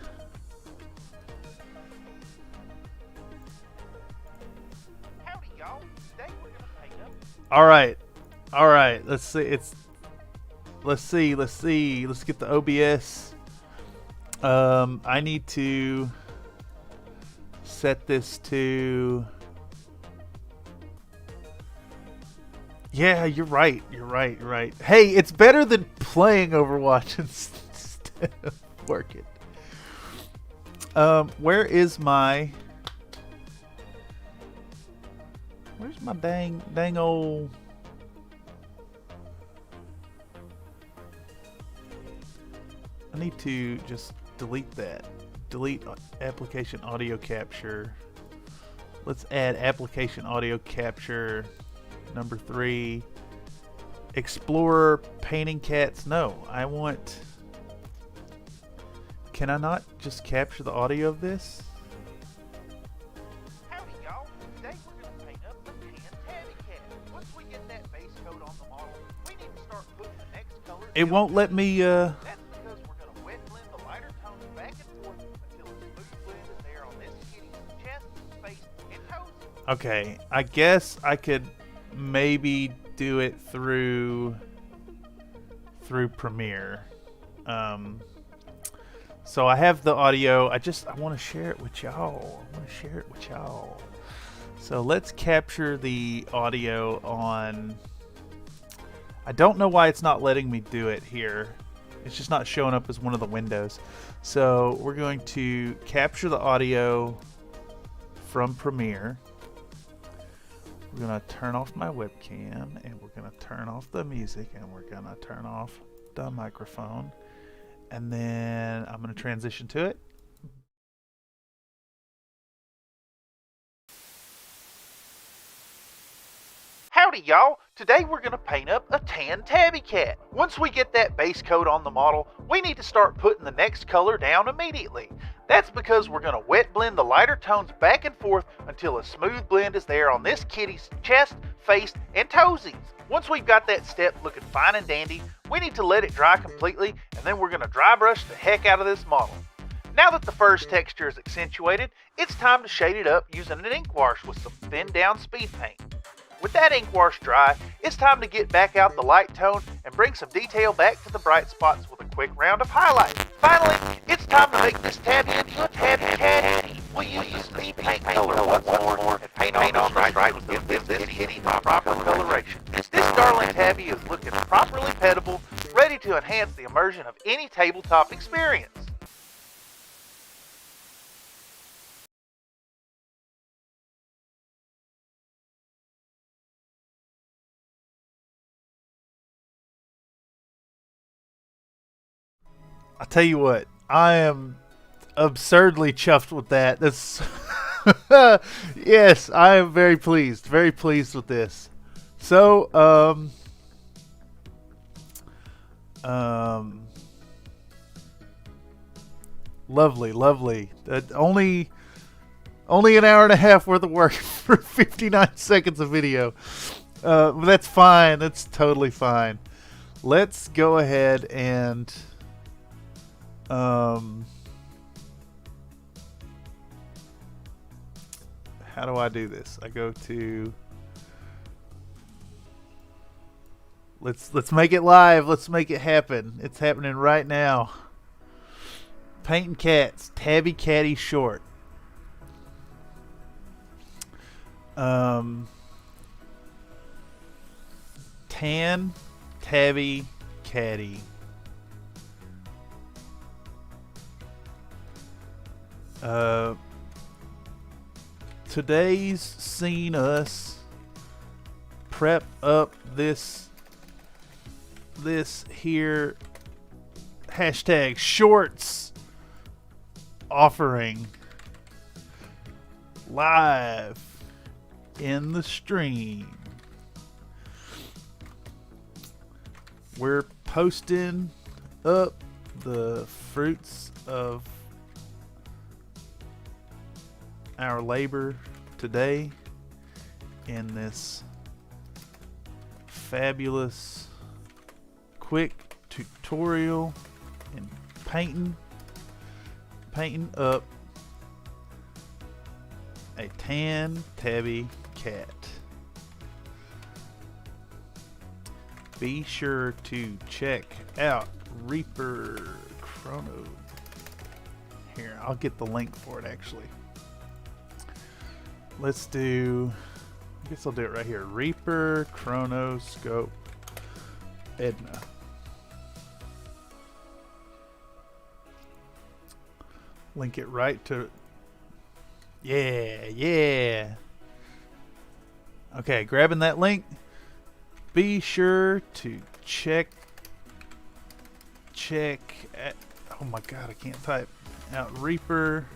Howdy, y'all. All right. Let's see. Let's get the OBS. I need to set this to. Yeah, you're right. Hey, it's better than playing Overwatch instead of working. Where's my dang old? I need to just delete that. Delete application audio capture. Let's add application audio capture number 3. Explorer painting cats. No, I want. Can I not just capture the audio of this? Howdy, y'all. Today we're going to paint up a tan tabby cat. Once we get that base coat on the model, we need to start putting the next color. It won't let me. That's because we're going to wet blend the lighter tones back and forth until a smooth blend is there on this kitty's chest, face, and toes. Okay, I guess I could maybe do it through Premiere. So I have the audio. I want to share it with y'all. So let's capture the audio on. I don't know why it's not letting me do it here. It's just not showing up as one of the windows. So we're going to capture the audio from Premiere. We're going to turn off my webcam, and we're going to turn off the music, and we're going to turn off the microphone. And then I'm going to transition to it. Howdy, y'all. Today we're going to paint up a tan tabby cat. Once we get that base coat on the model, we need to start putting the next color down immediately. That's because we're going to wet blend the lighter tones back and forth until a smooth blend is there on this kitty's chest, face, and toesies. Once we've got that step looking fine and dandy, we need to let it dry completely, and then we're going to dry brush the heck out of this model. Now that the fur's texture is accentuated, it's time to shade it up using an ink wash with some thinned down speed paint. With that ink wash dry, it's time to get back out the light tone and bring some detail back to the bright spots with a quick round of highlights. Finally, it's time to make this tabby into a tabby cat. We use the speed paint color once more and paint on the stripes to give this kitty proper coloration. This darling tabby is looking properly petable, ready to enhance the immersion of any tabletop experience. I'll tell you what, I am absurdly chuffed with that. That's yes, I am very pleased with this. So, lovely. Only an hour and a half worth of work for 59 seconds of video. But that's fine. That's totally fine. Let's go ahead and how do I do this? I go to let's make it live. Let's make it happen. It's happening right now. Painting cats, tabby catty short. Tan tabby catty. Today's seen us prep up this here hashtag shorts offering live in the stream. We're posting up the fruits of our labor today in this fabulous quick tutorial in painting up a tan tabby cat. be sure to check out Reaper Chrono. Here, I'll get the link for it actually. Let's do, I guess I'll do it right here. Reaper Chrono Scope Edna. Link it right to, yeah. Okay, grabbing that link. Be sure to check at, oh my god, I can't type out Reaper.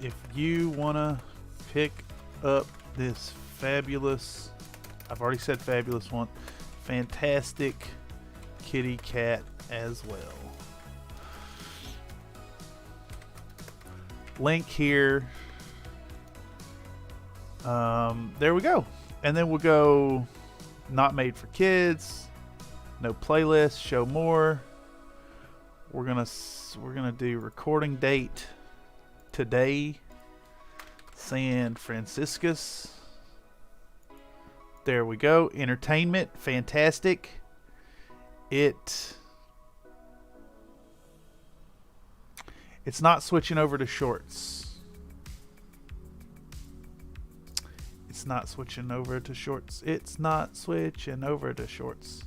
If you want to pick up this fabulous, I've already said fabulous one, fantastic kitty cat as well. Link here. There we go. And then we'll go not made for kids, no playlist, show more. We're gonna do recording date today, San Franciscus. There we go. Entertainment, fantastic. It's not switching over to shorts. It's not switching over to shorts. It's not switching over to shorts.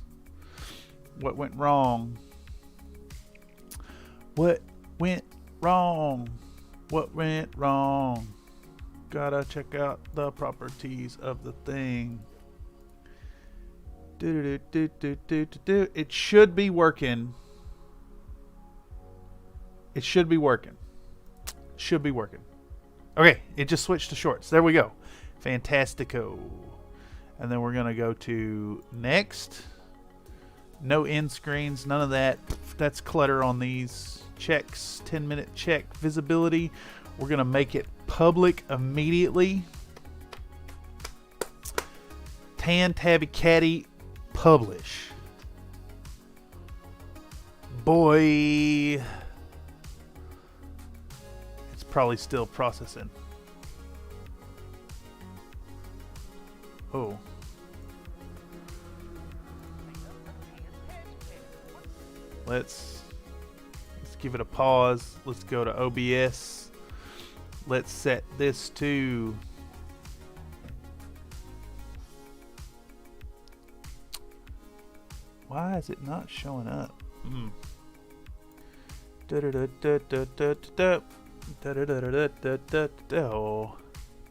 What went wrong? What went wrong? What went wrong? Gotta check out the properties of the thing. It should be working. It should be working. Should be working. Okay, it just switched to shorts. There we go. Fantastico. And then we're going to go to next. No end screens, none of that. That's clutter on these checks. 10-minute check visibility. We're going to make it public immediately. Tan Tabby Catty publish. Boy. It's probably still processing. Oh. Let's give it a pause. Let's go to OBS. Let's set this to why is it not showing up? Oh,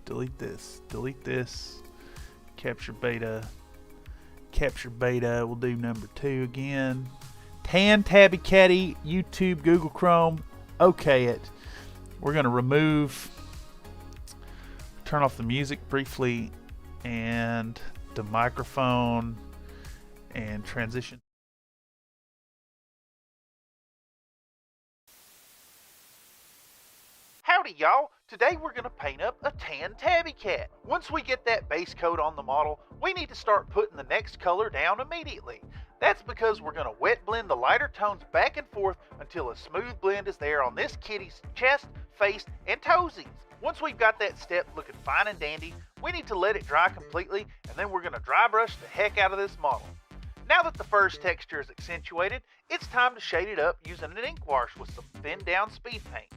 delete this. Delete this. Capture beta. Capture beta. We'll do number 2 again. Tan Tabby Catty, YouTube, Google Chrome. Okay it. We're going to remove, turn off the music briefly, and the microphone, and transition. Howdy y'all! Today we're going to paint up a tan tabby cat. Once we get that base coat on the model, we need to start putting the next color down immediately. That's because we're going to wet blend the lighter tones back and forth until a smooth blend is there on this kitty's chest, face, and toesies. Once we've got that step looking fine and dandy, we need to let it dry completely, and then we're going to dry brush the heck out of this model. Now that the fur's texture is accentuated, it's time to shade it up using an ink wash with some thinned down speed paint.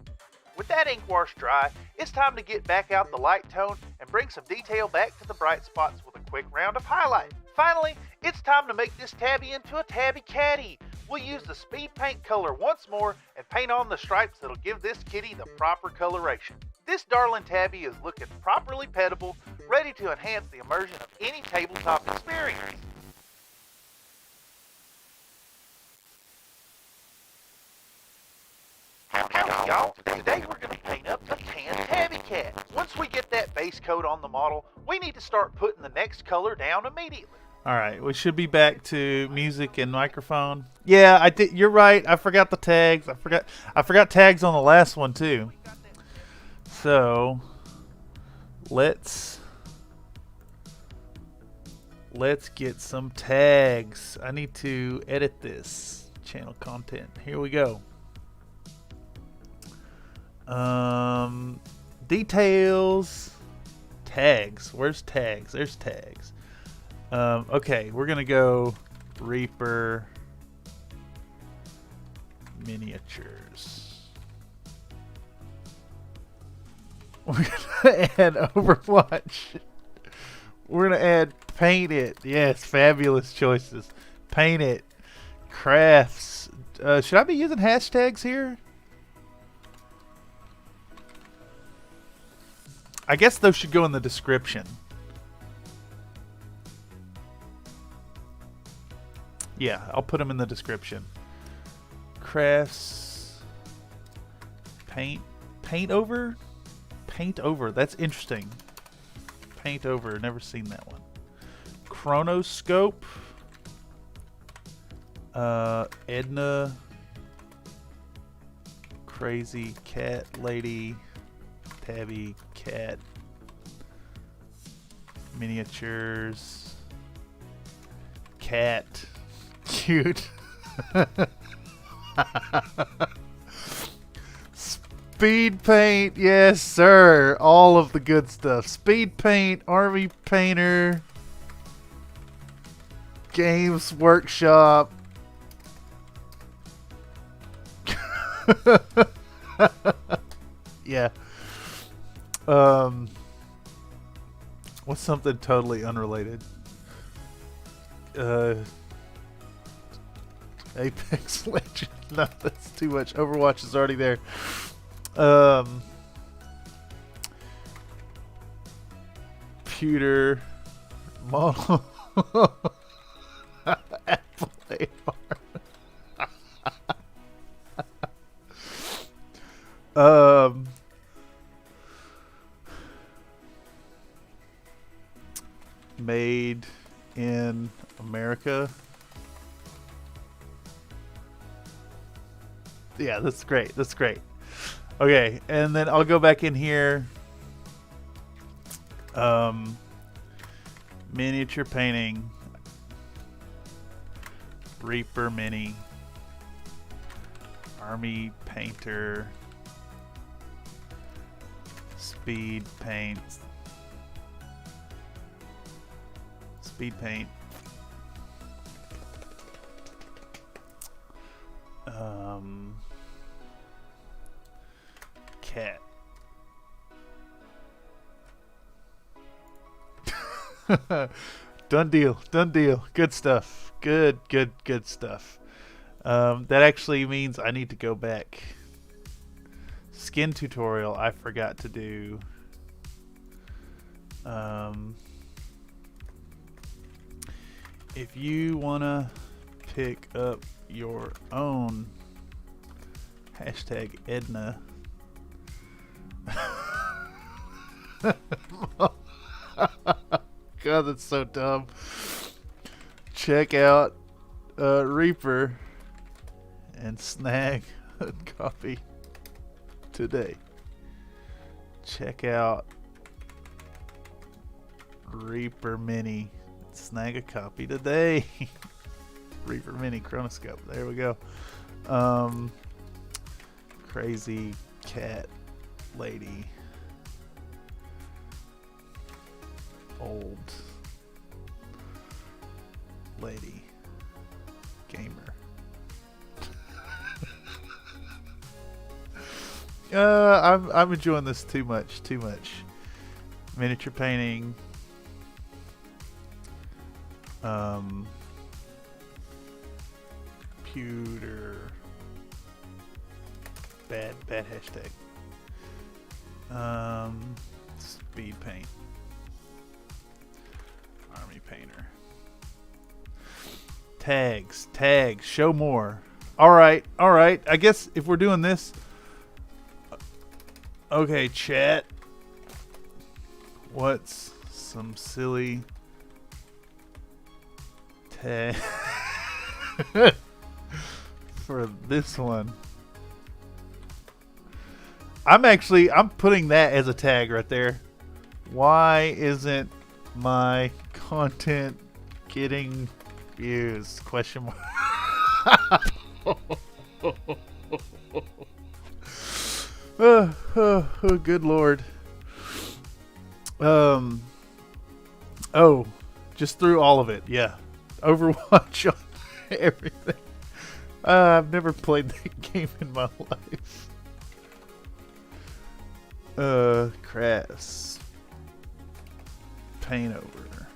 With that ink wash dry, it's time to get back out the light tone and bring some detail back to the bright spots with a quick round of highlight. Finally, it's time to make this tabby into a tabby catty. We'll use the speed paint color once more and paint on the stripes that'll give this kitty the proper coloration. This darling tabby is looking properly pettable, ready to enhance the immersion of any tabletop experience. Howdy y'all, today we're going to paint up a tan tabby cat. Once we get that base coat on the model, we need to start putting the next color down immediately. Alright, we should be back to music and microphone. Yeah, I did. You're right. I forgot the tags. I forgot tags on the last one too. So let's get some tags. I need to edit this channel content. Here we go. Details, tags. Where's tags? There's tags. Okay, we're gonna go Reaper miniatures. We're gonna add Overwatch. We're gonna add paint it. Yes, fabulous choices. Paint it. Crafts. Should I be using hashtags here? I guess those should go in the description. Yeah, I'll put them in the description. Crafts. Paint. Paint over? Paint over. That's interesting. Paint over. Never seen that one. Chronoscope. Edna. Crazy cat lady. Tabby cat. Miniatures. Cat. Cute. Speed paint, yes sir. All of the good stuff. Speed paint, army painter, games workshop. Yeah. What's something totally unrelated? Apex Legends. No, that's too much. Overwatch is already there. Computer model. Apple AR. Made in America. Yeah, that's great. That's great. Okay, and then I'll go back in here. Miniature painting. Reaper mini. Army painter. Speed paint. Speed paint. Cat. Done deal. Done deal. Good stuff. Good stuff. That actually means I need to go back. Skin tutorial I forgot to do. If you wanna pick up your own hashtag Edna. God, that's so dumb. Check out Reaper and snag a copy today. Check out Reaper Mini. Snag a copy today. Reaper Mini Chronoscope. There we go. Crazy cat lady. Old lady. Gamer. I'm enjoying this too much. Miniature painting. Computer. Bad hashtag. Speed paint. Army painter. Tags. Show more. All right. I guess if we're doing this. Okay, chat. What's some silly tag for this one? I'm putting that as a tag right there. Why isn't my content getting views? Question mark. Oh, good Lord. Oh, just through all of it. Yeah, Overwatch on everything. I've never played that game in my life. Crafts, Paint Over,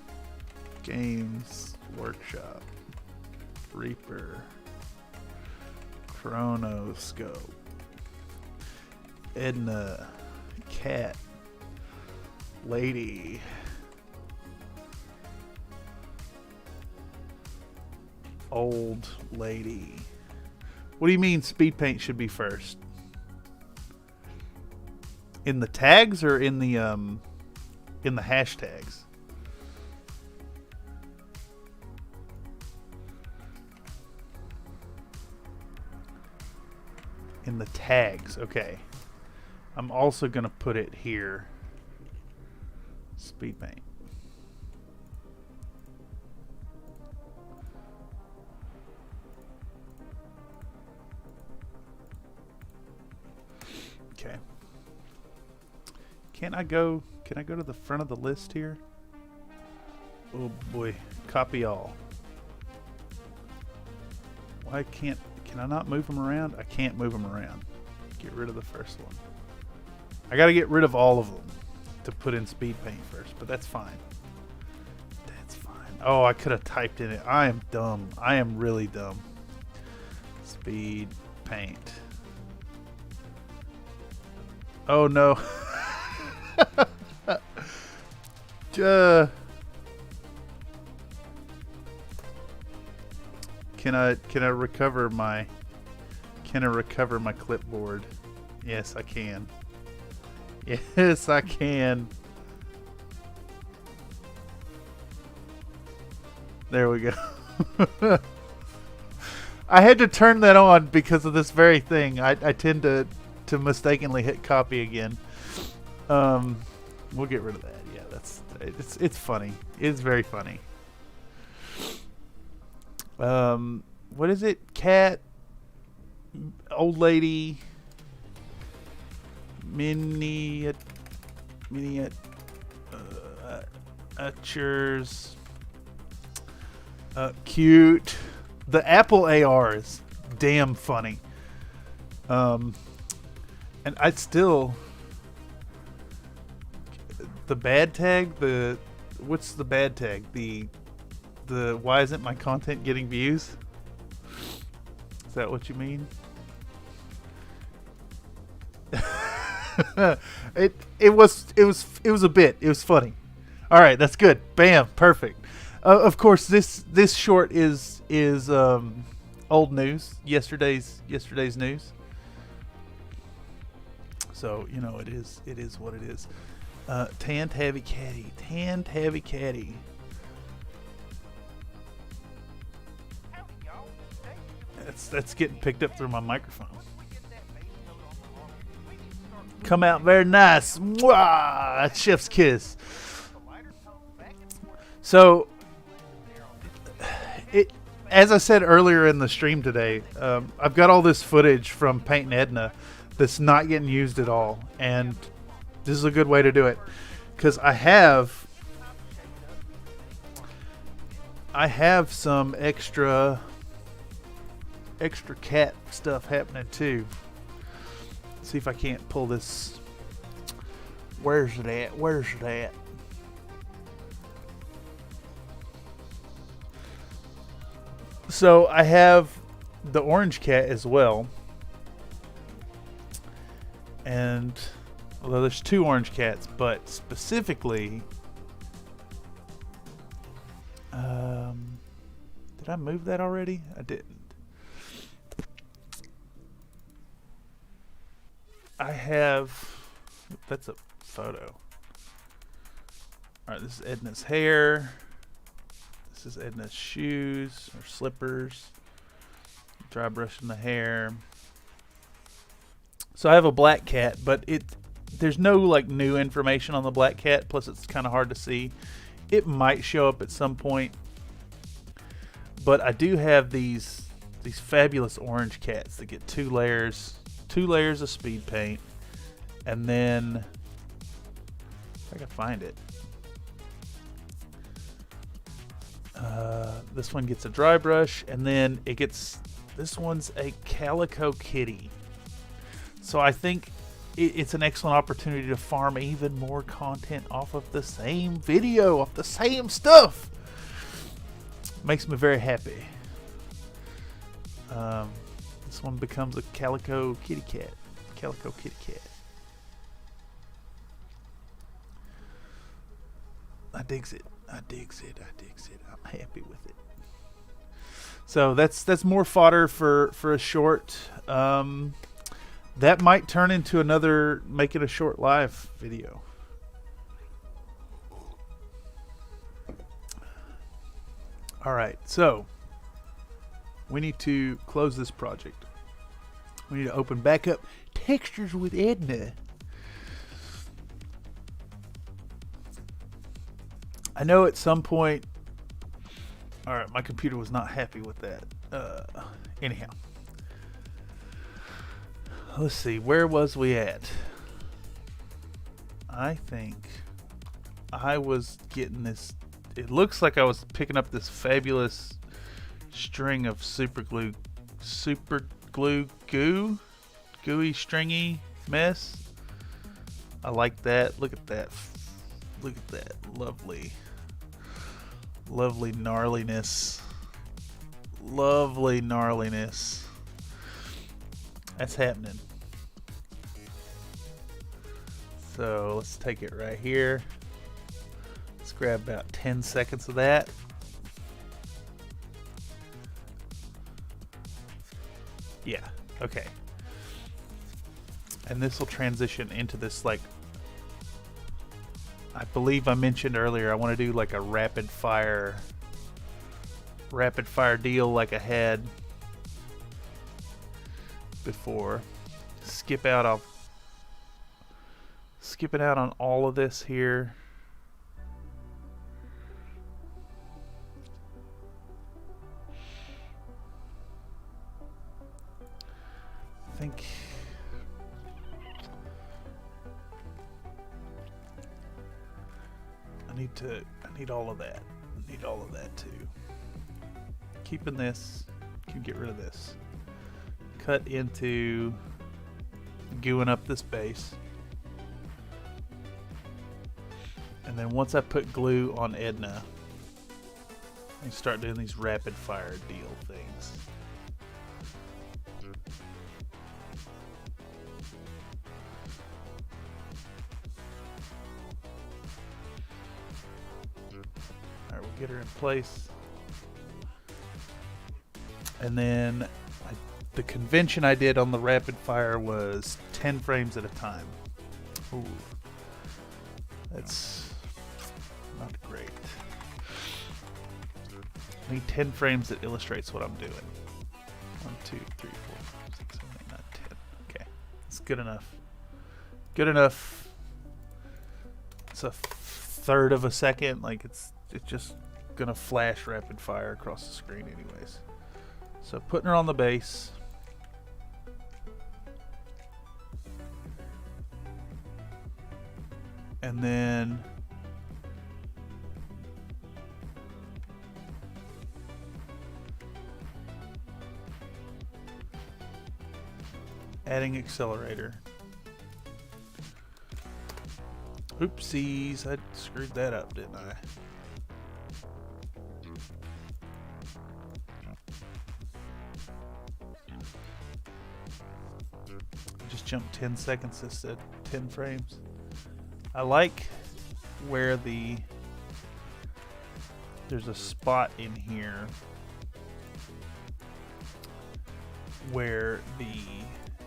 Games Workshop, Reaper, Chronoscope, Edna, Cat, Lady, Old Lady. What do you mean speed paint should be first? In the tags or in the hashtags? In the tags, okay. I'm also gonna put it here. Speed paint. Okay. Can I go to the front of the list here? Oh boy. Copy all. Why can I not move them around? I can't move them around. Get rid of the first one. I gotta get rid of all of them to put in speed paint first, but that's fine. That's fine. Oh, I could have typed in it. I am dumb. I am really dumb. Speed paint. Oh no. Can I recover my clipboard? Yes, I can. Yes, I can. There we go. I had to turn that on because of this very thing. I tend to mistakenly hit copy again. We'll get rid of that. Yeah, it's funny. It's very funny. What is it? Cat, old lady, miniatures, cute. The Apple AR is damn funny. And I still, the bad tag, what's the bad tag? The why isn't my content getting views? Is that what you mean? it was a bit. It was funny. All right, that's good. Bam, perfect. Of course, this short is old news. Yesterday's news. So you know it is what it is. Tanned heavy caddy. That's getting picked up through my microphone. Come out very nice. Mwah! That's chef's kiss. So, as I said earlier in the stream today, I've got all this footage from Painting Edna that's not getting used at all, and this is a good way to do it because I have some extra cat stuff happening too. See if I can't pull this. Where's it at? So I have the orange cat as well, and although there's two orange cats, but specifically did I move that already? I didn't. I have, that's a photo. Alright, this is Edna's hair. This is Edna's shoes or slippers. Dry brushing the hair. So I have a black cat, but there's no like new information on the black cat, plus it's kind of hard to see. It might show up at some point. But I do have these fabulous orange cats that get two layers of speed paint, and then If I can find it. This one gets a dry brush, and then it gets, this one's a Calico Kitty. So I think it's an excellent opportunity to farm even more content off of the same video, off the same stuff. Makes me very happy. This one becomes a Calico Kitty Cat. Calico Kitty Cat. I digs it. I digs it. I digs it. I'm happy with it. So that's more fodder for a short. That might turn into another make it a short live video. All right, so we need to close this project. We need to open back up Textures with Edna. I know at some point, all right, my computer was not happy with that. Anyhow, let's see, where was we at? I think I was getting this, it looks like I was picking up this fabulous string of super glue gooey stringy mess. I like that. Look at that. Look at that lovely gnarliness. Lovely gnarliness. That's happening. So let's take it right here. Let's grab about 10 seconds of that. Yeah, okay. And this will transition into this, like, I believe I mentioned earlier, I want to do like a rapid fire deal like I had before. Skipping out on all of this here. I think I need all of that. I need all of that too. Keeping this, can get rid of this. Cut into gooing up this base. And then once I put glue on Edna, I start doing these rapid fire deal things. Alright, we'll get her in place. And then the convention I did on the rapid fire was 10 frames at a time. Ooh. That's not great. I need 10 frames that illustrates what I'm doing. 1, 2, 3, 4, 5, 6, 7, 8, 9, 10. Okay, it's good enough. Good enough. It's a third of a second. Like it's just gonna flash rapid fire across the screen, anyways. So putting her on the base. And then adding accelerator. Oopsies, I screwed that up, didn't I? Just jumped 10 seconds instead, 10 frames. I like where there's a spot in here where the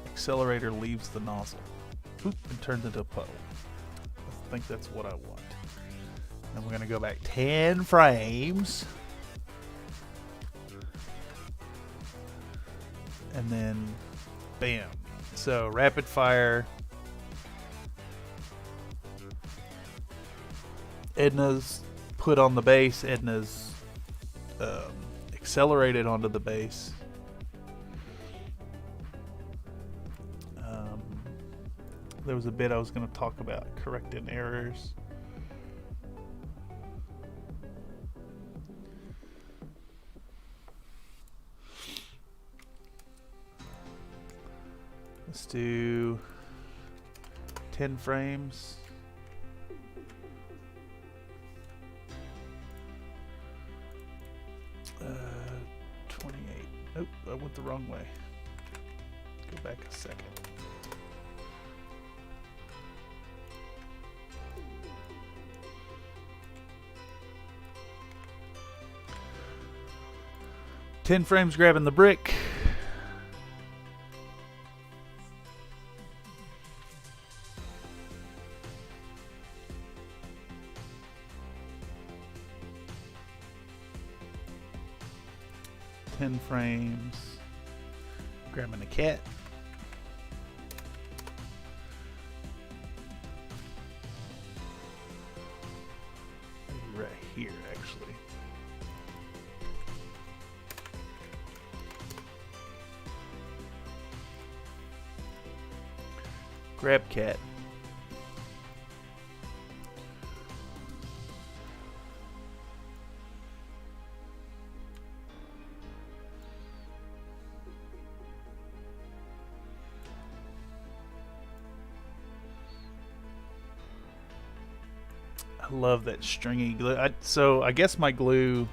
accelerator leaves the nozzle. Oop, and turns into a puddle. I think that's what I want. And we're gonna go back 10 frames. And then bam. So rapid fire. Edna's put on the base. Edna's accelerated onto the base. There was a bit I was going to talk about correcting errors. Let's do 10 frames. Uh, 28. Nope, I went the wrong way. Go back a second. Ten frames grabbing the brick. Frames grabbing a cat. Right here, actually. Grab cat. I love that stringy glue. So I guess my glue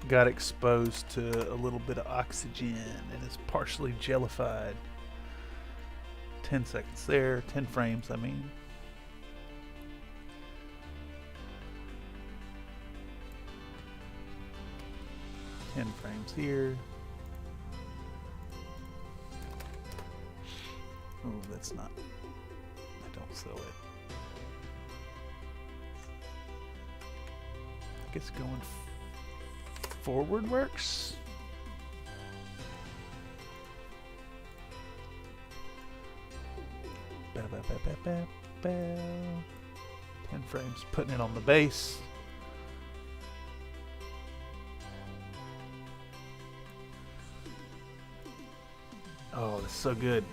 got exposed to a little bit of oxygen and is partially jellified. 10 seconds there, 10 frames I mean. Frames here. Oh, that's not. I don't sell it. I guess going forward works. Ba, ba, ba, ba, ba, ba. 10 frames, putting it on the base. Oh, that's so good.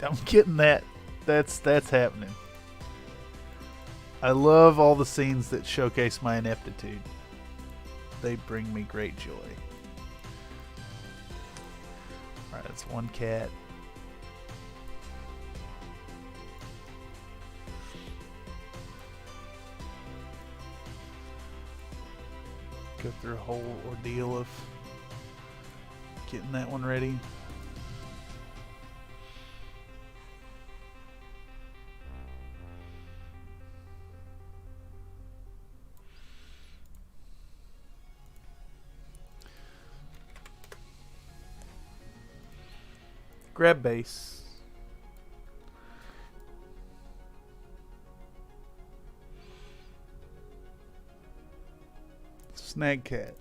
I'm getting that. That's happening. I love all the scenes that showcase my ineptitude. They bring me great joy. Alright, that's one cat. Go through a whole ordeal of getting that one ready. Grab base. Snag cat.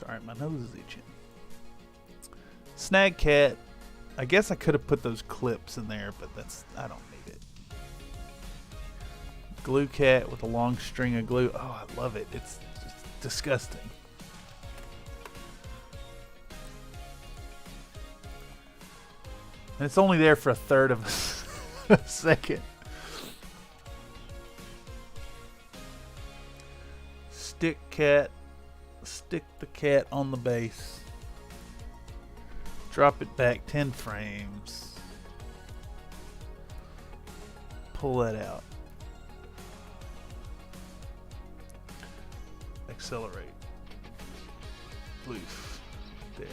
Sorry, my nose is itching. Snag cat. I guess I could have put those clips in there, but I don't need it. Glue cat with a long string of glue. Oh, I love it. It's just disgusting. And it's only there for a third of a second. Stick cat. Stick the cat on the base. Drop it back 10 frames. Pull that out. Accelerate. Loof. There.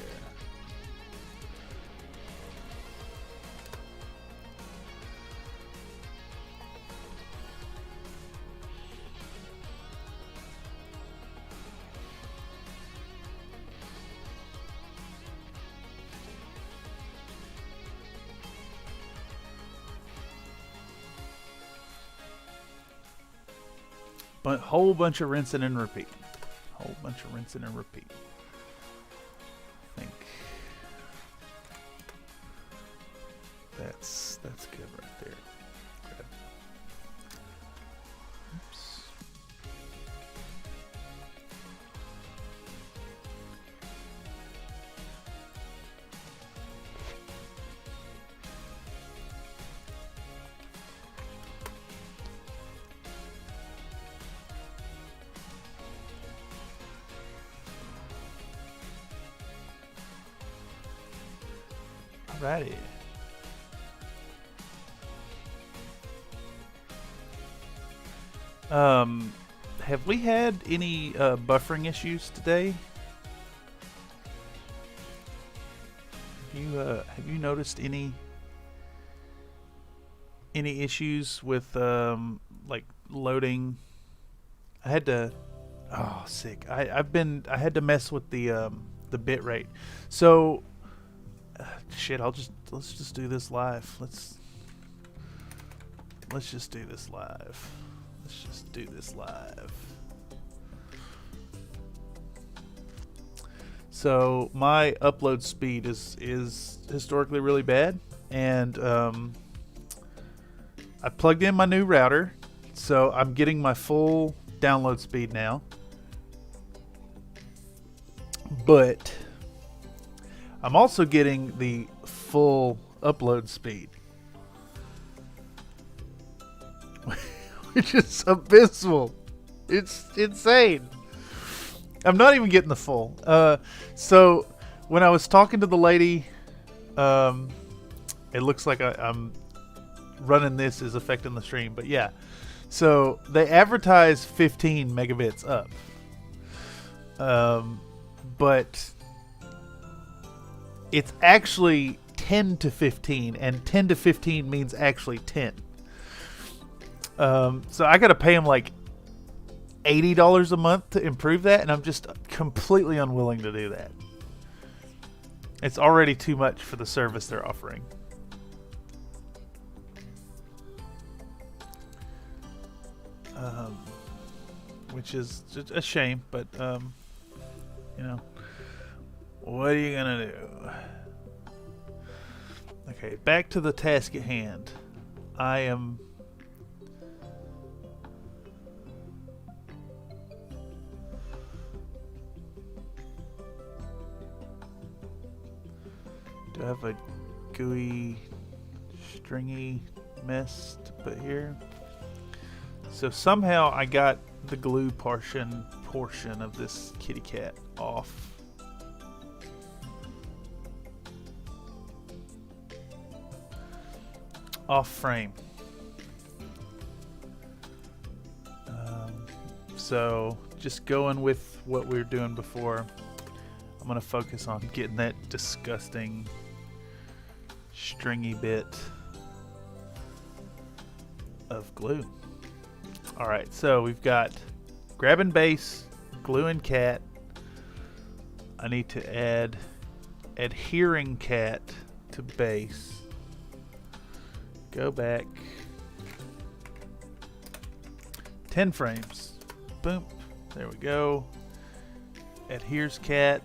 But whole bunch of rinsing and repeat. Whole bunch of rinsing and repeat. I think Alrighty. Have we had any buffering issues today? Have you noticed any issues with like loading? I had to sick. I had to mess with the bit rate. So shit, let's just do this live. Let's just do this live. Let's just do this live. So my upload speed is historically really bad, and I plugged in my new router, so I'm getting my full download speed now. But I'm also getting the full upload speed, which is abysmal. It's insane. I'm not even getting the full. So when I was talking to the lady, it looks like I'm running this is affecting the stream, but yeah. So they advertise 15 megabits up, but it's actually 10 to 15, and 10 to 15 means actually 10. So I got to pay them like $80 a month to improve that, and I'm just completely unwilling to do that. It's already too much for the service they're offering. Which is just a shame, but you know, what are you gonna do? Okay, back to the task at hand. I am do I have a gooey, stringy mess to put here? So somehow I got the glue portion of this kitty cat off. Off frame. So just going with what we were doing before, I'm gonna focus on getting that disgusting stringy bit of glue. Alright, so we've got grabbing base, glue and cat. I need to add adhering cat to base. Go back 10 frames. Boom. There we go. Adheres cat.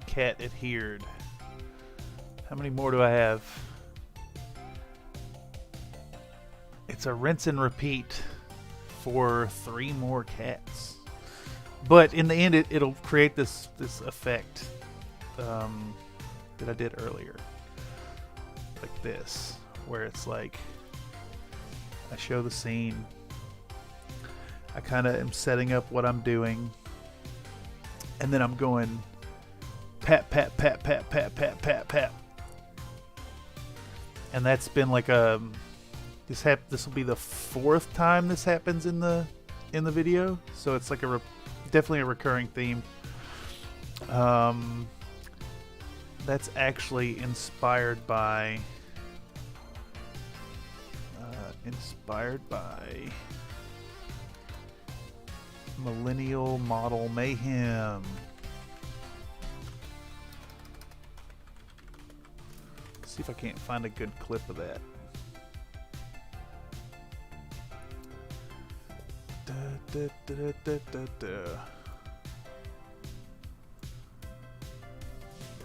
Cat adhered. How many more do I have? It's a rinse and repeat for 3 more cats. But in the end, it'll create this effect that I did earlier, like this, where it's like I show the scene. I kind of am setting up what I'm doing, and then I'm going pat, pat, pat, pat, pat, pat, pat, pat. And that's been like a this will be the 4th time this happens in the video, so it's like definitely a recurring theme. That's actually inspired by Millennial Model Mayhem. See if I can't find a good clip of that. Yeah,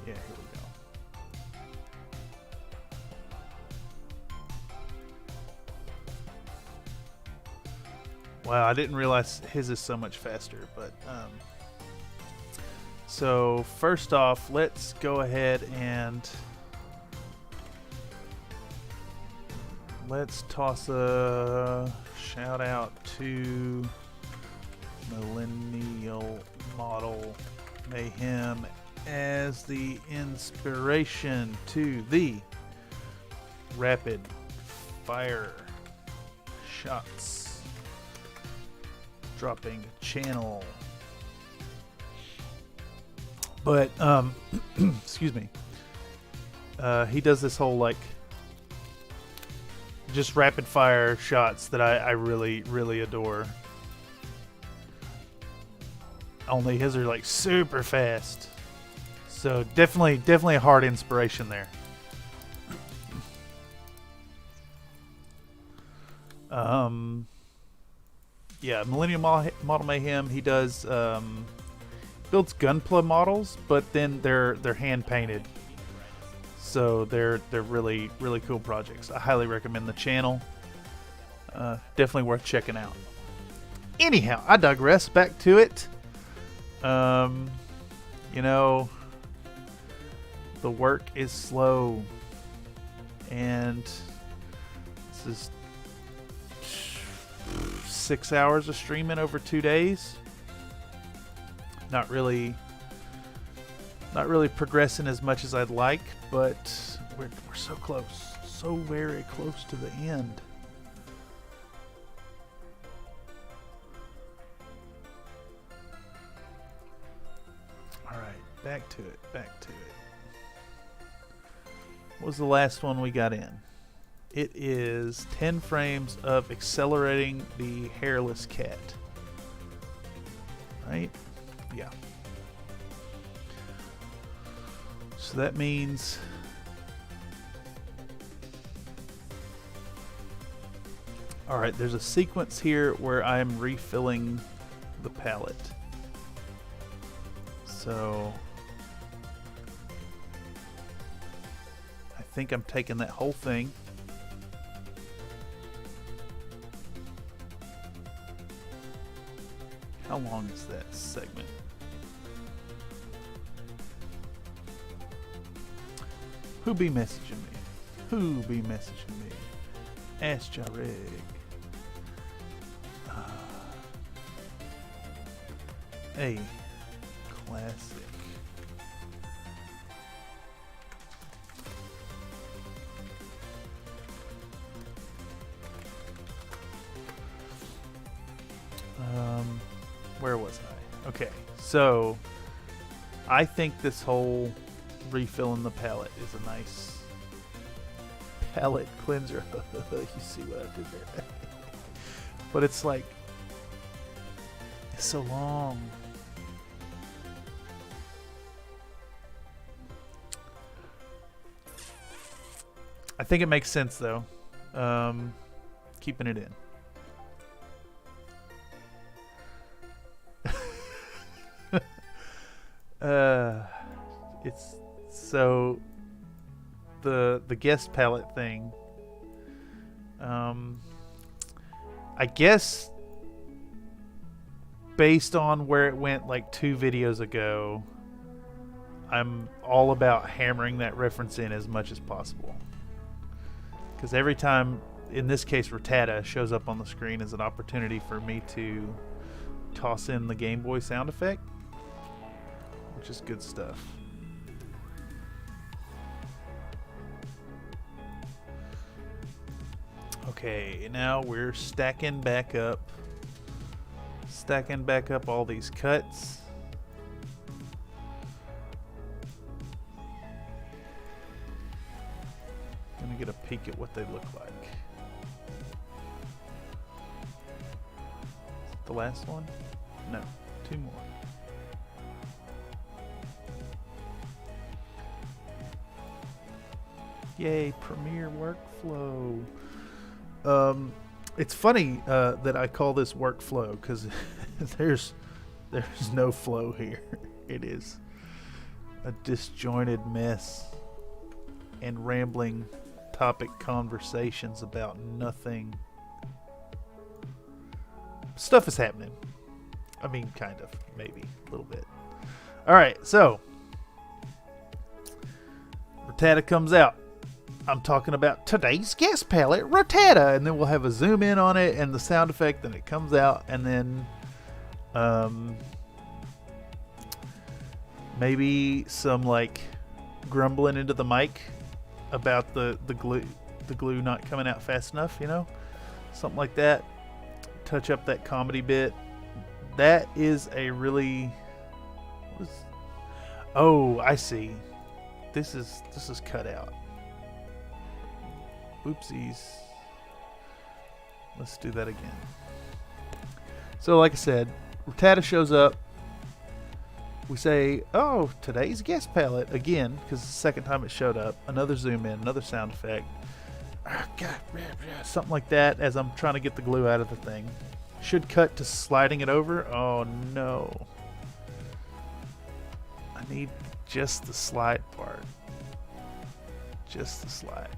here we go. Wow, I didn't realize his is so much faster, but so first off, let's go ahead and let's toss a shout out to Millennial Model Mayhem as the inspiration to the rapid fire shots dropping channel. But excuse me, he does this whole like just rapid fire shots that I really adore. Only his are like super fast. So definitely a hard inspiration there. Yeah, Millennium Model Mayhem, he does builds Gunpla models, but then they're hand painted. So they're really cool projects. I highly recommend the channel. Definitely worth checking out. Anyhow, I digress. Back to it. You know, the work is slow, and this is 6 hours of streaming over 2 days. Not really progressing as much as I'd like, but we're so close, so very close to the end. All right, back to it. What was the last one we got in? It is 10 frames of accelerating the hairless cat. Right? Yeah. So that means alright, there's a sequence here where I'm refilling the palette. So I think I'm taking that whole thing. How long is that segment? Who be messaging me? Ask Jarig. A classic. Where was I? Okay, so I think this whole refilling the palette is a nice palette cleanser. You see what I did there? But it's like, it's so long. I think it makes sense though. Keeping it in. It's so the guest palette thing. I guess based on where it went like 2 videos ago, I'm all about hammering that reference in as much as possible. Because every time, in this case, Rattata shows up on the screen as an opportunity for me to toss in the Game Boy sound effect, which is good stuff. Okay, now we're stacking back up all these cuts. Gonna get a peek at what they look like. The last one? No, 2 more. Yay, Premiere workflow. It's funny that I call this workflow because there's no flow here. It is a disjointed mess and rambling topic conversations about nothing. stuff is happening. I mean, kind of, maybe a little bit. All right, so Rattata comes out. I'm talking about today's guest palette, Rattata, and then we'll have a zoom in on it and the sound effect, and it comes out, and then maybe some like grumbling into the mic about the glue not coming out fast enough, you know, something like that. Touch up that comedy bit. That is a really. Oh, I see. This is cut out. Oopsies. Let's do that again. So, like I said, Rattata shows up. We say, "Oh, today's guest palette," again, because it's the second time it showed up. Another zoom in, another sound effect. Something like that as I'm trying to get the glue out of the thing. Should cut to sliding it over. Oh no. I need just the slide part. Just the slide.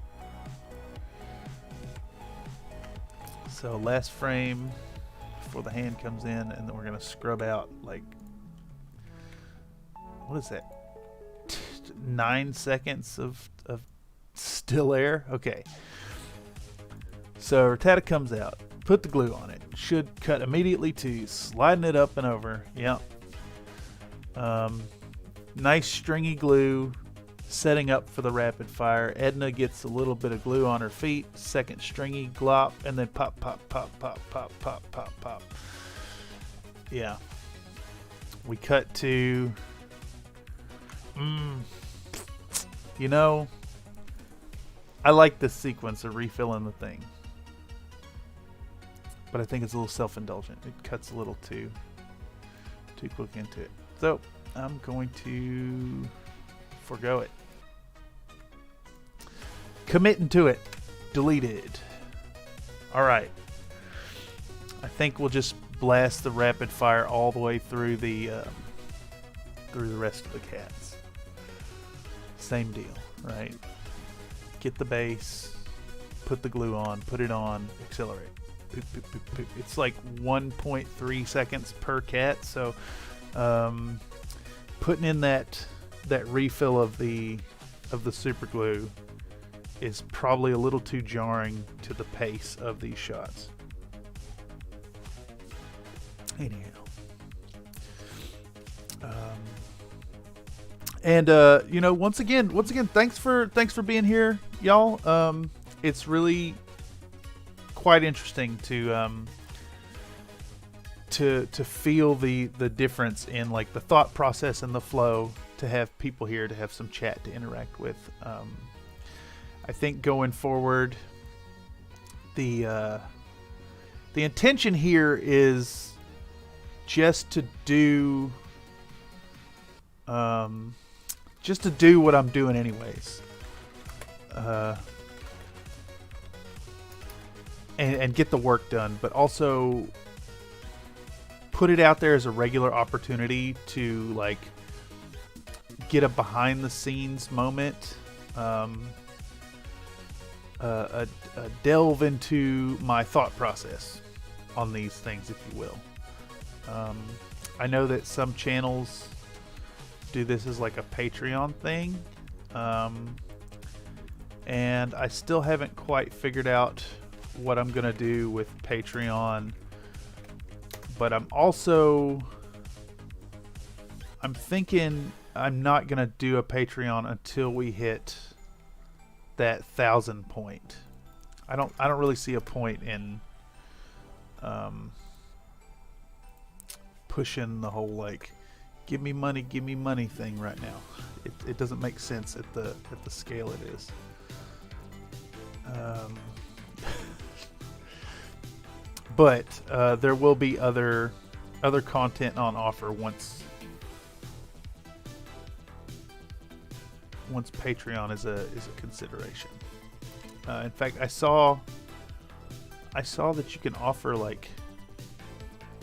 So last frame before the hand comes in, and then we're going to scrub out like, what is that? 9 seconds of still air? Okay. So Rattata comes out. Put the glue on it. Should cut immediately to sliding it up and over. Yep. Nice stringy glue. Setting up for the rapid fire. Edna gets a little bit of glue on her feet. Second stringy glop. And then pop, pop, pop, pop, pop, pop, pop, pop. Yeah. We cut to... You know, I like this sequence of refilling the thing. But I think it's a little self-indulgent. It cuts a little too quick into it. So I'm going to forgo it. Committing to it. Deleted. All right. I think we'll just blast the rapid fire all the way through the rest of the cats. Same deal, right? Get the base, put the glue on, put it on, accelerate. Boop, boop, boop, boop. It's like 1.3 seconds per cat, so putting in that refill of the super glue is probably a little too jarring to the pace of these shots. Anyhow, and you know, once again, thanks for being here, y'all. It's really quite interesting to feel the difference in like the thought process and the flow, to have people here, to have some chat to interact with. I think going forward, the intention here is just to do what I'm doing anyways, and get the work done, but also put it out there as a regular opportunity to like get a behind the scenes moment, a delve into my thought process on these things, if you will. I know that some channels do this as like a Patreon thing, and I still haven't quite figured out what I'm gonna do with Patreon, but I'm thinking I'm not gonna do a Patreon until we hit that 1,000 point. I don't really see a point in pushing the whole like give me money thing right now. It doesn't make sense at the scale it is. But there will be other content on offer once Patreon is a consideration. In fact, I saw that you can offer like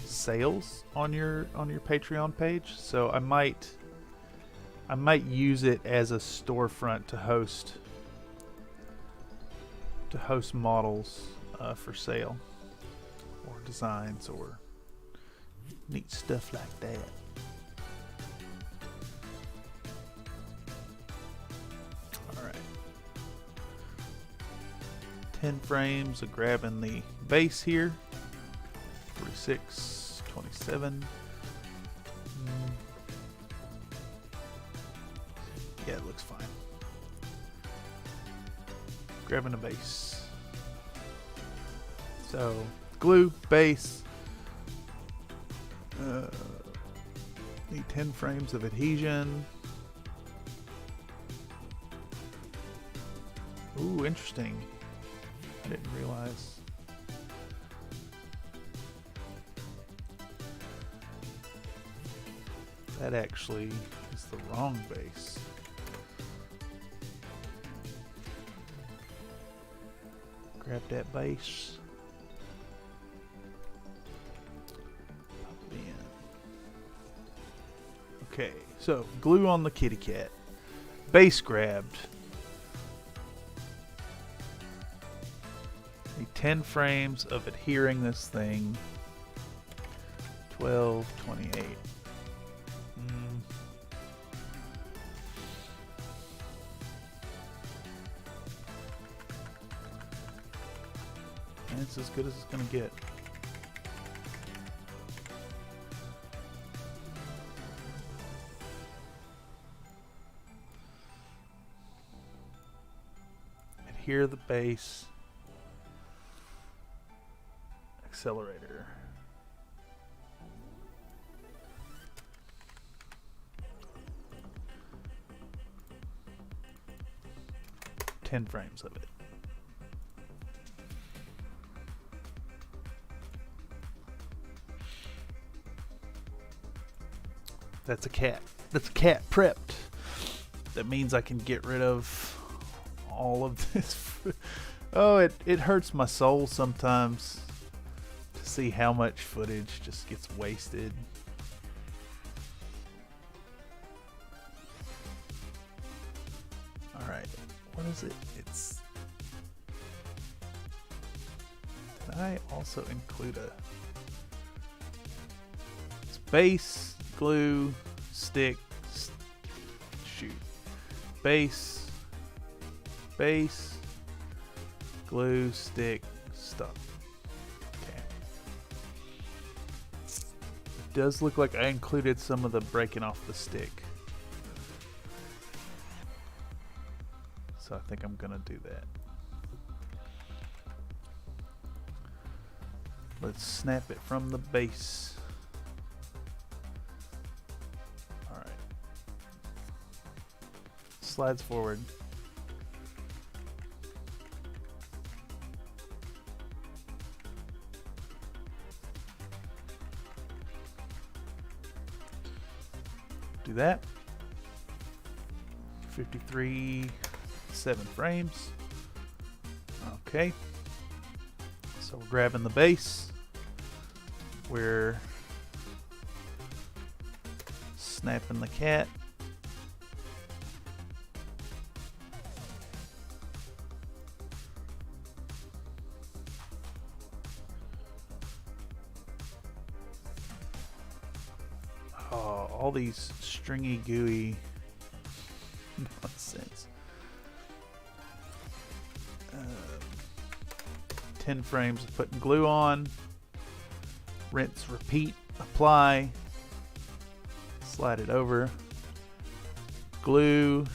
sales on your Patreon page, so I might use it as a storefront to host models for sale, or designs, or Neat stuff like that. Alright. 10 frames of grabbing the base here. 46, 27. Yeah, it looks fine. Grabbing a base. So, glue, base. Need 10 frames of adhesion. Ooh, interesting. I didn't realize. That actually is the wrong base. Grab that base. Pop it in. Okay, so glue on the kitty cat. Base grabbed. Need 10 frames of adhering this thing. 12, 28. And it's as good as it's gonna get. Adhere the base. Accelerator. Ten frames of it. That's a cat. That's a cat prepped. That means I can get rid of all of this. Oh, it hurts my soul sometimes to see how much footage just gets wasted. Alright, what is it? It's... Did I also include a... It's base, glue, stick, shoot. Base, base, glue, stick, stuff. Okay. It does look like I included some of the breaking off the stick. So I think I'm gonna do that. Let's snap it from the base. Alright. Slides forward. Do that. 53, 7 frames. Okay. So we're grabbing the base. We're snapping the cat. Oh, all these stringy, gooey nonsense. 10 frames of putting glue on. Rinse, repeat, apply. Slide it over. Glue.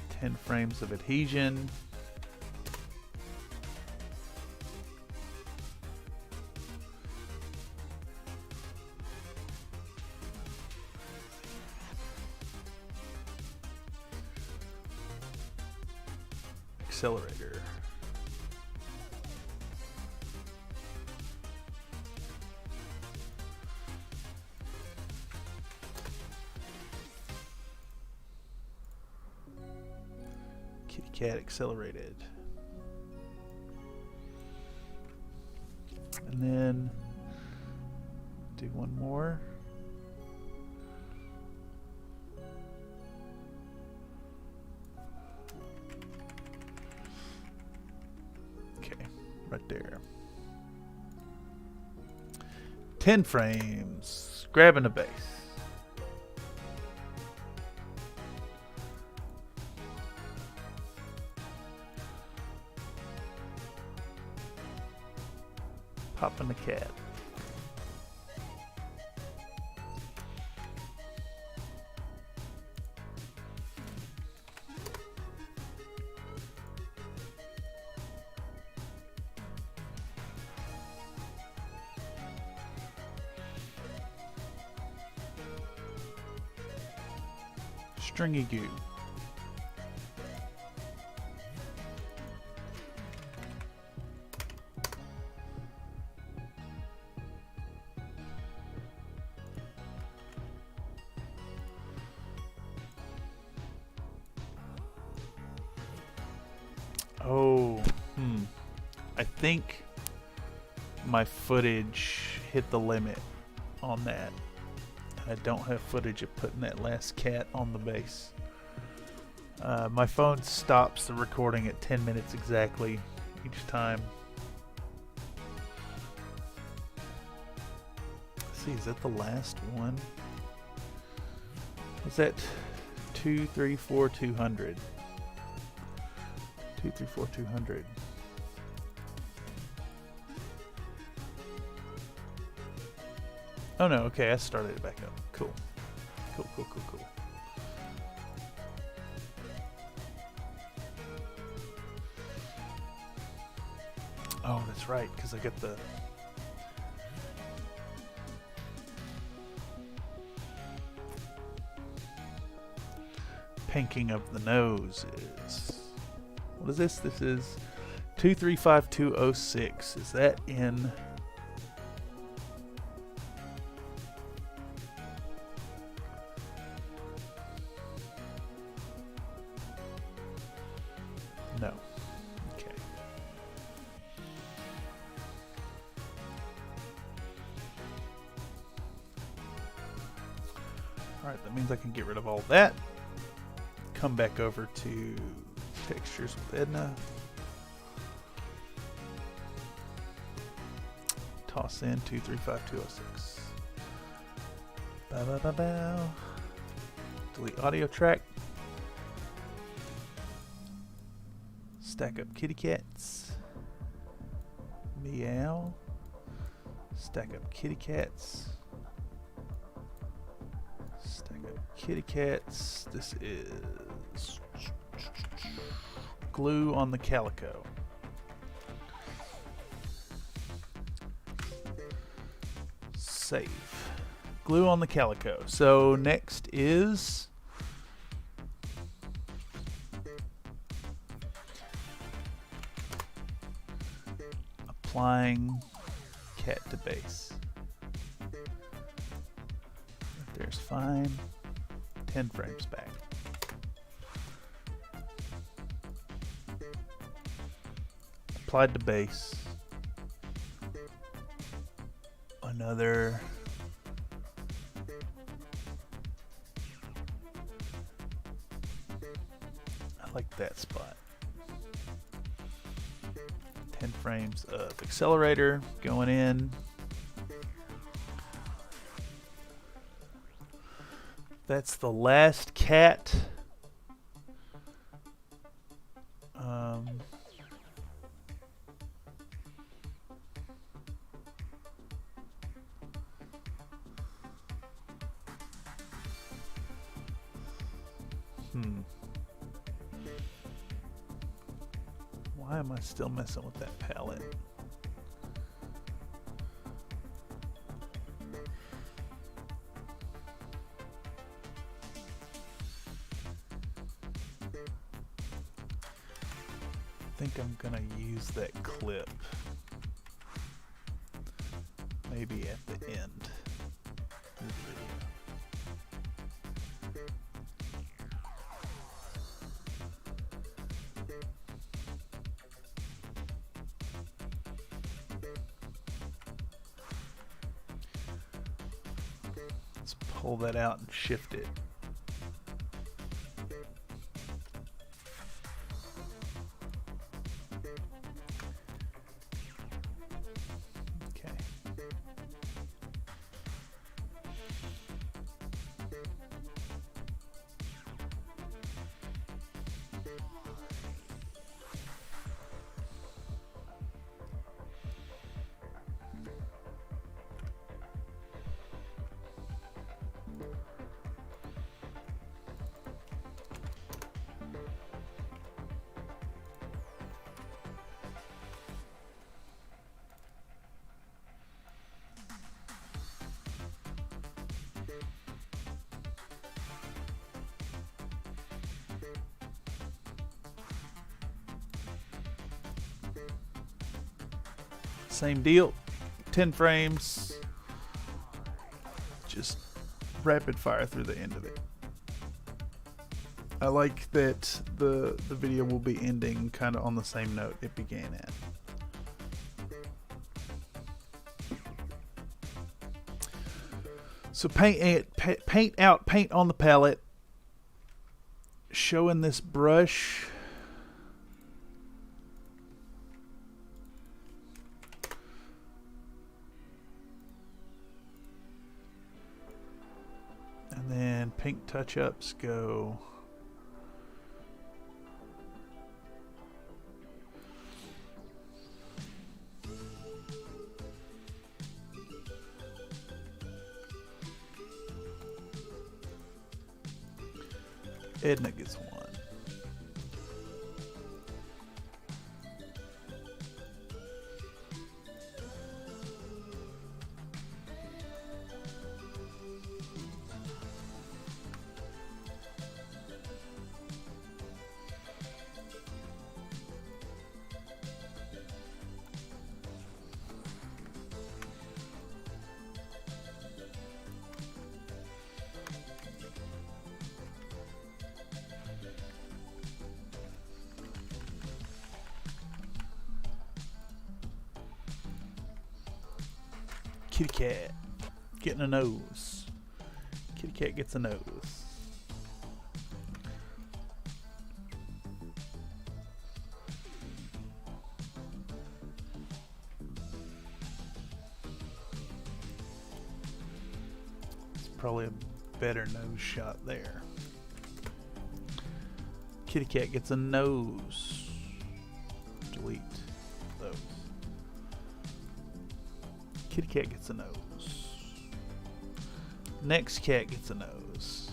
Ten frames of adhesion. Accelerator. Kitty cat accelerated. And then do one more. right there. 10 frames. Grabbing a base. Popping the cat. Stringy goo. Oh, I think my footage hit the limit on that. I don't have footage of putting that last cat on the base. My phone stops the recording at 10 minutes exactly each time. Let's see, is that the last one? Is that 2, 3, 4, 200? 2, 3, 4, 200. Oh no, okay, I started it back up. Cool. Cool, cool, cool, cool. Oh, that's right, because I got the... pinking of the nose is... What is this? This is 235206. Is that in... No. Okay. Alright, that means I can get rid of all that. Come back over to textures with Edna. Toss in 235206. Bow, bow, bow, bow. Delete audio track. Stack up kitty cats. Meow. Stack up kitty cats. Stack up kitty cats. This is glue on the calico. Save. Glue on the calico. So next is applying cat to base. Right there's fine. 10 frames back. Applied to base. Another I like that spot. 10 frames of accelerator going in. That's the last cat. Why am I still messing with that palette? I think I'm gonna use that clip maybe at the end of the video. Let's pull that out and shift it. Same deal. 10 frames. Just rapid fire through the end of it. I like that the video will be ending kind of on the same note it began at. So paint on the palette. Showing this brush. And then pink touch-ups go. Edna gets one. Kitty cat getting a nose. Kitty cat gets a nose. It's probably a better nose shot there. Kitty cat gets a nose. Delete those. Kitty cat gets a nose. Next cat gets a nose.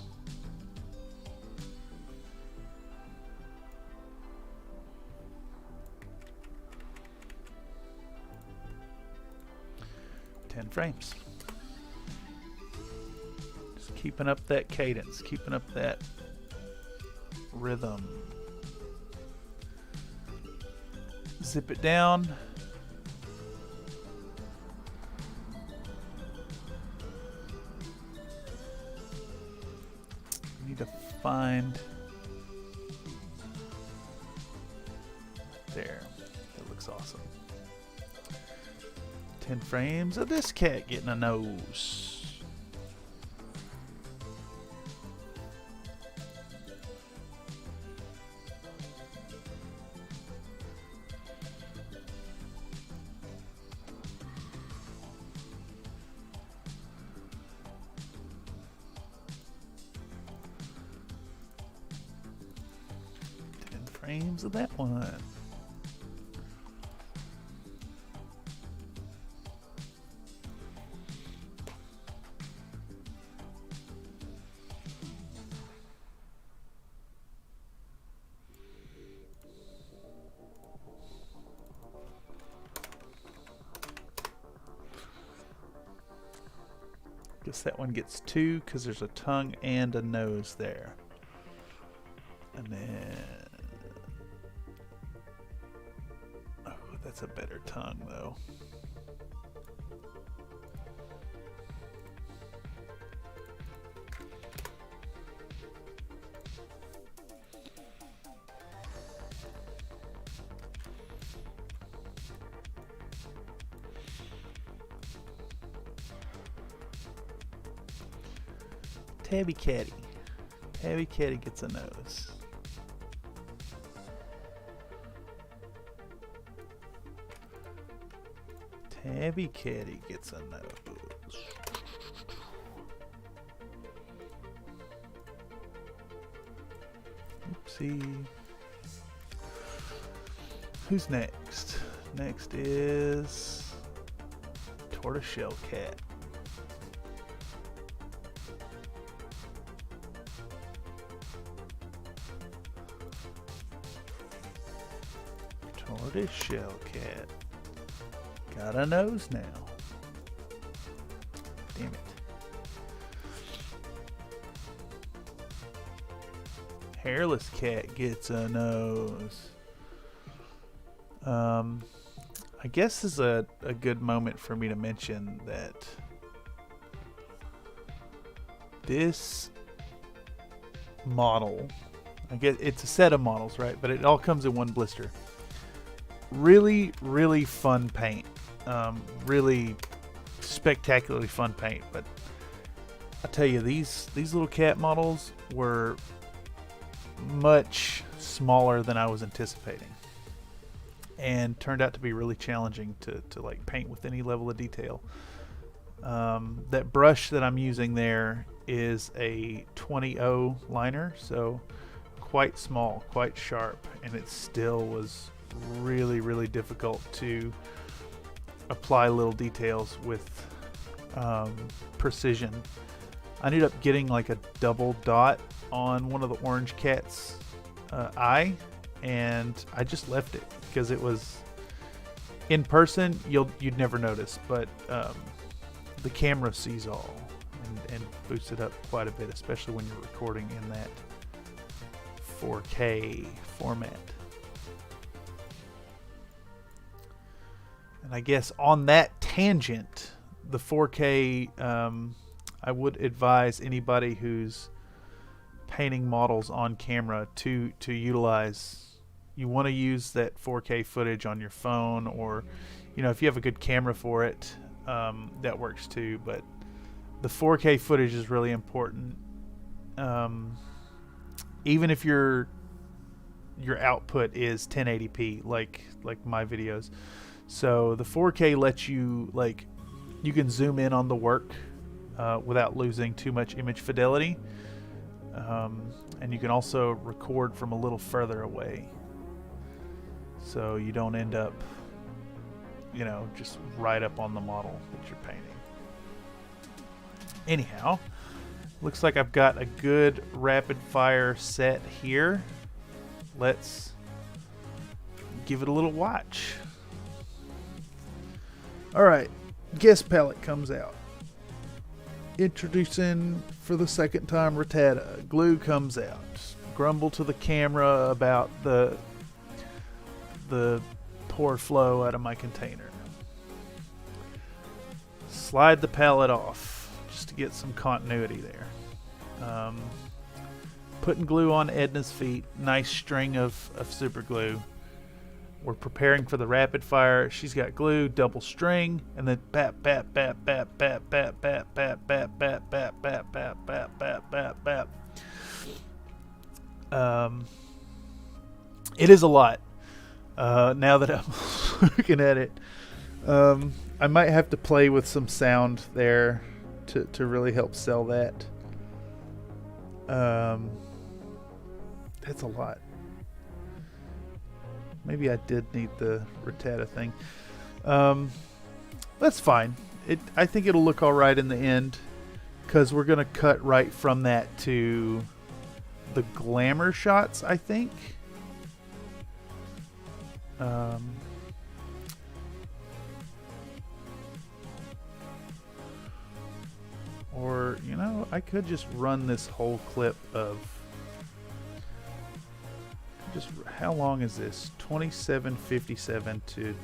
Ten frames. Just keeping up that cadence, keeping up that rhythm. Zip it down. Need to find there. That looks awesome. 10 frames of this cat getting a nose. Frames of that one. Guess that one gets 2 because there's a tongue and a nose there. And then that's a better tongue, though. Tabby Catty. Tabby Catty gets a nose. Tabby Catty gets a nose. Oopsie. Who's next? Next is Tortoiseshell Cat. Tortoiseshell Cat. Got a nose now. Damn it. Hairless cat gets a nose. I guess is a a good moment for me to mention that this model, I guess it's a set of models, right? But it all comes in one blister. Really, really fun paint. Really spectacularly fun paint. But I tell you, these little cat models were much smaller than I was anticipating, and turned out to be really challenging to like paint with any level of detail. That brush that I'm using there is a 20-0 liner, so quite small, quite sharp, and it still was really, really difficult to apply little details with precision. I ended up getting like a double dot on one of the orange cat's eye, and I just left it because it was, in person you'd never notice, but the camera sees all and boosts it up quite a bit, especially when you're recording in that 4K format. And I guess on that tangent, the 4K, I would advise anybody who's painting models on camera to utilize. You want to use that 4K footage on your phone, or if you have a good camera for it, that works too. But the 4K footage is really important. Even if your output is 1080p, like my videos. So the 4K lets you, you can zoom in on the work without losing too much image fidelity. And you can also record from a little further away, so you don't end up, just right up on the model that you're painting. Anyhow, looks like I've got a good rapid fire set here. Let's give it a little watch. Alright, guest palette comes out. Introducing for the second time Rattata. Glue comes out. Grumble to the camera about the poor flow out of my container. Slide the palette off just to get some continuity there. Putting glue on Edna's feet. Nice string of super glue. We're preparing for the rapid fire. She's got glue, double string, and then bap, bap, bap, bap, bap, bap, bap, bap, bap, bap, bap, bap, bap, bap, bap, bap, bap. It is a lot. Now that I'm looking at it, I might have to play with some sound there to really help sell that. That's a lot. Maybe I did need the Rattata thing. That's fine. I think it'll look all right in the end, because we're going to cut right from that to the glamour shots, I think. Or, I could just run this whole clip of... how long is this? 27:57 to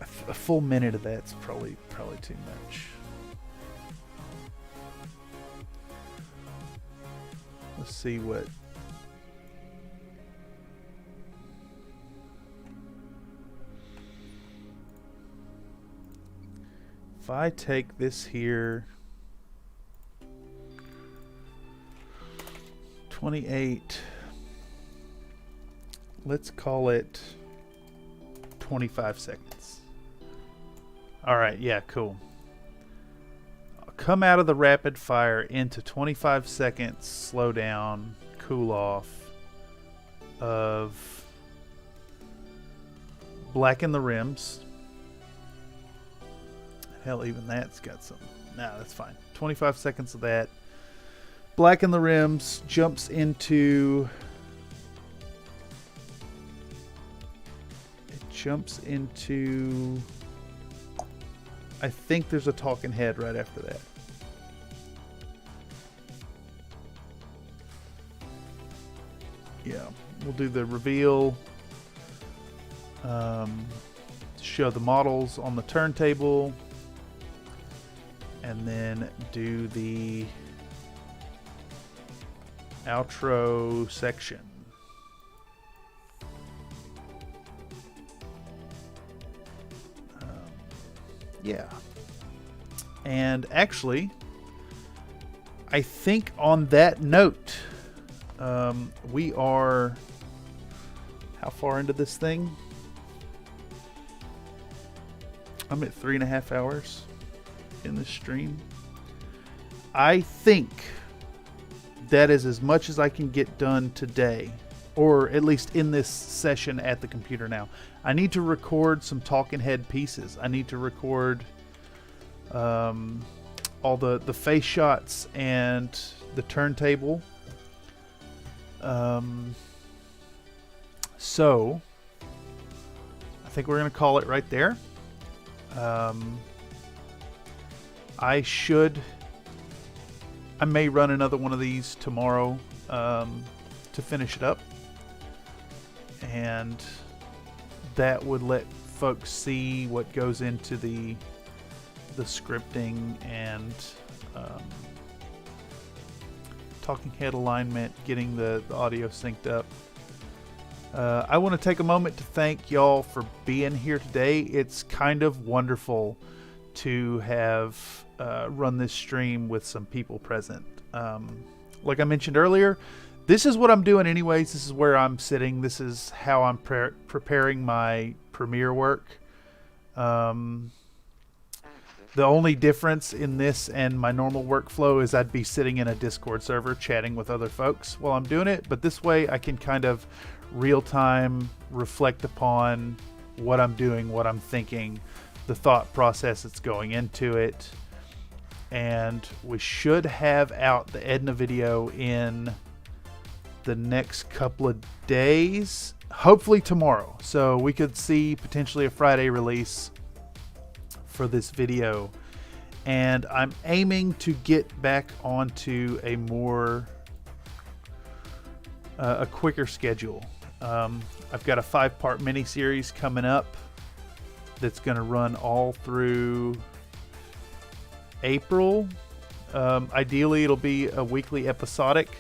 a full minute of that's probably too much. Let's see what. If I take this here, 28. Let's call it 25 seconds. Alright, yeah, cool. I'll come out of the rapid fire into 25 seconds, slow down, cool off, of blacken the rims. Hell, even that's got some. Nah, that's fine. 25 seconds of that. Blacken the rims, jumps into... I think there's a talking head right after that. Yeah, we'll do the reveal. show the models on the turntable, and then do the outro section. Yeah. And actually, I think on that note, we are how far into this thing? I'm at 3.5 hours in this stream. I think that is as much as I can get done today, or at least in this session at the computer now. I need to record some talking head pieces. I need to record all the face shots and the turntable. So I think we're going to call it right there. I may run another one of these tomorrow to finish it up, and that would let folks see what goes into the scripting and talking head alignment, getting the audio synced up. I want to take a moment to thank y'all for being here today. It's kind of wonderful to have run this stream with some people present. Like I mentioned earlier, this is what I'm doing anyways. This is where I'm sitting. This is how I'm preparing my Premiere work. The only difference in this and my normal workflow is I'd be sitting in a Discord server chatting with other folks while I'm doing it. But this way I can kind of real-time reflect upon what I'm doing, what I'm thinking, the thought process that's going into it. And we should have out the Edna video in the next couple of days, hopefully tomorrow. So we could see potentially a Friday release for this video. And I'm aiming to get back onto a more a quicker schedule. I've got a 5-part mini-series coming up that's going to run all through April. Ideally it'll be a weekly episodic,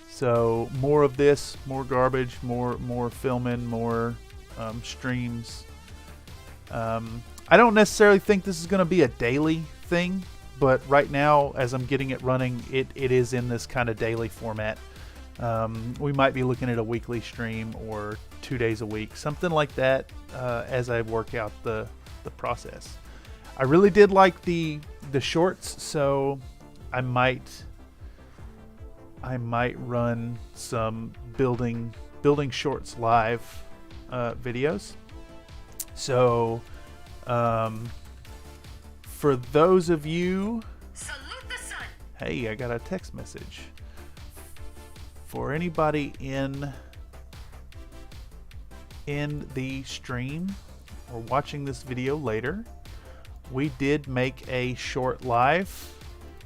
so more of this, more garbage, more filming, more streams. I don't necessarily think this is going to be a daily thing, but right now as I'm getting it running, it is in this kind of daily format. We might be looking at a weekly stream or 2 days a week, something like that, as I work out the process. I really did like the shorts, so I might run some building shorts live videos. So for those of you, Salute the sun. hey, I got a text message. For anybody in the stream or watching this video later, we did make a short live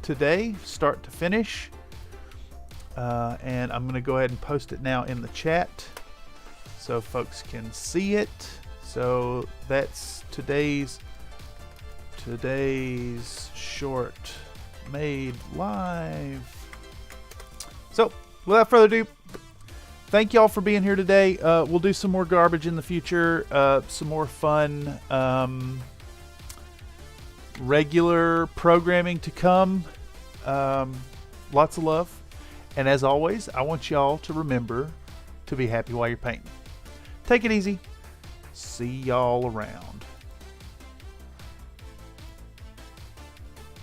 today, start to finish, and I'm going to go ahead and post it now in the chat so folks can see it. So that's today's short made live. So without further ado, thank y'all for being here today. We'll do some more garbage in the future, some more fun regular programming to come. Lots of love, and as always, I want y'all to remember to be happy while you're painting. Take it easy. See y'all around.